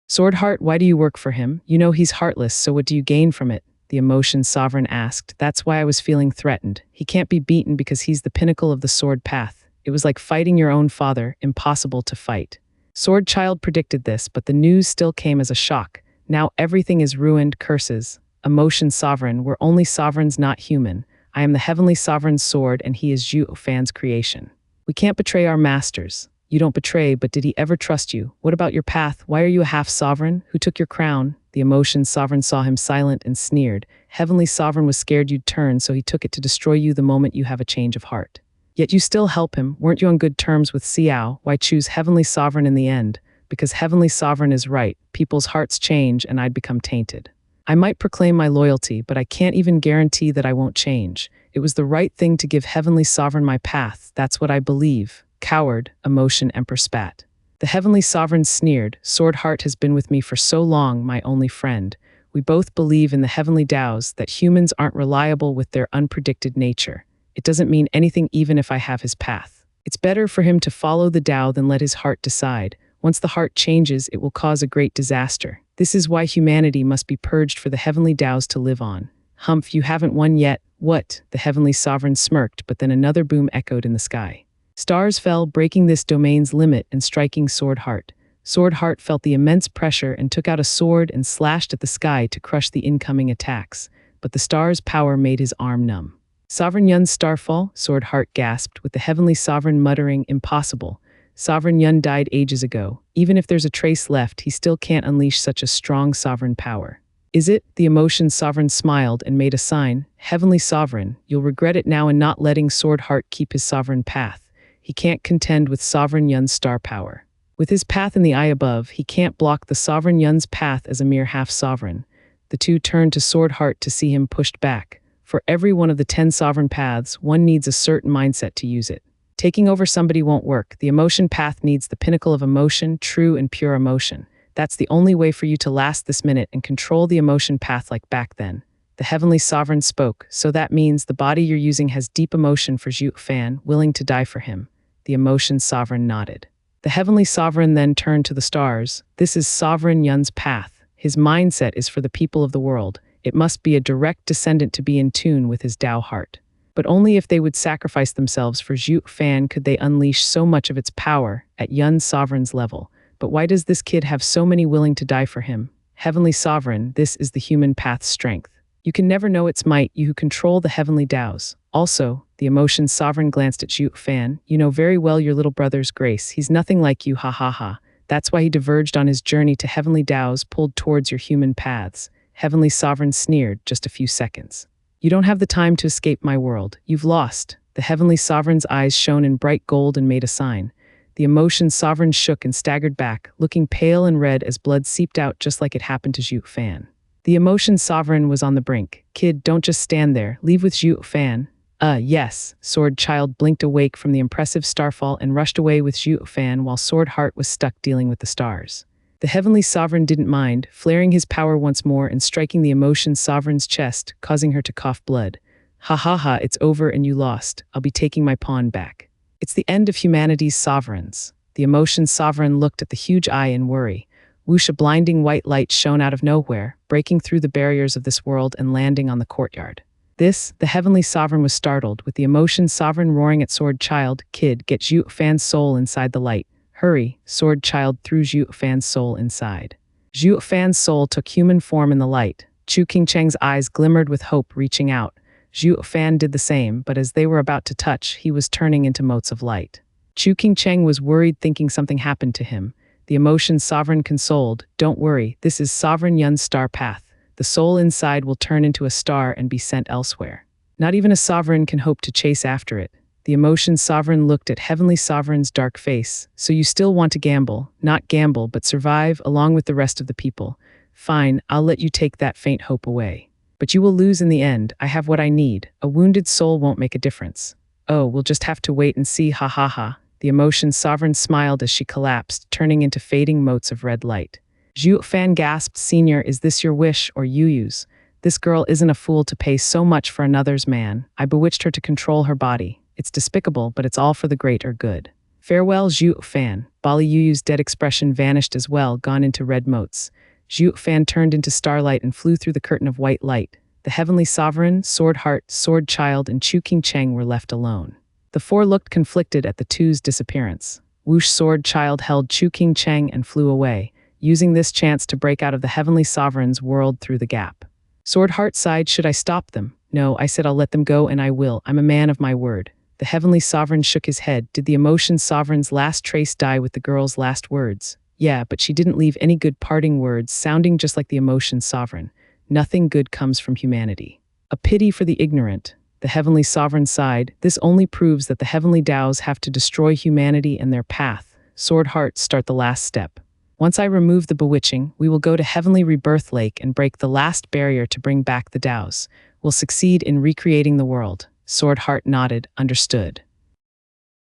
Speaker 1: Sword Heart, why do you work for him? You know he's heartless, so what do you gain from it? The emotion sovereign asked. That's why I was feeling threatened. He can't be beaten because he's the pinnacle of the sword path. It was like fighting your own father, impossible to fight. Sword Child predicted this, but the news still came as a shock. Now everything is ruined, curses. Emotion sovereign, we're only sovereigns, not human. I am the heavenly sovereign's sword and he is Zhu Fan's creation. We can't betray our masters. You don't betray, but did he ever trust you? What about your path? Why are you a half-sovereign? Who took your crown? The emotion sovereign saw him silent and sneered. Heavenly sovereign was scared you'd turn, so he took it to destroy you the moment you have a change of heart. Yet you still help him. Weren't you on good terms with Xiao? Why choose heavenly sovereign in the end? Because heavenly sovereign is right. People's hearts change and I'd become tainted. I might proclaim my loyalty, but I can't even guarantee that I won't change. It was the right thing to give heavenly sovereign my path. That's what I believe. Coward, emotion emperor spat. The heavenly sovereign sneered. Sword Heart has been with me for so long, my only friend. We both believe in the heavenly Taos that humans aren't reliable with their unpredicted nature. It doesn't mean anything even if I have his path. It's better for him to follow the Tao than let his heart decide. Once the heart changes, it will cause a great disaster. This is why humanity must be purged for the heavenly Taos to live on. Humph, you haven't won yet. What? The heavenly sovereign smirked, but then another boom echoed in the sky. Stars fell, breaking this domain's limit and striking Sword Heart. Sword Heart felt the immense pressure and took out a sword and slashed at the sky to crush the incoming attacks. But the star's power made his arm numb. Sovereign Yun's starfall? Sword Heart gasped, with the heavenly sovereign muttering, impossible. Sovereign Yun died ages ago. Even if there's a trace left, he still can't unleash such a strong sovereign power. Is it? The emotion sovereign smiled and made a sign. Heavenly sovereign, you'll regret it now in not letting Sword Heart keep his sovereign path. He can't contend with Sovereign Yun's star power. With his path in the eye above, he can't block the Sovereign Yun's path as a mere half-sovereign. The two turned to Sword Heart to see him pushed back. For every one of the 10 sovereign paths, one needs a certain mindset to use it. Taking over somebody won't work. The emotion path needs the pinnacle of emotion, true and pure emotion. That's the only way for you to last this minute and control the emotion path like back then. The Heavenly Sovereign spoke, so that means the body you're using has deep emotion for Zhu Fan, willing to die for him. The emotion sovereign nodded. The Heavenly Sovereign then turned to the stars. This is Sovereign Yun's path. His mindset is for the people of the world. It must be a direct descendant to be in tune with his Tao heart. But only if they would sacrifice themselves for Zhu Fan could they unleash so much of its power at Yun's sovereign's level. But why does this kid have so many willing to die for him? Heavenly Sovereign, this is the human path's strength. You can never know its might, you who control the heavenly Taos. Also, the emotion sovereign glanced at Zhu Fan. You know very well your little brother's grace. He's nothing like you, ha ha ha. That's why he diverged on his journey to heavenly Taos, pulled towards your human paths. Heavenly Sovereign sneered, just a few seconds. You don't have the time to escape my world. You've lost. The Heavenly Sovereign's eyes shone in bright gold and made a sign. The emotion sovereign shook and staggered back, looking pale and red as blood seeped out just like it happened to Zhu Fan. The emotion sovereign was on the brink. Kid, don't just stand there. Leave with Zhu Fan. Yes. Sword Child blinked awake from the impressive starfall and rushed away with Zhu Fan while Sword Heart was stuck dealing with the stars. The Heavenly Sovereign didn't mind, flaring his power once more and striking the emotion sovereign's chest, causing her to cough blood. Ha ha ha, it's over and you lost. I'll be taking my pawn back. It's the end of humanity's sovereigns. The emotion sovereign looked at the huge eye in worry. Whoosh, a blinding white light shone out of nowhere, breaking through the barriers of this world and landing on the courtyard. The Heavenly Sovereign was startled, with the emotion sovereign roaring at Sword Child, Kid, get Zhu Fan's soul inside the light. Hurry, Sword Child threw Zhu Fan's soul inside. Zhu Fan's soul took human form in the light. Chu Qingcheng's eyes glimmered with hope, reaching out. Zhu Fan did the same, but as they were about to touch, he was turning into motes of light. Chu Qingcheng was worried, thinking something happened to him. The emotion sovereign consoled, don't worry, this is Sovereign Yun's star path. The soul inside will turn into a star and be sent elsewhere. Not even a sovereign can hope to chase after it. The emotion sovereign looked at Heavenly Sovereign's dark face. So you still want to gamble, not gamble, but survive along with the rest of the people. Fine, I'll let you take that faint hope away. But you will lose in the end. I have what I need. A wounded soul won't make a difference. Oh, we'll just have to wait and see, ha ha ha. The emotion sovereign smiled as she collapsed, turning into fading motes of red light. Zhu Fan gasped, Senior, is this your wish or Yu's? This girl isn't a fool to pay so much for another's man. I bewitched her to control her body. It's despicable, but it's all for the greater good. Farewell, Zhu Fan. Bali Yu's dead expression vanished as well, gone into red motes. Zhu Fan turned into starlight and flew through the curtain of white light. The Heavenly Sovereign, Sword Heart, Sword Child, and Chu Qingcheng were left alone. The four looked conflicted at the two's disappearance. Whoosh, Sword Child held Chu Qingcheng and flew away, using this chance to break out of the Heavenly Sovereign's world through the gap. Sword Heart sighed, should I stop them? No, I said I'll let them go and I will. I'm a man of my word. The Heavenly Sovereign shook his head. Did the emotion sovereign's last trace die with the girl's last words? Yeah, but she didn't leave any good parting words, sounding just like the emotion sovereign. Nothing good comes from humanity. A pity for the ignorant. The Heavenly Sovereign sighed. This only proves that the Heavenly Taos have to destroy humanity and their path. Sword Heart, start the last step. Once I remove the bewitching, we will go to Heavenly Rebirth Lake and break the last barrier to bring back the Taos. We'll succeed in recreating the world. Sword Heart nodded, understood.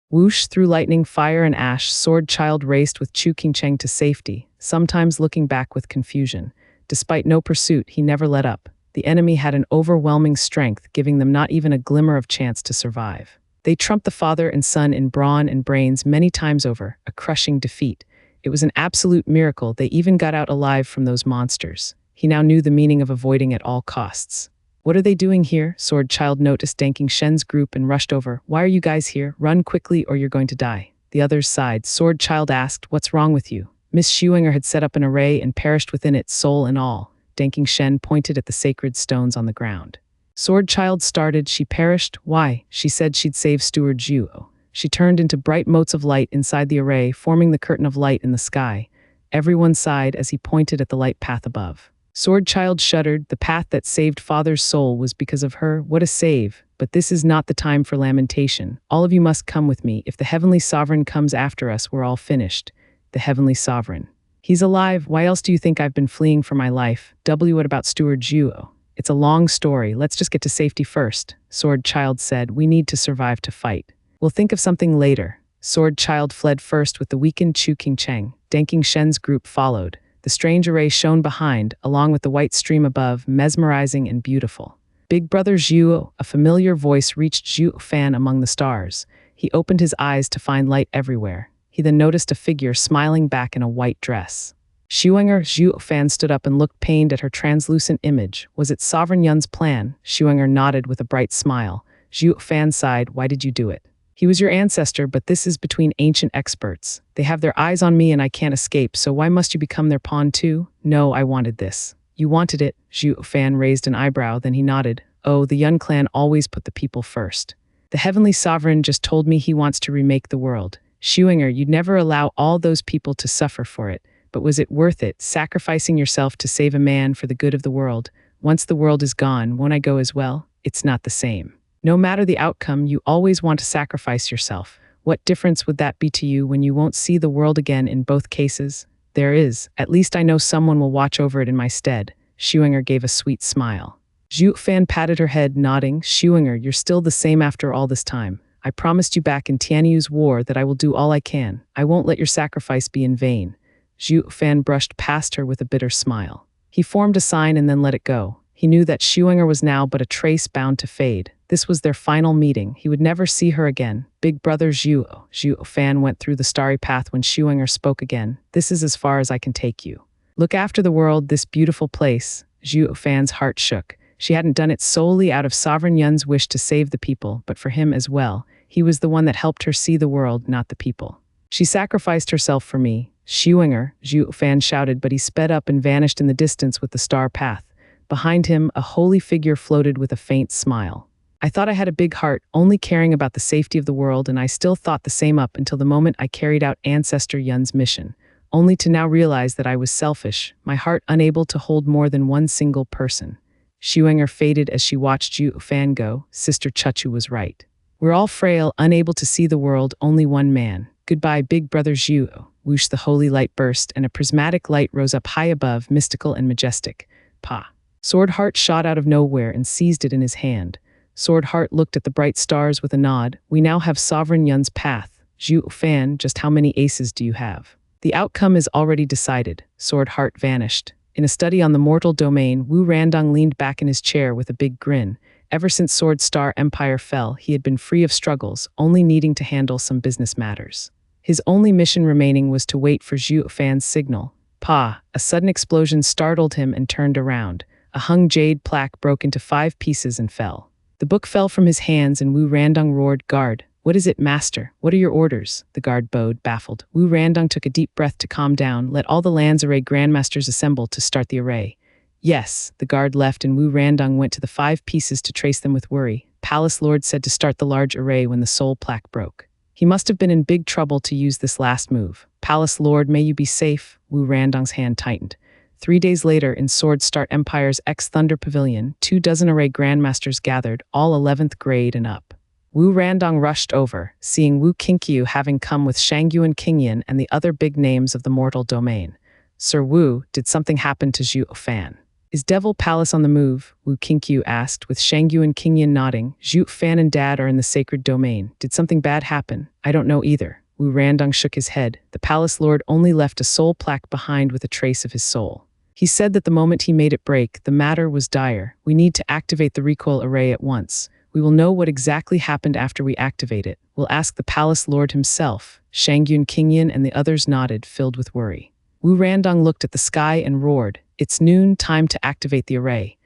Speaker 1: Whoosh, through lightning, fire, and ash, Sword Child raced with Chu Qingcheng to safety, sometimes looking back with confusion. Despite no pursuit, he never let up. The enemy had an overwhelming strength, giving them not even a glimmer of chance to survive. They trumped the father and son in brawn and brains many times over, a crushing defeat. It was an absolute miracle they even got out alive from those monsters. He now knew the meaning of avoiding at all costs. What are they doing here? Sword Child noticed Danking Shen's group and rushed over. Why are you guys here? Run quickly or you're going to die. The others sighed. Sword Child asked, what's wrong with you? Miss Schuinger had set up an array and perished within it, soul and all. Danking Shen pointed at the sacred stones on the ground. Sword Child started, she perished. Why? She said she'd save Steward Zhu. She turned into bright motes of light inside the array, forming the curtain of light in the sky. Everyone sighed as he pointed at the light path above. Sword Child shuddered. The path that saved Father's soul was because of her. What a save. But this is not the time for lamentation. All of you must come with me. If the Heavenly Sovereign comes after us, we're all finished. The Heavenly Sovereign. He's alive. Why else do you think I've been fleeing for my life? What about Steward Zhuo? It's a long story. Let's just get to safety first. Sword Child said, we need to survive to fight. We'll think of something later. Sword Child fled first with the weakened Chu Qingcheng. Danking Shen's group followed. The strange array shone behind, along with the white stream above, mesmerizing and beautiful. Big Brother Zhuo, a familiar voice reached Zhu Fan among the stars. He opened his eyes to find light everywhere. He then noticed a figure smiling back in a white dress. Xuenger Zhu Fan stood up and looked pained at her translucent image. Was it Sovereign Yun's plan? Xuenger nodded with a bright smile. Zhu Fan sighed, why did you do it? He was your ancestor, but this is between ancient experts. They have their eyes on me and I can't escape, so why must you become their pawn too? No, I wanted this. You wanted it? Zhu Fan raised an eyebrow, then he nodded. Oh, the Yun clan always put the people first. The Heavenly Sovereign just told me he wants to remake the world. Xuenger, you'd never allow all those people to suffer for it. But was it worth it, sacrificing yourself to save a man for the good of the world? Once the world is gone, won't I go as well? It's not the same. No matter the outcome, you always want to sacrifice yourself. What difference would that be to you when you won't see the world again in both cases? There is. At least I know someone will watch over it in my stead. Xuenger gave a sweet smile. Zhu Fan patted her head, nodding. Xuenger, you're still the same after all this time. I promised you back in Tianyu's war that I will do all I can. I won't let your sacrifice be in vain. Zhu Fan brushed past her with a bitter smile. He formed a sign and then let it go. He knew that Xuenger was now but a trace bound to fade. This was their final meeting. He would never see her again. Big Brother Zhuo. Zhu Fan went through the starry path when Xuenger spoke again. This is as far as I can take you. Look after the world, this beautiful place. Zhu Fan's heart shook. She hadn't done it solely out of Sovereign Yun's wish to save the people, but for him as well. He was the one that helped her see the world, not the people. She sacrificed herself for me. Xuenger, Zhu Fan shouted, but he sped up and vanished in the distance with the star path. Behind him, a holy figure floated with a faint smile. I thought I had a big heart, only caring about the safety of the world, and I still thought the same up until the moment I carried out Ancestor Yun's mission, only to now realize that I was selfish, my heart unable to hold more than one single person. Xuenger faded as she watched Zhu Fan go. Sister Chuchu was right. We're all frail, unable to see the world, only one man. Goodbye, Big Brother Zhuo. Whoosh, the holy light burst, and a prismatic light rose up high above, mystical and majestic. Pa. Sword Heart shot out of nowhere and seized it in his hand. Sword Heart looked at the bright stars with a nod. We now have Sovereign Yun's path. Zhu Fan, just how many aces do you have? The outcome is already decided. Sword Heart vanished. In a study on the mortal domain, Wu Randong leaned back in his chair with a big grin. Ever since Sword Star Empire fell, he had been free of struggles, only needing to handle some business matters. His only mission remaining was to wait for Zhu Fan's signal. Pa! A sudden explosion startled him and turned around. A hung jade plaque broke into 5 pieces and fell. The book fell from his hands and Wu Randong roared, Guard! What is it, Master? What are your orders? The guard bowed, baffled. Wu Randong took a deep breath to calm down. Let all the Land's Array Grandmasters assemble to start the array. Yes, the guard left and Wu Randong went to the 5 pieces to trace them with worry. Palace Lord said to start the large array when the soul plaque broke. He must have been in big trouble to use this last move. Palace Lord, may you be safe. Wu Randong's hand tightened. 3 days later, in Sword Star Empire's X-Thunder Pavilion, 24 array Grandmasters gathered, all 11th grade and up. Wu Randong rushed over, seeing Wu Qinkyu having come with Shangyuan Qingyan and the other big names of the mortal domain. Sir Wu, did something happen to Zhu Fan? Is Devil Palace on the move? Wu Qinkyu asked, with Shangyuan Qingyan nodding. Zhu Fan and Dad are in the sacred domain. Did something bad happen? I don't know either. Wu Randong shook his head. The Palace Lord only left a soul plaque behind with a trace of his soul. He said that the moment he made it break, the matter was dire. We need to activate the recoil array at once. We will know what exactly happened after we activate it. We'll ask the Palace Lord himself. Shangyun Qingyan and the others nodded, filled with worry. Wu Randong looked at the sky and roared. It's noon, time to activate the array.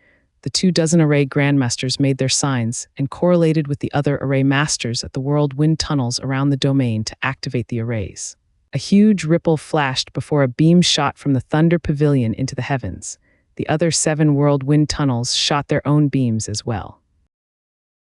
Speaker 1: The 24 array Grandmasters made their signs and correlated with the other array masters at the world wind tunnels around the domain to activate the arrays. A huge ripple flashed before a beam shot from the Thunder Pavilion into the heavens. The other 7 world wind tunnels shot their own beams as well.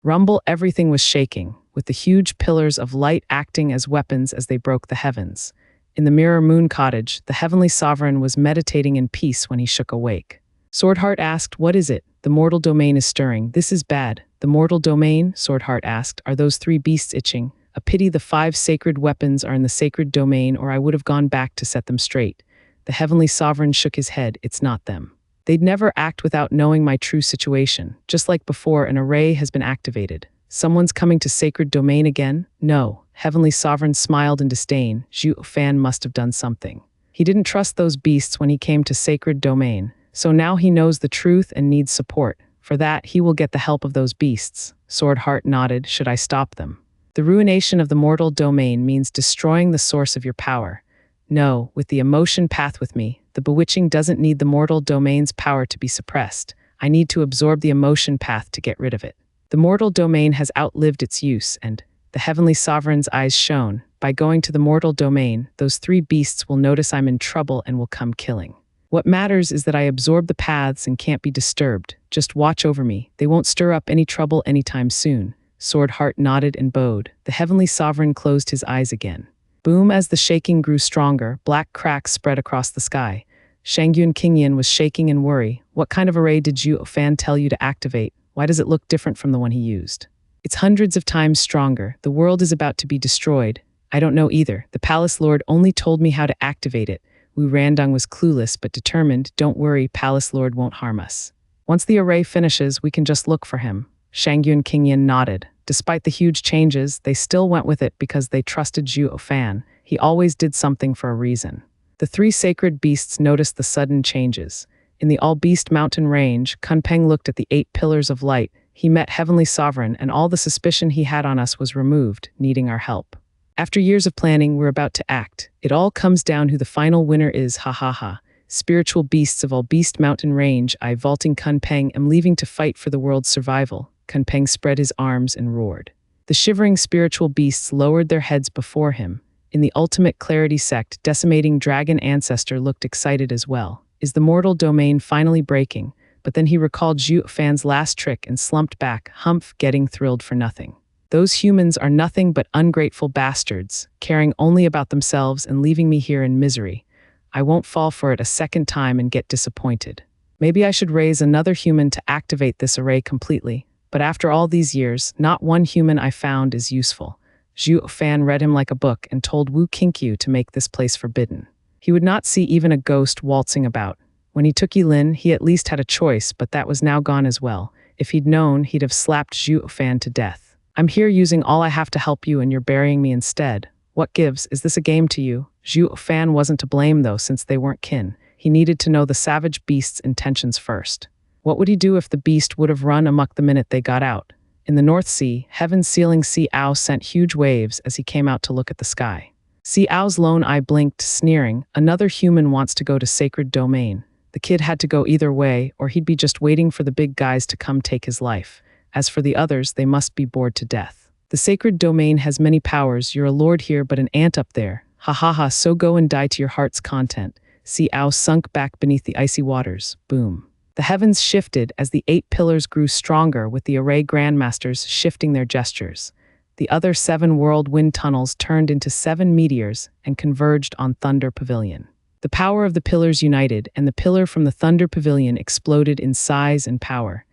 Speaker 1: Rumble, everything was shaking, with the huge pillars of light acting as weapons as they broke the heavens. In the Mirror Moon Cottage, the Heavenly Sovereign was meditating in peace when he shook awake. Swordheart asked, What is it? The mortal domain is stirring. This is bad. The mortal domain? Swordheart asked, Are those 3 beasts itching? A pity the 5 sacred weapons are in the sacred domain, or I would have gone back to set them straight. The heavenly sovereign shook his head. It's not them. They'd never act without knowing my true situation. Just like before, an array has been activated. Someone's coming to sacred domain again? No. Heavenly sovereign smiled in disdain. Zhu Fan must have done something. He didn't trust those beasts when he came to sacred domain. So now he knows the truth and needs support. For that, he will get the help of those beasts. Sword Heart nodded. Should I stop them? The ruination of the mortal domain means destroying the source of your power. No, with the emotion path with me, the bewitching doesn't need the mortal domain's power to be suppressed. I need to absorb the emotion path to get rid of it. The mortal domain has outlived its use, and the heavenly sovereign's eyes shone. By going to the mortal domain, those three beasts will notice I'm in trouble and will come killing. What matters is that I absorb the paths and can't be disturbed. Just watch over me. They won't stir up any trouble anytime soon. Sword Heart nodded and bowed. The heavenly sovereign closed his eyes again. Boom, as the shaking grew stronger, black cracks spread across the sky. Shangyun Qingyan was shaking in worry. What kind of array did Zhu Fan tell you to activate? Why does it look different from the one he used? It's hundreds of times stronger. The world is about to be destroyed. I don't know either. The Palace Lord only told me how to activate it. Wu Randong was clueless but determined. Don't worry, Palace Lord won't harm us. Once the array finishes, we can just look for him. Shangyun Qingyan nodded. Despite the huge changes, they still went with it because they trusted Zhu Fan. He always did something for a reason. The three sacred beasts noticed the sudden changes. In the All-Beast Mountain Range, Kunpeng looked at the 8 pillars of light. He met Heavenly Sovereign, and all the suspicion he had on us was removed, needing our help. After years of planning, we're about to act. It all comes down who the final winner is, ha ha ha. Spiritual beasts of All-Beast Mountain Range, I, vaulting Kunpeng, am leaving to fight for the world's survival. Kunpeng spread his arms and roared. The shivering spiritual beasts lowered their heads before him. In the ultimate clarity sect, decimating dragon ancestor looked excited as well. Is the mortal domain finally breaking? But then he recalled Zhu Fan's last trick and slumped back, humph, getting thrilled for nothing. Those humans are nothing but ungrateful bastards, caring only about themselves and leaving me here in misery. I won't fall for it a second time and get disappointed. Maybe I should raise another human to activate this array completely. But after all these years, not one human I found is useful. Zhu Fan read him like a book and told Wu Qinkyu to make this place forbidden. He would not see even a ghost waltzing about. When he took Yilin, he at least had a choice, but that was now gone as well. If he'd known, he'd have slapped Zhu Fan to death. I'm here using all I have to help you and you're burying me instead. What gives? Is this a game to you? Zhu Fan wasn't to blame though, since they weren't kin. He needed to know the savage beast's intentions first. What would he do if the beast would have run amok the minute they got out? In the North Sea, heaven-sealing Sea Ao sent huge waves as he came out to look at the sky. Sea Ao's lone eye blinked, sneering. Another human wants to go to sacred domain. The kid had to go either way, or he'd be just waiting for the big guys to come take his life. As for the others, they must be bored to death. The sacred domain has many powers. You're a lord here, but an ant up there. Ha ha ha, so go and die to your heart's content. Sea Ao sunk back beneath the icy waters. Boom. The heavens shifted as the 8 pillars grew stronger, with the array grandmasters shifting their gestures. The other 7 world wind tunnels turned into 7 meteors and converged on Thunder Pavilion. The power of the pillars united, and the pillar from the Thunder Pavilion exploded in size and power.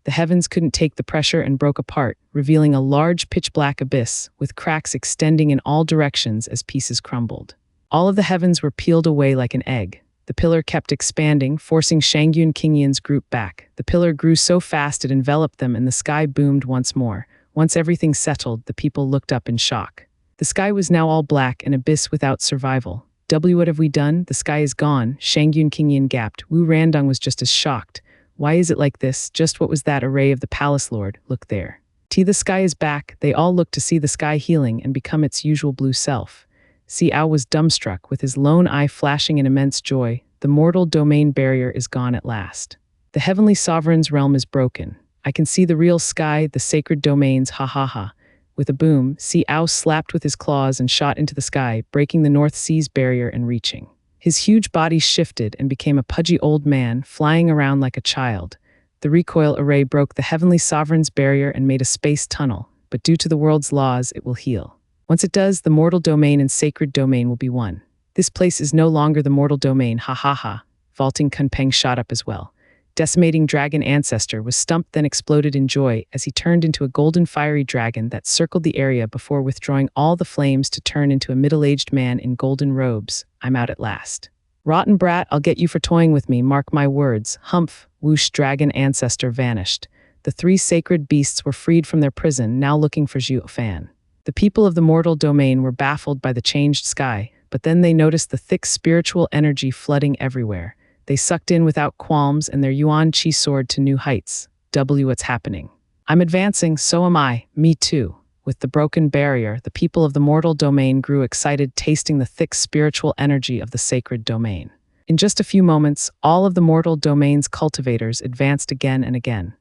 Speaker 1: The heavens couldn't take the pressure and broke apart, revealing a large pitch-black abyss, with cracks extending in all directions as pieces crumbled. All of the heavens were peeled away like an egg. The pillar kept expanding, forcing Shangyun Qingyan's group back. The pillar grew so fast it enveloped them and the sky boomed once more. Once everything settled, the people looked up in shock. The sky was now all black, an abyss without survival. What have we done? The sky is gone, Shangyun Qingyan gasped. Wu Randong was just as shocked. Why is it like this? Just what was that array of the Palace Lord? Look there. The sky is back. They all looked to see the sky healing and become its usual blue self. Sea Ao was dumbstruck, with his lone eye flashing in immense joy. The mortal domain barrier is gone at last. The heavenly sovereign's realm is broken. I can see the real sky, the sacred domains, ha ha ha. With a boom, Sea Ao slapped with his claws and shot into the sky, breaking the North Sea's barrier and reaching. His huge body shifted and became a pudgy old man, flying around like a child. The recoil array broke the heavenly sovereign's barrier and made a space tunnel, but due to the world's laws, it will heal. Once it does, the mortal domain and sacred domain will be one. This place is no longer the mortal domain, ha ha ha. Vaulting Kunpeng shot up as well. Decimating dragon ancestor was stumped, then exploded in joy as he turned into a golden fiery dragon that circled the area before withdrawing all the flames to turn into a middle-aged man in golden robes. I'm out at last. Rotten brat, I'll get you for toying with me, mark my words. Humph, whoosh, dragon ancestor vanished. The three sacred beasts were freed from their prison, now looking for Zhu Fan. The people of the mortal domain were baffled by the changed sky, but then they noticed the thick spiritual energy flooding everywhere. They sucked in without qualms, and their Yuan Qi soared to new heights. What's happening? I'm advancing, so am I. Me too. With the broken barrier, the people of the mortal domain grew excited, tasting the thick spiritual energy of the sacred domain. In just a few moments, all of the mortal domain's cultivators advanced again and again.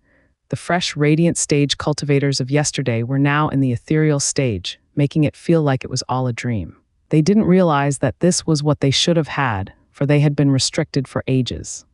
Speaker 1: The fresh, radiant stage cultivators of yesterday were now in the ethereal stage, making it feel like it was all a dream. They didn't realize that this was what they should have had, for they had been restricted for ages.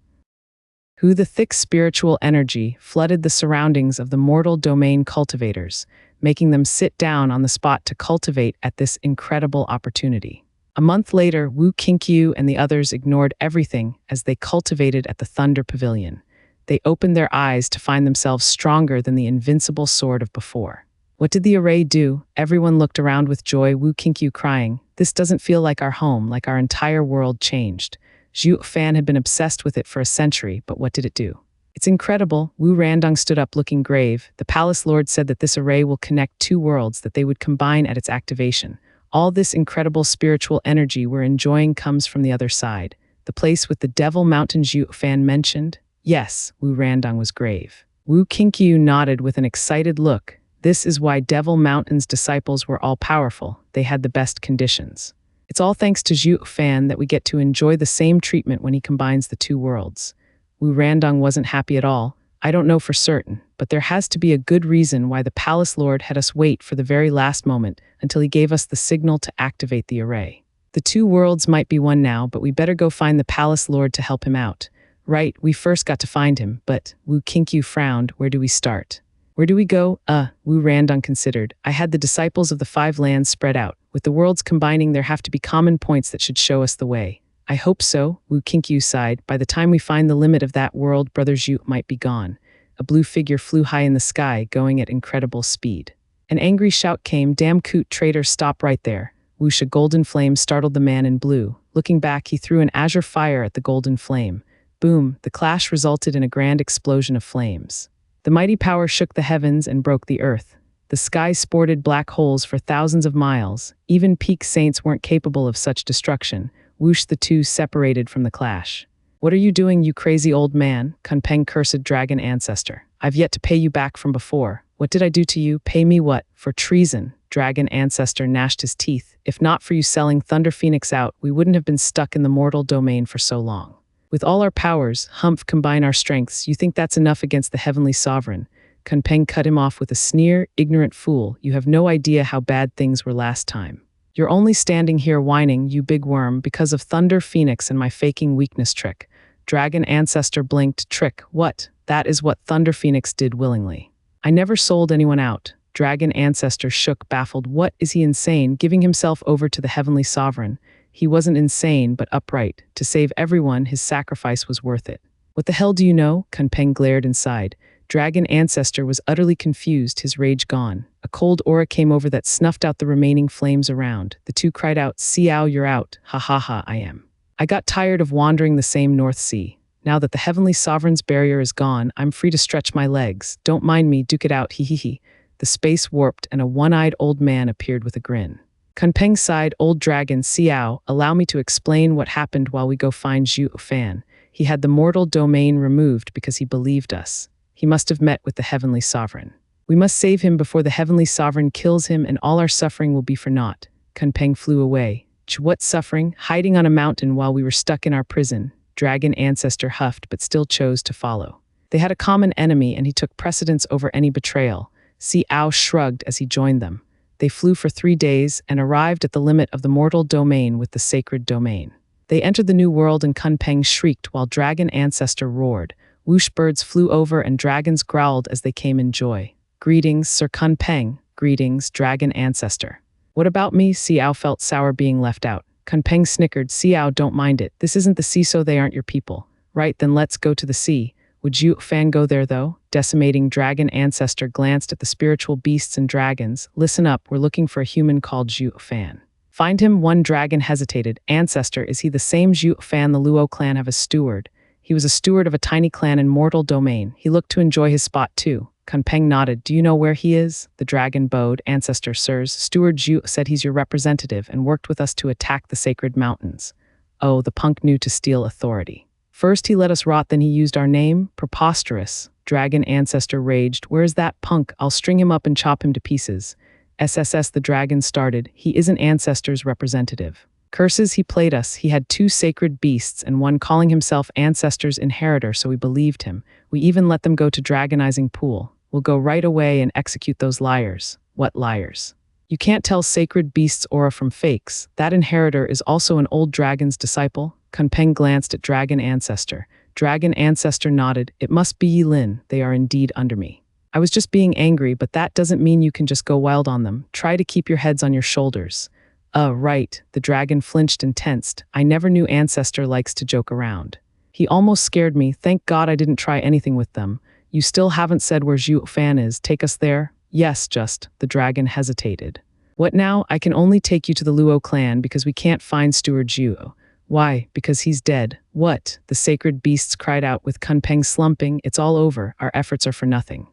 Speaker 1: The thick spiritual energy flooded the surroundings of the mortal domain cultivators, making them sit down on the spot to cultivate at this incredible opportunity. A month later, Wu Qinkyu and the others ignored everything as they cultivated at the Thunder Pavilion. They opened their eyes to find themselves stronger than the invincible sword of before. What did the array do? Everyone looked around with joy, Wu Qinkyu crying, "This doesn't feel like our home, like our entire world changed." Zhu Fan had been obsessed with it for a century, but what did it do? It's incredible. Wu Randong stood up looking grave. The palace lord said that this array will connect two worlds that they would combine at its activation. All this incredible spiritual energy we're enjoying comes from the other side. The place with the Devil Mountain Zhu Fan mentioned? Yes, Wu Randong was grave. Wu Qinkyu nodded with an excited look. This is why Devil Mountain's disciples were all powerful. They had the best conditions. It's all thanks to Zhu Fan that we get to enjoy the same treatment when he combines the two worlds. Wu Randong wasn't happy at all. I don't know for certain, but there has to be a good reason why the palace lord had us wait for the very last moment until he gave us the signal to activate the array. The two worlds might be one now, but we better go find the palace lord to help him out. Right, we first got to find him, but Wu Qinkyu frowned. Where do we start? Where do we go? Wu Randong considered. I had the disciples of the five lands spread out. With the worlds combining, there have to be common points that should show us the way. I hope so, Wu Qinkyu sighed. By the time we find the limit of that world, Brother Zhu might be gone. A blue figure flew high in the sky, going at incredible speed. An angry shout came, "Damn coot traitor, stop right there." Whoosh, a golden flame startled the man in blue. Looking back, he threw an azure fire at the golden flame. Boom, the clash resulted in a grand explosion of flames. The mighty power shook the heavens and broke the earth. The sky sported black holes for thousands of miles. Even peak saints weren't capable of such destruction. Whoosh, the two separated from the clash. "What are you doing, you crazy old man?" Kunpeng cursed dragon ancestor. "I've yet to pay you back from before. What did I do to you? Pay me what? For treason." Dragon ancestor gnashed his teeth. "If not for you selling Thunder Phoenix out, we wouldn't have been stuck in the mortal domain for so long. With all our powers, Humph, combine our strengths. You think that's enough against the heavenly sovereign?" Kunpeng cut him off with a sneer. "Ignorant fool, you have no idea how bad things were last time. You're only standing here whining, you big worm, because of Thunder Phoenix and my faking weakness trick." Dragon ancestor blinked. "Trick? What? That is what Thunder Phoenix did willingly. I never sold anyone out." Dragon ancestor shook, baffled. What, is he insane, giving himself over to the heavenly sovereign? He wasn't insane, but upright. To save everyone, his sacrifice was worth it. "What the hell do you know?" Kunpeng glared inside. Dragon ancestor was utterly confused, his rage gone. A cold aura came over that snuffed out the remaining flames around. The two cried out, "Xiao, you're out. Ha ha ha, I am. I got tired of wandering the same North Sea. Now that the heavenly sovereign's barrier is gone, I'm free to stretch my legs. Don't mind me, duke it out, hee hee hee." The space warped and a one-eyed old man appeared with a grin. Kunpeng sighed. "Old dragon, Xiao, allow me to explain what happened while we go find Zhu Fan. He had the mortal domain removed because he believed us. He must have met with the heavenly sovereign. We must save him before the heavenly sovereign kills him and all our suffering will be for naught." Kunpeng flew away. "What suffering? Hiding on a mountain while we were stuck in our prison." Dragon ancestor huffed but still chose to follow. They had a common enemy and he took precedence over any betrayal. Xiao shrugged as he joined them. They flew for 3 days and arrived at the limit of the mortal domain with the sacred domain. They entered the new world and Kunpeng shrieked while Dragon ancestor roared. Whoosh, birds flew over and dragons growled as they came in joy. "Greetings, Sir Kunpeng." "Greetings, Dragon ancestor." "What about me?" Xiao felt sour being left out. Kunpeng snickered. "Xiao, don't mind it. This isn't the sea, so they aren't your people." "Right, then let's go to the sea." "Would Zhu Fan go there, though?" Decimating dragon ancestor glanced at the spiritual beasts and dragons. "Listen up, we're looking for a human called Zhu Fan. Find him, one dragon hesitated. Ancestor, is he the same Zhu Fan the Luo clan have as steward? He was a steward of a tiny clan in mortal domain. He looked to enjoy his spot too. Kunpeng nodded. Do you know where he is? The dragon bowed. Ancestor, sirs. Steward Zhu said he's your representative and worked with us to attack the sacred mountains. Oh, the punk knew to steal authority. First he let us rot, then he used our name? Preposterous. Dragon ancestor raged. Where is that punk? I'll string him up and chop him to pieces. SSS the dragon started. He isn't ancestor's representative. Curses, he played us. He had 2 sacred beasts and one calling himself ancestor's inheritor, so we believed him. We even let them go to dragonizing pool. We'll go right away and execute those liars. What liars? You can't tell sacred beasts' aura from fakes. That inheritor is also an old dragon's disciple. Kunpeng glanced at dragon ancestor. Dragon ancestor nodded. It must be Yilin. They are indeed under me. I was just being angry, but that doesn't mean you can just go wild on them. Try to keep your heads on your shoulders. Right. The dragon flinched and tensed. I never knew ancestor likes to joke around. He almost scared me. Thank God I didn't try anything with them. You still haven't said where Zhu Fan is. Take us there? Yes, just. The dragon hesitated. What now? I can only take you to the Luo clan because we can't find Steward Zhu. Why? Because he's dead. What? The sacred beasts cried out with Kunpeng slumping. It's all over. Our efforts are for nothing.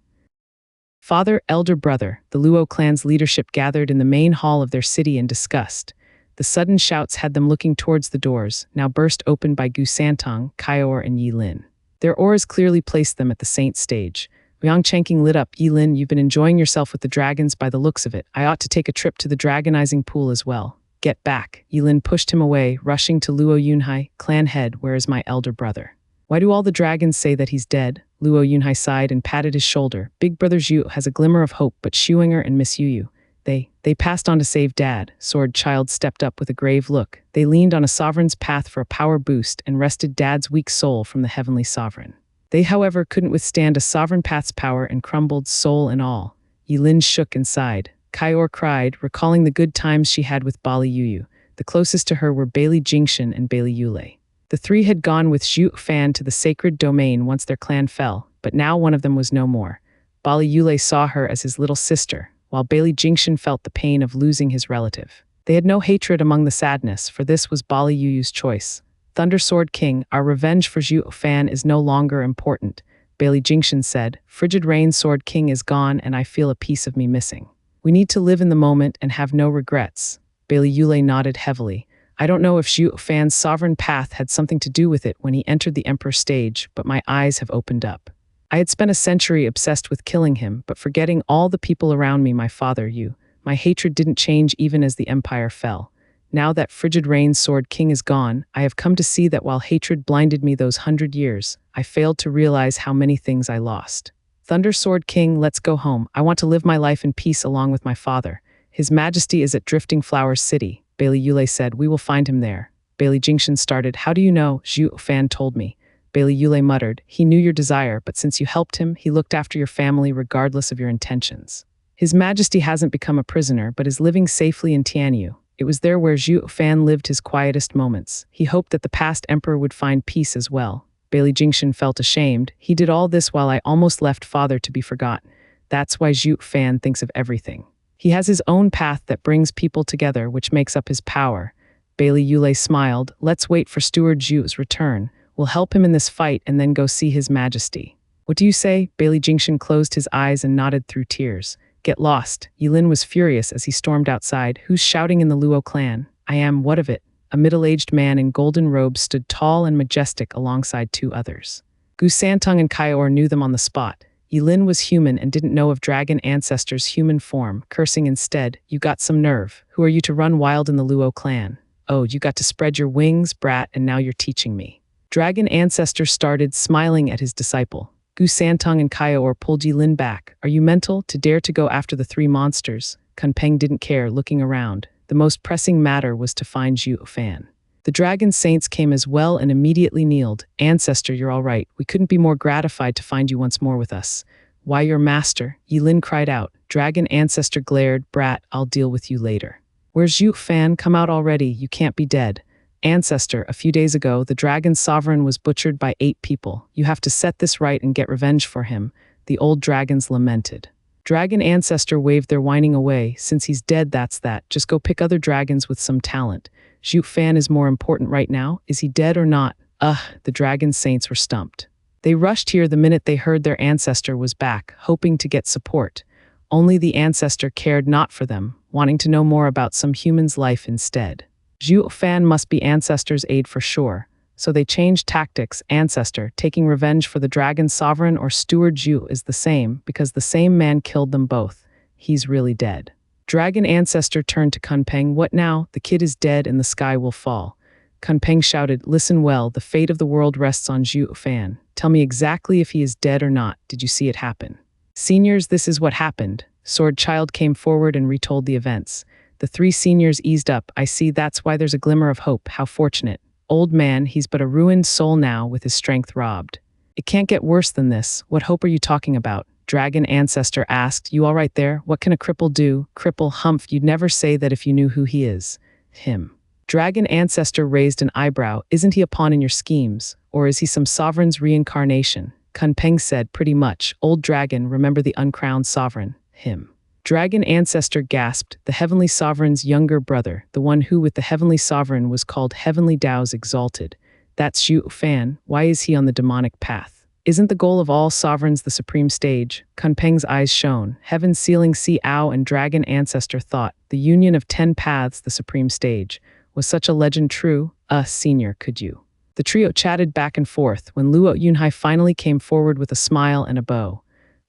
Speaker 1: Father, elder brother, the Luo clan's leadership gathered in the main hall of their city in disgust. The sudden shouts had them looking towards the doors, now burst open by Gu Santong, Kaior, and Yilin. Their auras clearly placed them at the saint stage. Liang Changqing lit up. Yilin, you've been enjoying yourself with the dragons by the looks of it. I ought to take a trip to the dragonizing pool as well. Get back. Yilin pushed him away, rushing to Luo Yunhai, clan head, where is my elder brother? Why do all the dragons say that he's dead? Luo Yunhai sighed and patted his shoulder. Big brother Zhu has a glimmer of hope, but Shuinger and Miss Yuyu, they passed on to save Dad. Sword Child stepped up with a grave look. They leaned on a sovereign's path for a power boost and wrested Dad's weak soul from the heavenly sovereign. They, however, couldn't withstand a sovereign path's power and crumbled, soul and all. Yilin shook and sighed. Kaior cried, recalling the good times she had with Bali Yuyu. The closest to her were Bailey Jingshan and Bailey Yulei. The 3 had gone with Zhu Fan to the sacred domain once their clan fell, but now one of them was no more. Bali Yulei saw her as his little sister, while Bailey Jingshan felt the pain of losing his relative. They had no hatred among the sadness, for this was Bali Yuyu's choice. Thunder Sword King, our revenge for Zhu Fan is no longer important, Bailey Jingshan said. Frigid Rain Sword King is gone and I feel a piece of me missing. We need to live in the moment and have no regrets. Bailey Yulei nodded heavily. I don't know if Zhu Fan's sovereign path had something to do with it when he entered the Emperor stage, but my eyes have opened up. I had spent a century obsessed with killing him, but forgetting all the people around me, my father, you. My hatred didn't change even as the Empire fell. Now that Frigid Rain's Sword King is gone, I have come to see that while hatred blinded me those 100 years, I failed to realize how many things I lost. Thunder Sword King, let's go home. I want to live my life in peace along with my father. His Majesty is at Drifting Flowers City. Bailey Yulei said, we will find him there. Bailey Jingshan started, how do you know? Zhu Fan told me. Bailey Yulei muttered, he knew your desire, but since you helped him, he looked after your family regardless of your intentions. His Majesty hasn't become a prisoner, but is living safely in Tianyu. It was there where Zhu Fan lived his quietest moments. He hoped that the past emperor would find peace as well. Bailey Jingshan felt ashamed. He did all this while I almost left father to be forgotten. That's why Zhu Fan thinks of everything. He has his own path that brings people together, which makes up his power. Bailey Yulei smiled. Let's wait for Steward Zhu's return. We'll help him in this fight and then go see his Majesty. What do you say? Bailey Jingshan closed his eyes and nodded through tears. Get lost. Yilin was furious as he stormed outside. Who's shouting in the Luo clan? I am, what of it? A middle-aged man in golden robes stood tall and majestic alongside 2 others. Gu Santong and Kaior knew them on the spot. Yilin was human and didn't know of dragon ancestors' human form, cursing instead, you got some nerve. Who are you to run wild in the Luo clan? Oh, you got to spread your wings, brat, and now you're teaching me. Dragon ancestor started, smiling at his disciple. Gu Santong and Kaior pulled Yilin back. Are you mental, to dare to go after the 3 monsters? Kunpeng didn't care, looking around. The most pressing matter was to find Zhu Fan. The dragon saints came as well and immediately kneeled. Ancestor, you're all right. We couldn't be more gratified to find you once more with us. Why, your master? Yilin cried out. Dragon ancestor glared. Brat, I'll deal with you later. Where's Zhu Fan? Come out already. You can't be dead. Ancestor, a few days ago, the dragon sovereign was butchered by 8 people. You have to set this right and get revenge for him. The old dragons lamented. Dragon Ancestor waved their whining away. Since he's dead, that's that. Just go pick other dragons with some talent. Zhu Fan is more important right now. Is he dead or not? The dragon saints were stumped. They rushed here the minute they heard their ancestor was back, hoping to get support. Only the ancestor cared not for them, wanting to know more about some human's life instead. Zhu Fan must be ancestor's aid for sure. So they changed tactics. Ancestor, taking revenge for the dragon sovereign, or steward Zhu is the same, because the same man killed them both. He's really dead. Dragon Ancestor turned to Kunpeng. What now? The kid is dead and the sky will fall. Kunpeng shouted, listen well, the fate of the world rests on Zhu Fan. Tell me exactly if he is dead or not. Did you see it happen? Seniors, this is what happened. Sword Child came forward and retold the events. The three seniors eased up. I see, that's why there's a glimmer of hope. How fortunate. Old man, he's but a ruined soul now with his strength robbed. It can't get worse than this. What hope are you talking about? Dragon Ancestor asked. You all right there? What can a cripple do? Cripple, humph, you'd never say that if you knew who he is. Him. Dragon Ancestor raised an eyebrow. Isn't he a pawn in your schemes? Or is he some sovereign's reincarnation? Kunpeng said, pretty much. Old dragon, remember the uncrowned sovereign. Him. Dragon Ancestor gasped, the Heavenly Sovereign's younger brother, the one who with the Heavenly Sovereign was called Heavenly Dao's Exalted. That's Zhu Fan. Why is he on the demonic path? Isn't the goal of all sovereigns the supreme stage? Kunpeng's eyes shone. Heaven sealing Si Ao and Dragon Ancestor thought, the union of 10 paths the supreme stage. Was such a legend true? Senior, could you? The trio chatted back and forth when Luo Yunhai finally came forward with a smile and a bow.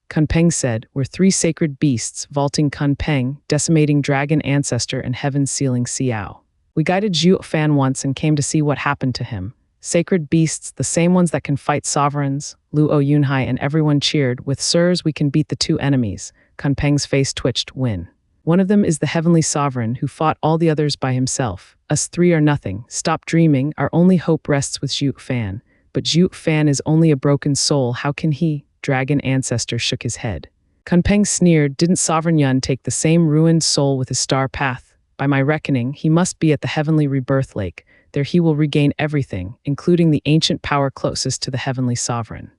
Speaker 1: Kunpeng said, we're three sacred beasts, vaulting Kunpeng, decimating Dragon Ancestor and heaven-sealing Xiao. We guided Zhu Fan once and came to see what happened to him. Sacred beasts, the same ones that can fight sovereigns. Luo Yunhai and everyone cheered, with sirs we can beat the two enemies. Kunpeng's face twitched, win. One of them is the Heavenly Sovereign who fought all the others by himself. Us three are nothing. Stop dreaming, our only hope rests with Zhu Fan. But Zhu Fan is only a broken soul, how can he? Dragon Ancestor shook his head. Kunpeng sneered, didn't Sovereign Yun take the same ruined soul with his star path? By my reckoning, he must be at the Heavenly Rebirth Lake. There he will regain everything, including the ancient power closest to the Heavenly Sovereign.